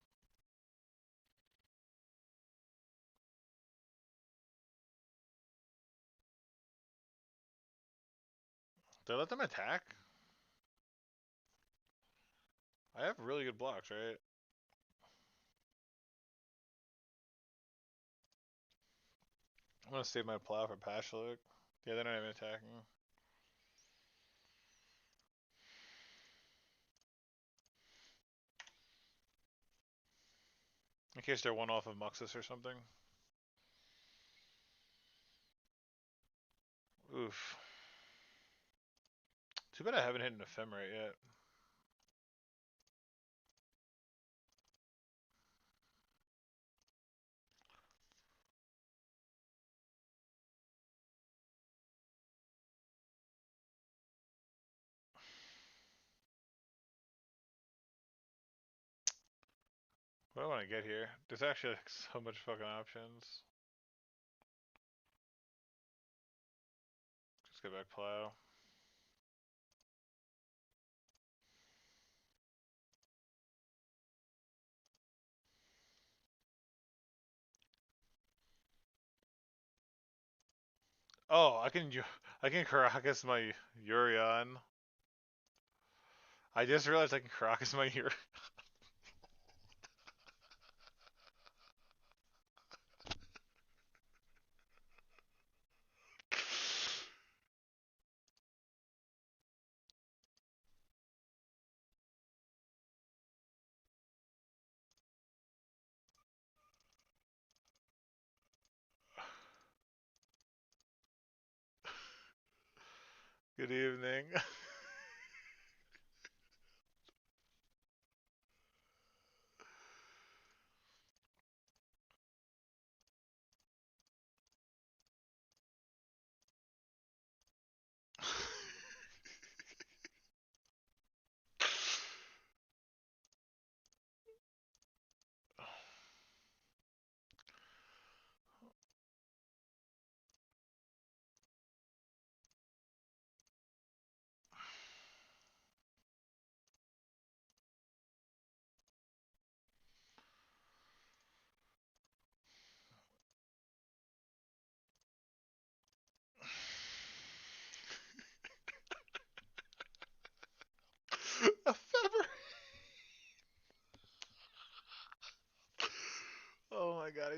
Did I let them attack? I have really good blocks, right? I'm gonna save my plow for Pashlik. Yeah, they're not even attacking. In case they're one off of Muxus or something. Oof. Too bad I haven't hit an Ephemerate yet. What do I want to get here? There's actually like so much fucking options. Just get back plow. Oh, I can Caracas my Yorion. I just realized I can Caracas my Yorion. Good evening.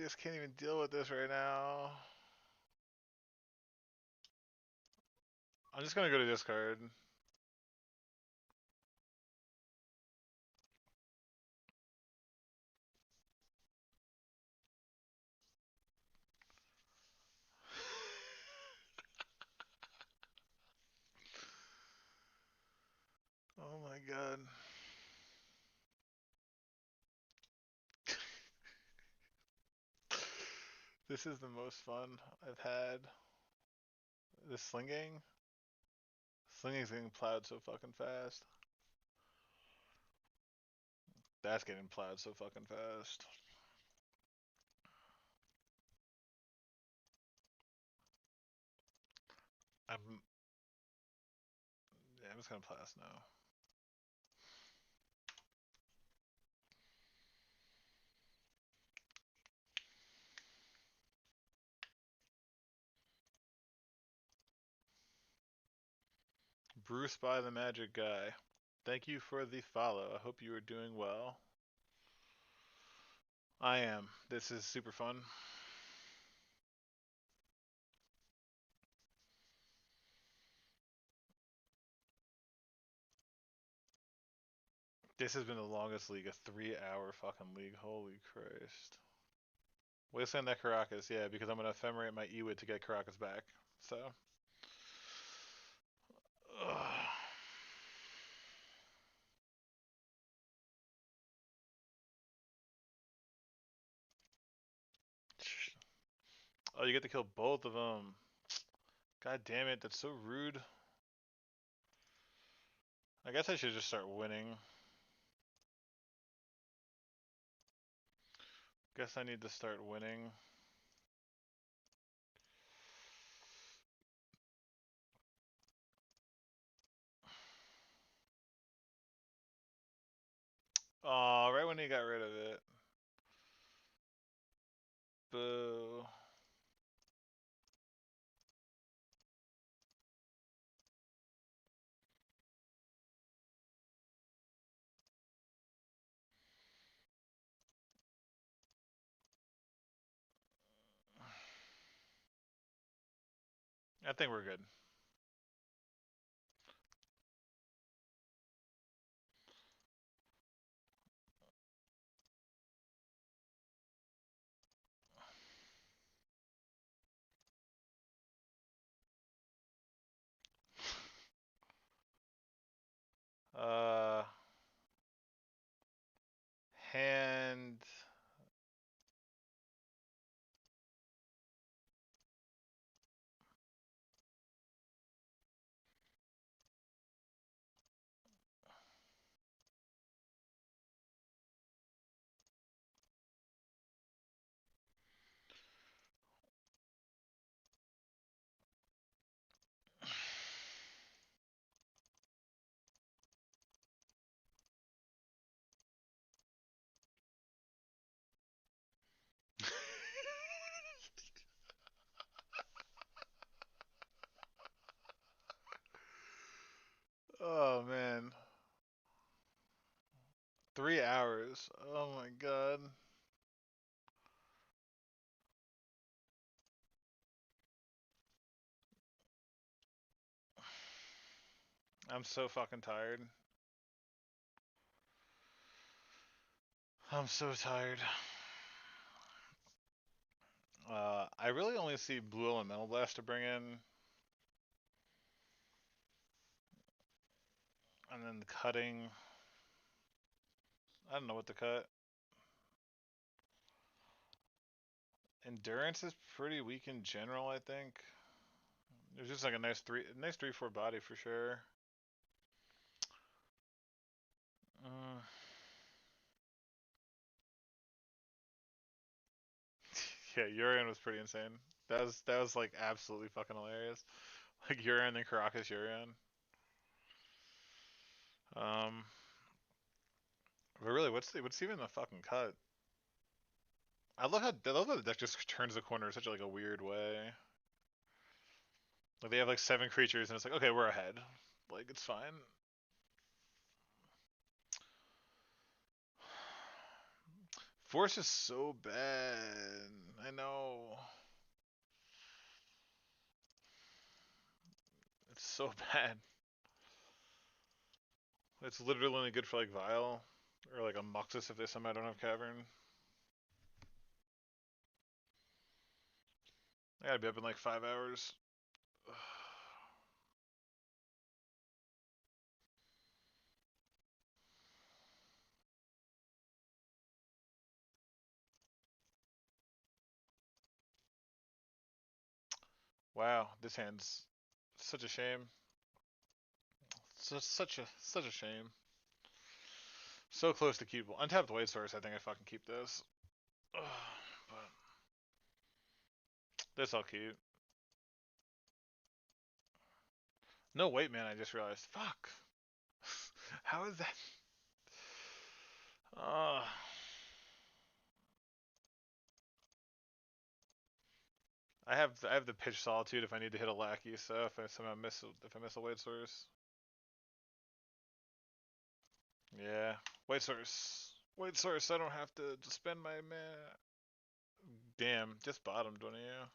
just can't even deal with this right now. I'm just gonna go to discard. Oh my god. This is the most fun I've had. This slinging. Slinging's getting plowed so fucking fast. That's getting plowed so fucking fast. I'm I'm just gonna pass now. Bruce by the Magic Guy. Thank you for the follow. I hope you are doing well. I am. This is super fun. This has been the longest league, a 3-hour fucking league. Holy Christ. Wasteland that Caracas, yeah, because I'm gonna ephemerate my Ewit to get Caracas back. So. Ugh. Oh, you get to kill both of them. God damn it, that's so rude. I guess I should just start winning. Guess I need to start winning. Oh, right when he got rid of it. Boo. I think we're good. Uh, hand. Oh man. 3 hours. Oh my god. I'm so fucking tired. I'm so tired. I really only see Blue Elemental Blast to bring in. And then cutting. I don't know what to cut. Endurance is pretty weak in general, I think. It's just like a nice 3/4 body for sure. Uh, yeah, Yorion was pretty insane. That was like absolutely fucking hilarious. Like Yorion and Caracas Yorion. Um, but really, what's even the fucking cut? I love how the deck just turns the corner in such like a weird way. Like they have like 7 creatures and it's like, okay, we're ahead. Like it's fine. Force is so bad. I know. It's so bad. It's literally only good for like Vile. Or like a Muxus if they somehow don't have Cavern. I gotta be up in like 5 hours. Wow, this hand's such a shame. Such a shame. So close to keep. Untapped White Source, I think I fucking keep this. Ugh, but this I'll keep. No, wait, man, I just realized. Fuck. How is that? Uh, I have the pitch solitude if I need to hit a lackey. So if I miss a White Source, yeah, White Source, White Source. I don't have to spend my man. Damn, just bottomed one of you.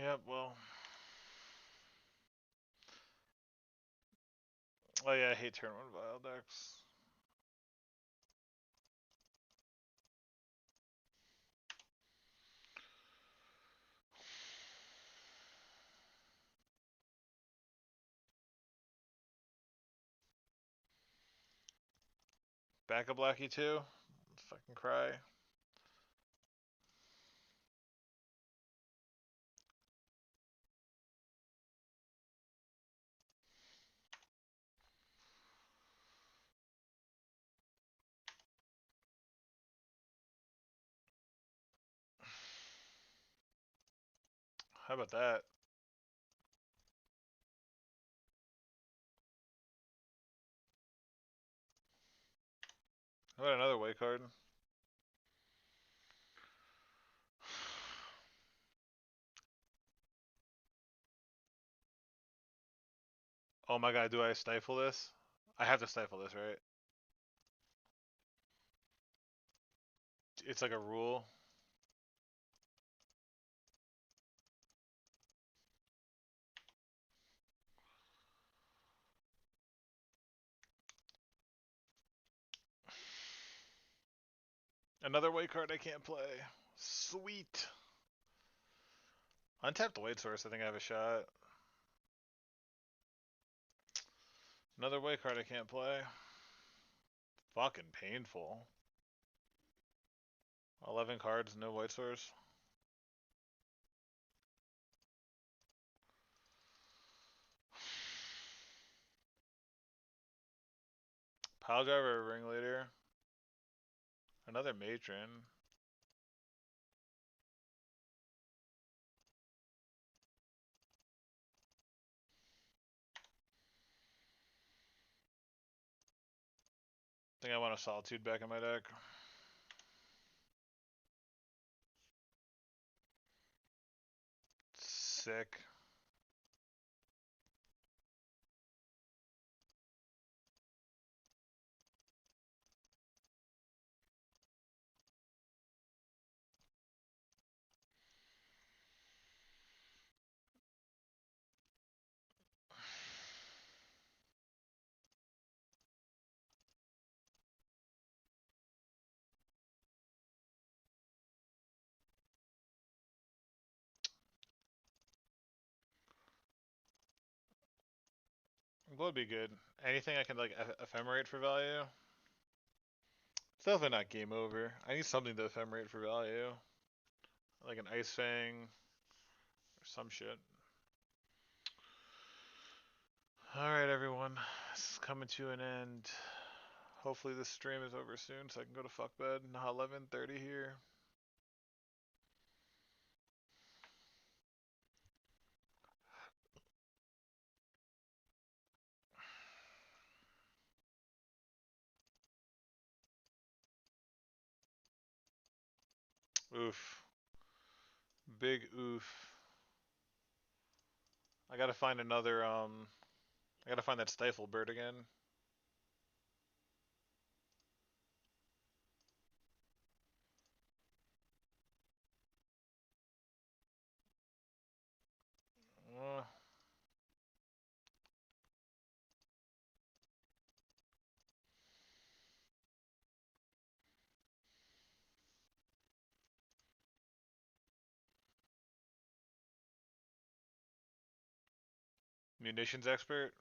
Yep. Well. Oh yeah, I hate turn one Vile decks. Backup lackey too. Fucking cry. How about that? How about another white card? Oh my god, do I stifle this? I have to stifle this, right? It's like a rule. Another white card I can't play. Sweet. Untapped White Source, I think I have a shot. Another white card I can't play. Fucking painful. 11 cards, no White Source. Pile driver, ringleader. Another matron. I think I want a solitude back in my deck. Sick. Would be good. Anything I can like ephemerate for value? It's definitely not game over. I need something to ephemerate for value. Like an Ice Fang or some shit. Alright, everyone. This is coming to an end. Hopefully this stream is over soon so I can go to fuck bed. 11:30 here. Oof. Big oof. I gotta find another, I gotta find that stifle bird again. Munitions expert.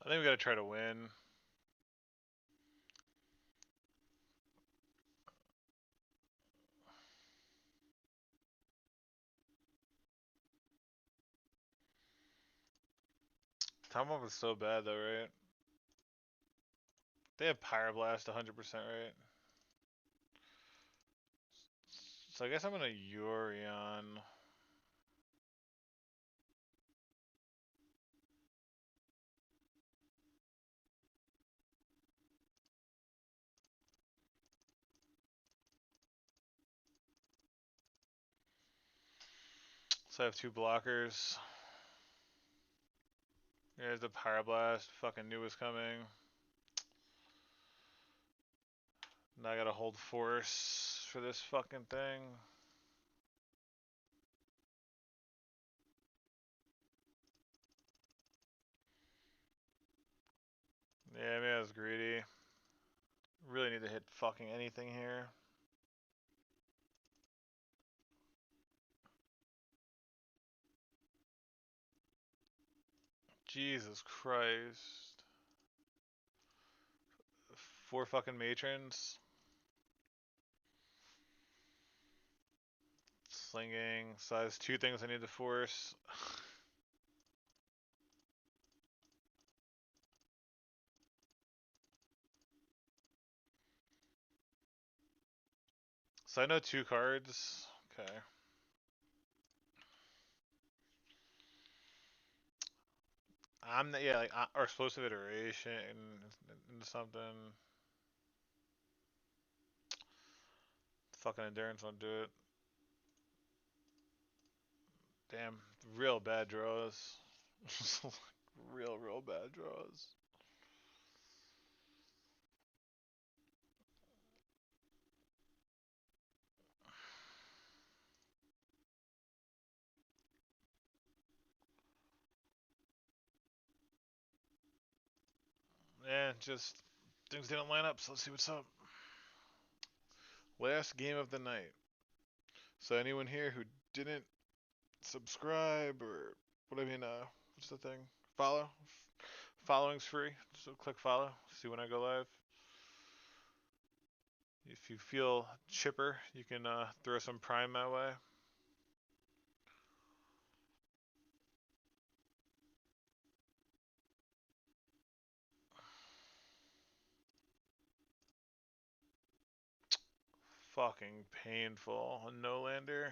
I think we gotta try to win. Tomahawk was so bad though, right? They have Pyroblast 100%, right? So I guess I'm gonna Yorion. So I have two blockers. Here's the Pyroblast. Fucking knew was coming. Now I gotta hold force for this fucking thing. Yeah, maybe I was greedy. Really need to hit fucking anything here. Jesus Christ. 4 fucking matrons. Slinging. So there's 2 things I need to force. So I know 2 cards. Okay. I'm not, yeah, like, or explosive iteration into something. Fucking endurance won't do it. Damn, real bad draws. real bad draws. Yeah, just things didn't line up, so let's see what's up. Last game of the night. So anyone here who didn't subscribe or what I mean, what's the thing? Follow. Following's free, so click follow. See when I go live. If you feel chipper, you can throw some prime my way. Fucking painful. A no lander.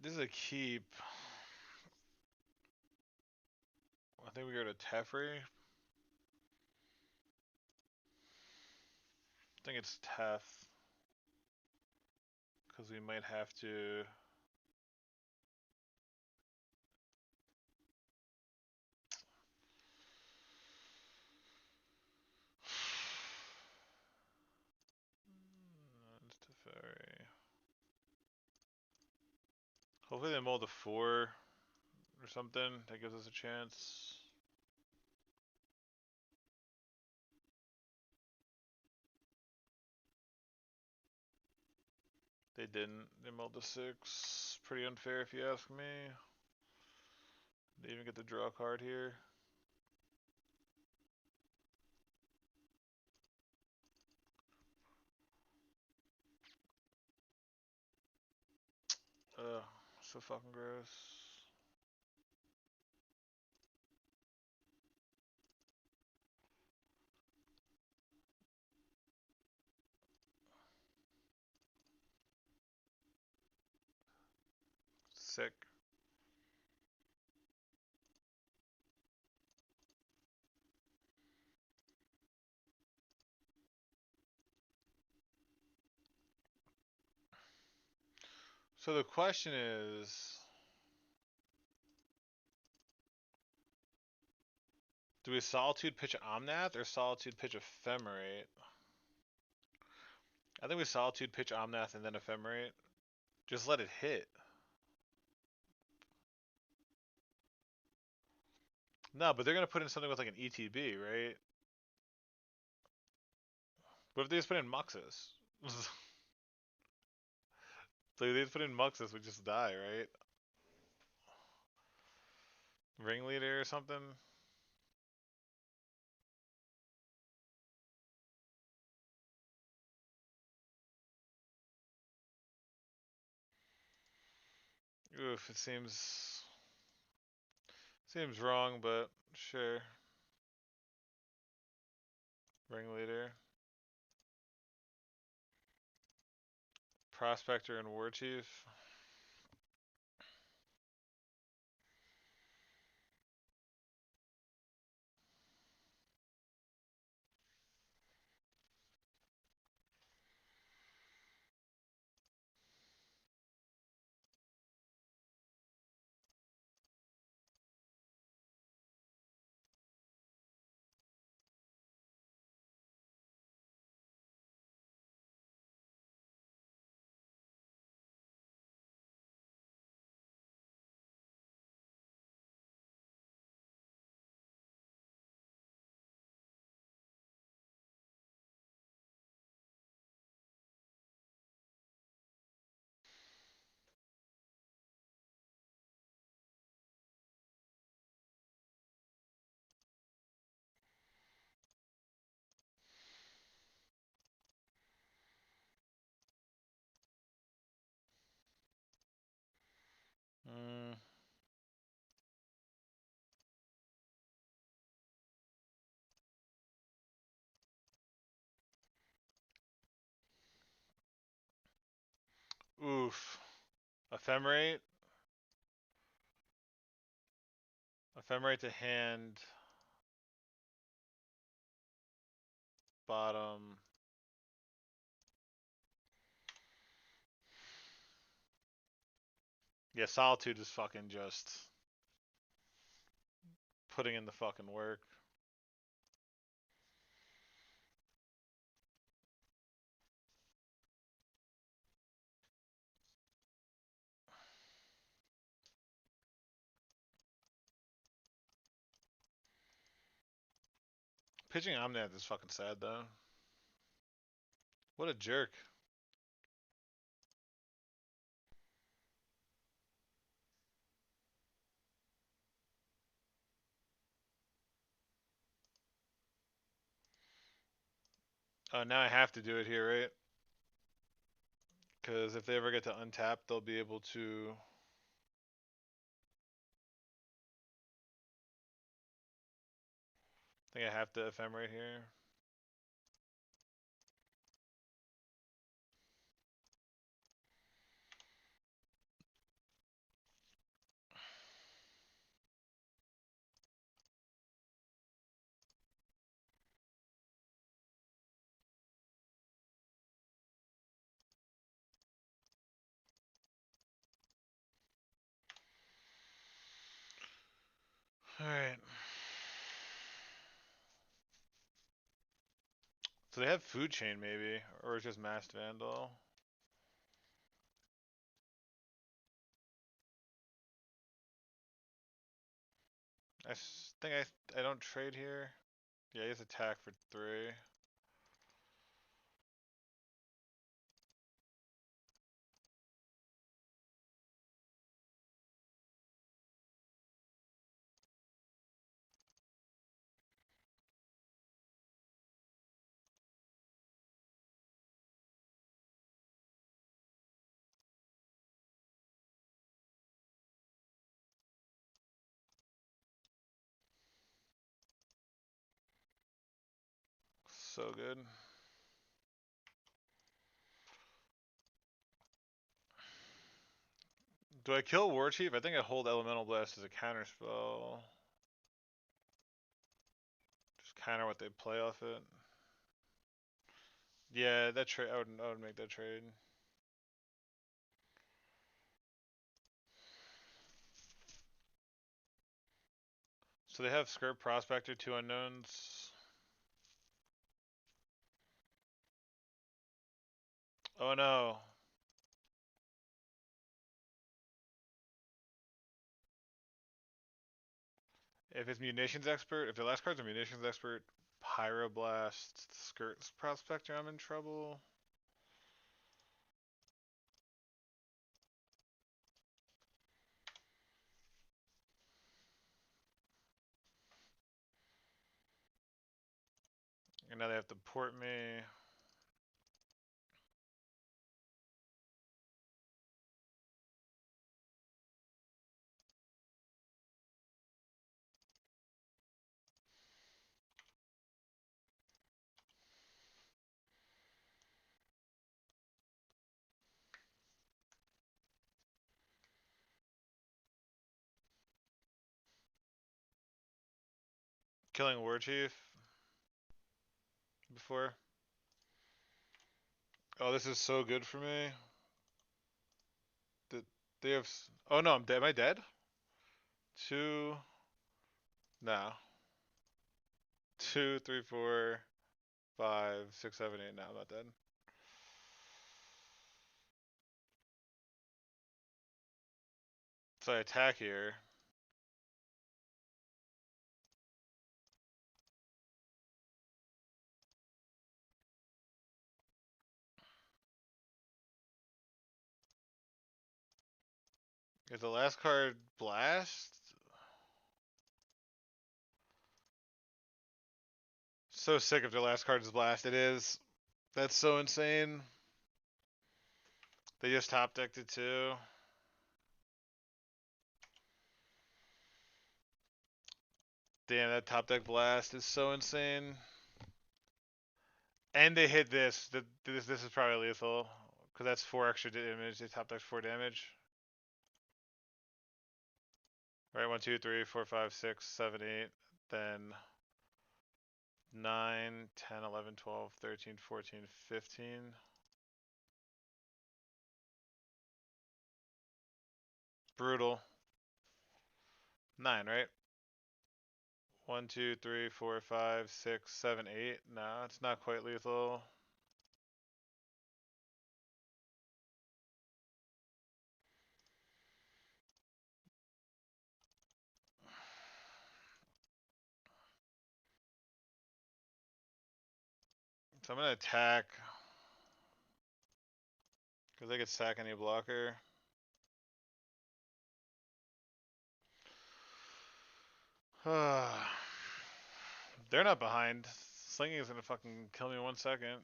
This is a keep. I think we go to Teferi. I think it's Tef. Because we might have to. It's Teferi. Hopefully they mold a 4 or something. That gives us a chance. They didn't. They mulled a 6. Pretty unfair if you ask me. They even get the draw card here. Ugh, so fucking gross. Sick. So the question is, do we Solitude pitch Omnath or Solitude pitch Ephemerate? I think we Solitude pitch Omnath and then Ephemerate. Just let it hit. No, but they're gonna put in something with like an ETB, right? What if they just put in Muxus? So they just put in Muxus, we just die, right? Ringleader or something? Oof, it seems wrong, but sure. Ringleader. Prospector and War Chief. Mm. Oof. Ephemerate. Ephemerate to hand. Bottom. Yeah, Solitude is fucking just putting in the fucking work. Pitching Omnath is fucking sad though. What a jerk. Oh, now I have to do it here, right? Because if they ever get to untap, they'll be able to. I think I have to Ephemerate here. Alright. So they have Food Chain maybe, or it's just Masked Vandal. I think I don't trade here. Yeah, he has attack for 3. So good. Do I kill War Chief? I think I hold Elemental Blast as a counter spell. Just counter what they play off it. Yeah, that trade. I would make that trade. So they have Skirt Prospector, 2 unknowns. Oh no. If it's Munitions Expert, if the last card's a Munitions Expert, Pyroblast, Skirts Prospector, I'm in trouble. And now they have to port me. Killing War Chief before. Oh, this is so good for me. They have. Oh no, I'm dead. Am I dead? 2. No. 2, 3, 4, 5, 6, 7, 8. No, I'm not dead. So I attack here. Is the last card Blast? So sick if their last card is Blast. It is. That's so insane. They just top decked it too. Damn, that top deck Blast is so insane. And they hit this. This is probably lethal. Because that's 4 extra damage. They top decked 4 damage. Right, 1, 2, 3, 4, 5, 6, 7, 8. Then 9, 10, 11, 12, 13, 14, 15. Brutal. 9, right? 1, 2, 3, 4, 5, 6, 7, 8. No, it's not quite lethal. So I'm gonna attack. Because they could sack any blocker. They're not behind. Slinging is gonna fucking kill me in 1 second.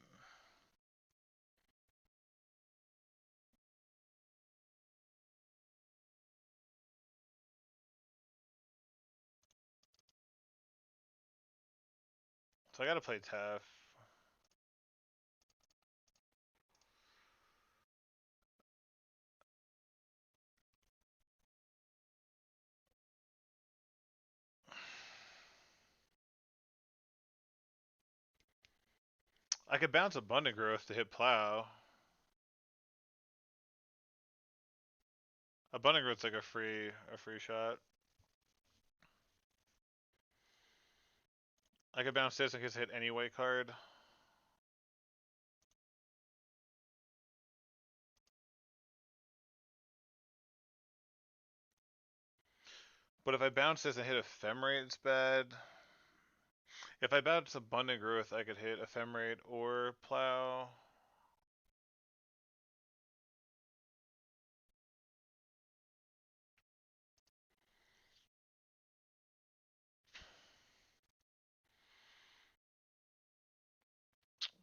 So I gotta play tough. I could bounce Abundant Growth to hit Plow. Abundant Growth's like a free shot. I could bounce this in case I hit any white card. But if I bounce this and hit Ephemerate, it's bad. If I bounce Abundant Growth, I could hit Ephemerate or Plow.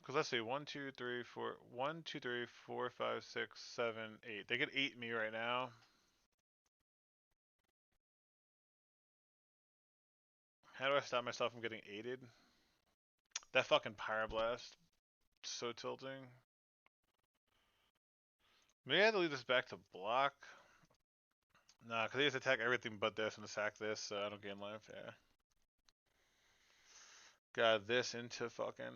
Because let's see, 1, 2, 3, 4, 1, 2, 3, 4, 5, 6, 7, 8. They could 8 me right now. How do I stop myself from getting 8'd? That fucking Pyroblast. So tilting. Maybe I have to leave this back to block. Nah, because he has to attack everything but this and sack this, so I don't gain life. Yeah. Got this into fucking.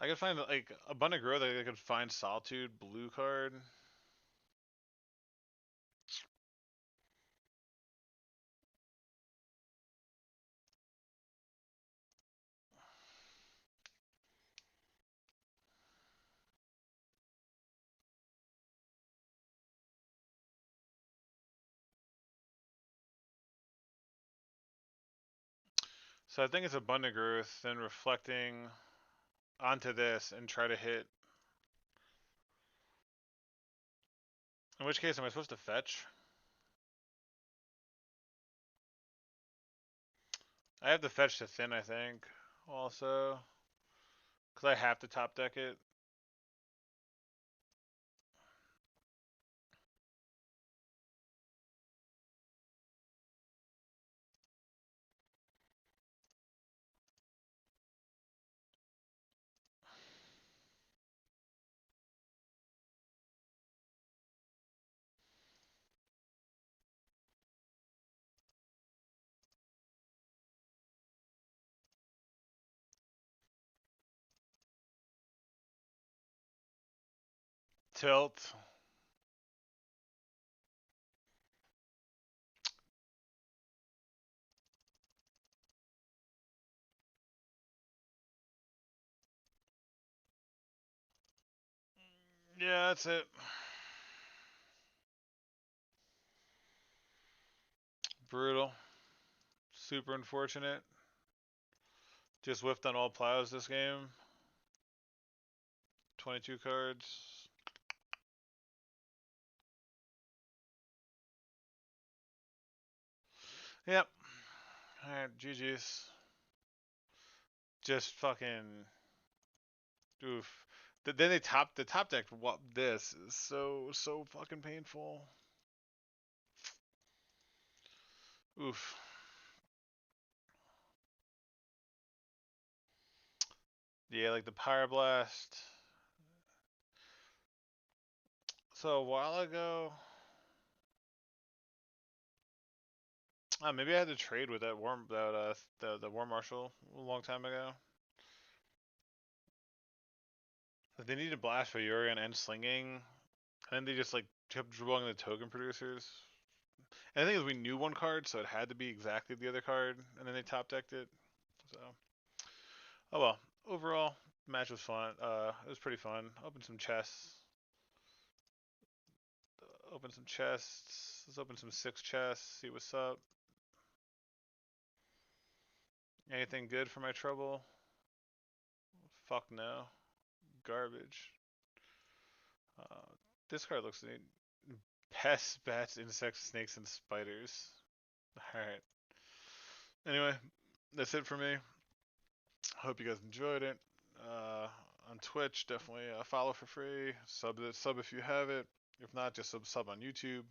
I could find like Abundant Growth. I could find Solitude blue card. So I think it's Abundant Growth, then reflecting onto this and try to hit. In which case, am I supposed to fetch? I have to fetch to thin, I think, also. Because I have to top deck it. Tilt. Yeah, that's it. Brutal. Super unfortunate. Just whiffed on all plows this game. 22 cards. Yep. Alright, GG's. Just fucking oof. Then they the top deck. What this is so fucking painful. Oof. Yeah, like the Pyroblast. So a while ago, maybe I had to trade with that the War Marshal a long time ago. Like they needed blast for Yorion and slinging, and then they just like kept drawing the token producers. And the thing is, we knew one card, so it had to be exactly the other card, and then they top decked it. So, oh well. Overall, match was fun. It was pretty fun. Opened some chests. Open some chests. Let's open some 6 chests. See what's up. Anything good for my trouble? Fuck no. Garbage. Uh, this card looks neat. Pests, bats, insects, snakes, and spiders. Alright. Anyway, that's it for me. Hope you guys enjoyed it. On Twitch, definitely follow for free. Sub if you have it. If not, just sub on YouTube.